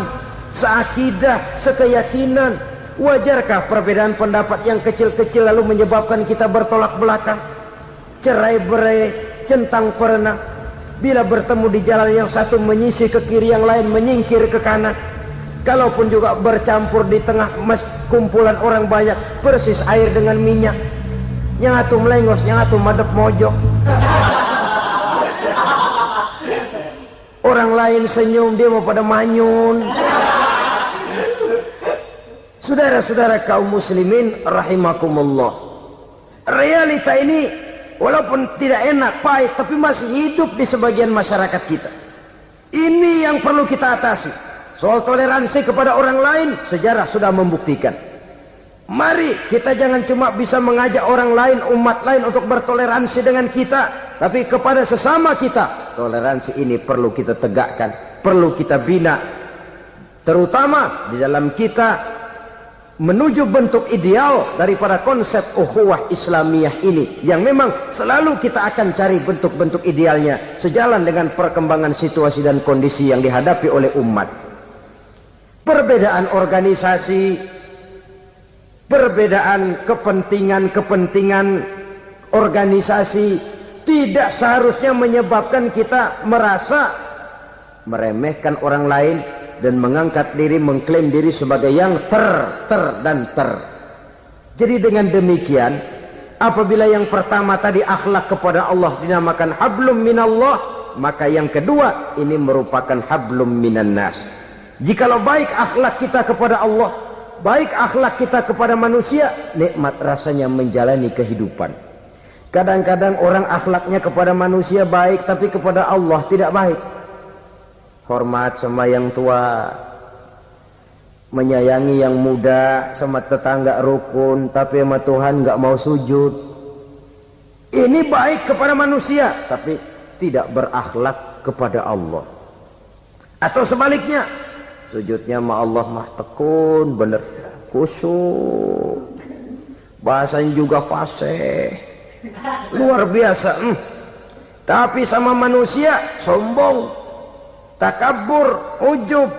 seakidah, sekeyakinan. Wajarkah perbedaan pendapat yang kecil-kecil lalu menyebabkan kita bertolak belakang, cerai-berai, centang perenang? Bila bertemu di jalan yang satu menyisih ke kiri, yang lain menyingkir ke kanan. Kalaupun juga bercampur di tengah kumpulan orang banyak, persis air dengan minyak. Yang atuh melengos, yang atuh madep mojok. Orang lain senyum, dia mau pada manyun. Saudara-saudara kaum muslimin rahimakumullah, realita ini walaupun tidak enak, pahit, tapi masih hidup di sebagian masyarakat kita. Ini yang perlu kita atasi. Soal toleransi kepada orang lain, sejarah sudah membuktikan. Mari kita jangan cuma bisa mengajak orang lain, umat lain untuk bertoleransi dengan kita, tapi kepada sesama kita toleransi ini perlu kita tegakkan, perlu kita bina, terutama di dalam kita menuju bentuk ideal daripada konsep ukhuwah Islamiyah ini, yang memang selalu kita akan cari bentuk-bentuk idealnya sejalan dengan perkembangan situasi dan kondisi yang dihadapi oleh umat. Perbedaan organisasi, perbedaan kepentingan organisasi tidak seharusnya menyebabkan kita merasa meremehkan orang lain dan mengangkat diri, mengklaim diri sebagai yang ter. Jadi dengan demikian, apabila yang pertama tadi akhlak kepada Allah dinamakan hablum minallah, maka yang kedua ini merupakan hablum minan nas. Jikalau baik akhlak kita kepada Allah, baik akhlak kita kepada manusia, nikmat rasanya menjalani kehidupan. Kadang-kadang orang akhlaknya kepada manusia baik, tapi kepada Allah tidak baik. Hormat sama yang tua, menyayangi yang muda, sama tetangga rukun, tapi sama Tuhan nggak mau sujud. Ini baik kepada manusia, tapi tidak berakhlak kepada Allah. Atau sebaliknya, sujudnya sama Allah mah tekun, bener, khusyuk, bahasanya juga fasih, luar biasa. Tapi sama manusia sombong, takabur, ujub,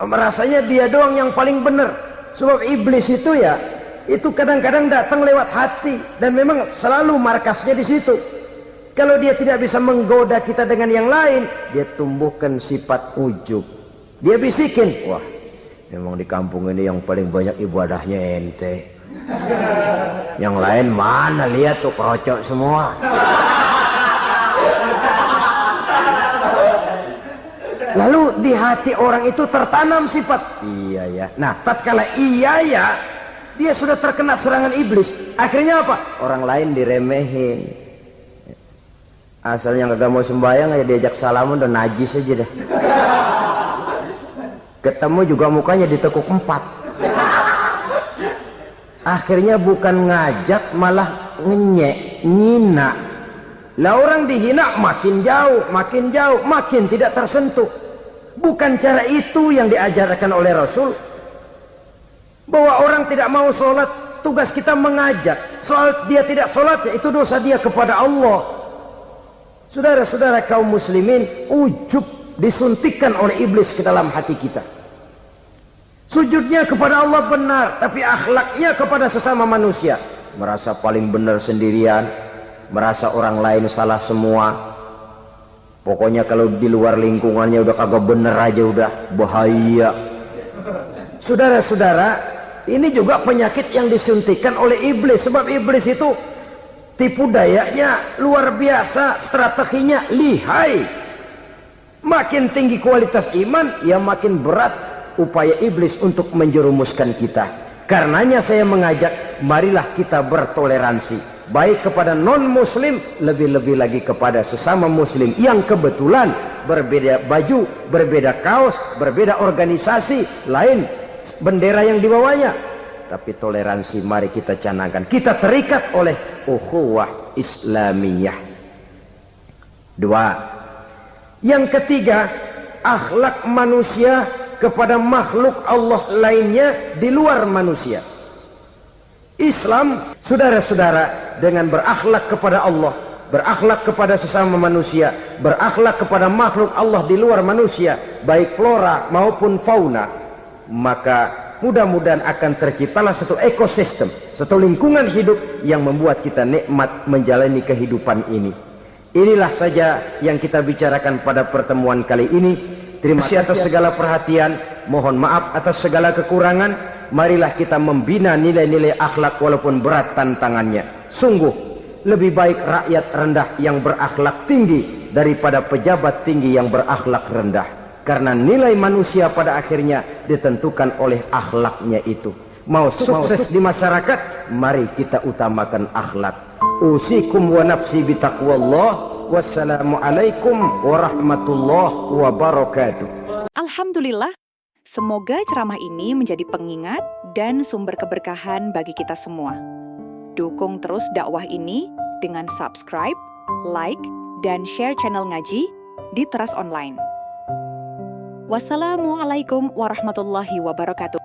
merasanya dia doang yang paling benar. Sebab iblis itu ya, itu kadang-kadang datang lewat hati, dan memang selalu markasnya di situ. Kalau dia tidak bisa menggoda kita dengan yang lain, dia tumbuhkan sifat ujub. Dia bisikin, wah memang di kampung ini yang paling banyak ibadahnya ente. Yang lain mana lihat tuh kerocok semua. Lalu di hati orang itu tertanam sifat iya ya. Nah, tatkala iya ya, dia sudah terkena serangan iblis. Akhirnya apa? Orang lain diremehin. Asalnya kagak mau sembahyang aja diajak salaman udah najis aja dah. Ketemu juga mukanya ditekuk 4. Akhirnya bukan ngajak malah ngenyek, nyina. Lah orang dihina makin jauh, makin tidak tersentuh. Bukan cara itu yang diajarkan oleh Rasul. Bahwa orang tidak mau sholat, tugas kita mengajak. Soal dia tidak sholat, ya itu dosa dia kepada Allah. Saudara-saudara kaum muslimin, ujub disuntikkan oleh iblis ke dalam hati kita. Sujudnya kepada Allah benar, tapi akhlaknya kepada sesama manusia. Merasa paling benar sendirian, merasa orang lain salah semua. Pokoknya kalau di luar lingkungannya udah kagak bener aja udah bahaya. Saudara-saudara, ini juga penyakit yang disuntikan oleh iblis. Sebab iblis itu tipu dayanya luar biasa, strateginya lihai. Makin tinggi kualitas iman, ya makin berat upaya iblis untuk menjerumuskan kita. Karenanya saya mengajak, marilah kita bertoleransi. Baik kepada non-muslim, lebih-lebih lagi kepada sesama muslim yang kebetulan berbeda baju, berbeda kaos, berbeda organisasi, lain bendera yang dibawanya. Tapi toleransi mari kita canangkan. Kita terikat oleh ukhuwah Islamiyah. 2. Yang ketiga, akhlak manusia kepada makhluk Allah lainnya di luar manusia. Islam, saudara-saudara, dengan berakhlak kepada Allah, berakhlak kepada sesama manusia, berakhlak kepada makhluk Allah di luar manusia, baik flora maupun fauna, maka mudah-mudahan akan terciptalah satu ekosistem, satu lingkungan hidup yang membuat kita nikmat menjalani kehidupan ini. Inilah saja yang kita bicarakan pada pertemuan kali ini. Terima kasih atas segala perhatian, mohon maaf atas segala kekurangan. Marilah kita membina nilai-nilai akhlak walaupun berat tantangannya. Sungguh lebih baik rakyat rendah yang berakhlak tinggi daripada pejabat tinggi yang berakhlak rendah. Karena nilai manusia pada akhirnya ditentukan oleh akhlaknya itu. Mau sukses di masyarakat, mari kita utamakan akhlak. Usikum wa nafsi bitaqwallah. Wassalamualaikum warahmatullahi wabarakatuh. Alhamdulillah, semoga ceramah ini menjadi pengingat dan sumber keberkahan bagi kita semua. Dukung terus dakwah ini dengan subscribe, like, dan share channel ngaji di Teras Online. Wassalamualaikum warahmatullahi wabarakatuh.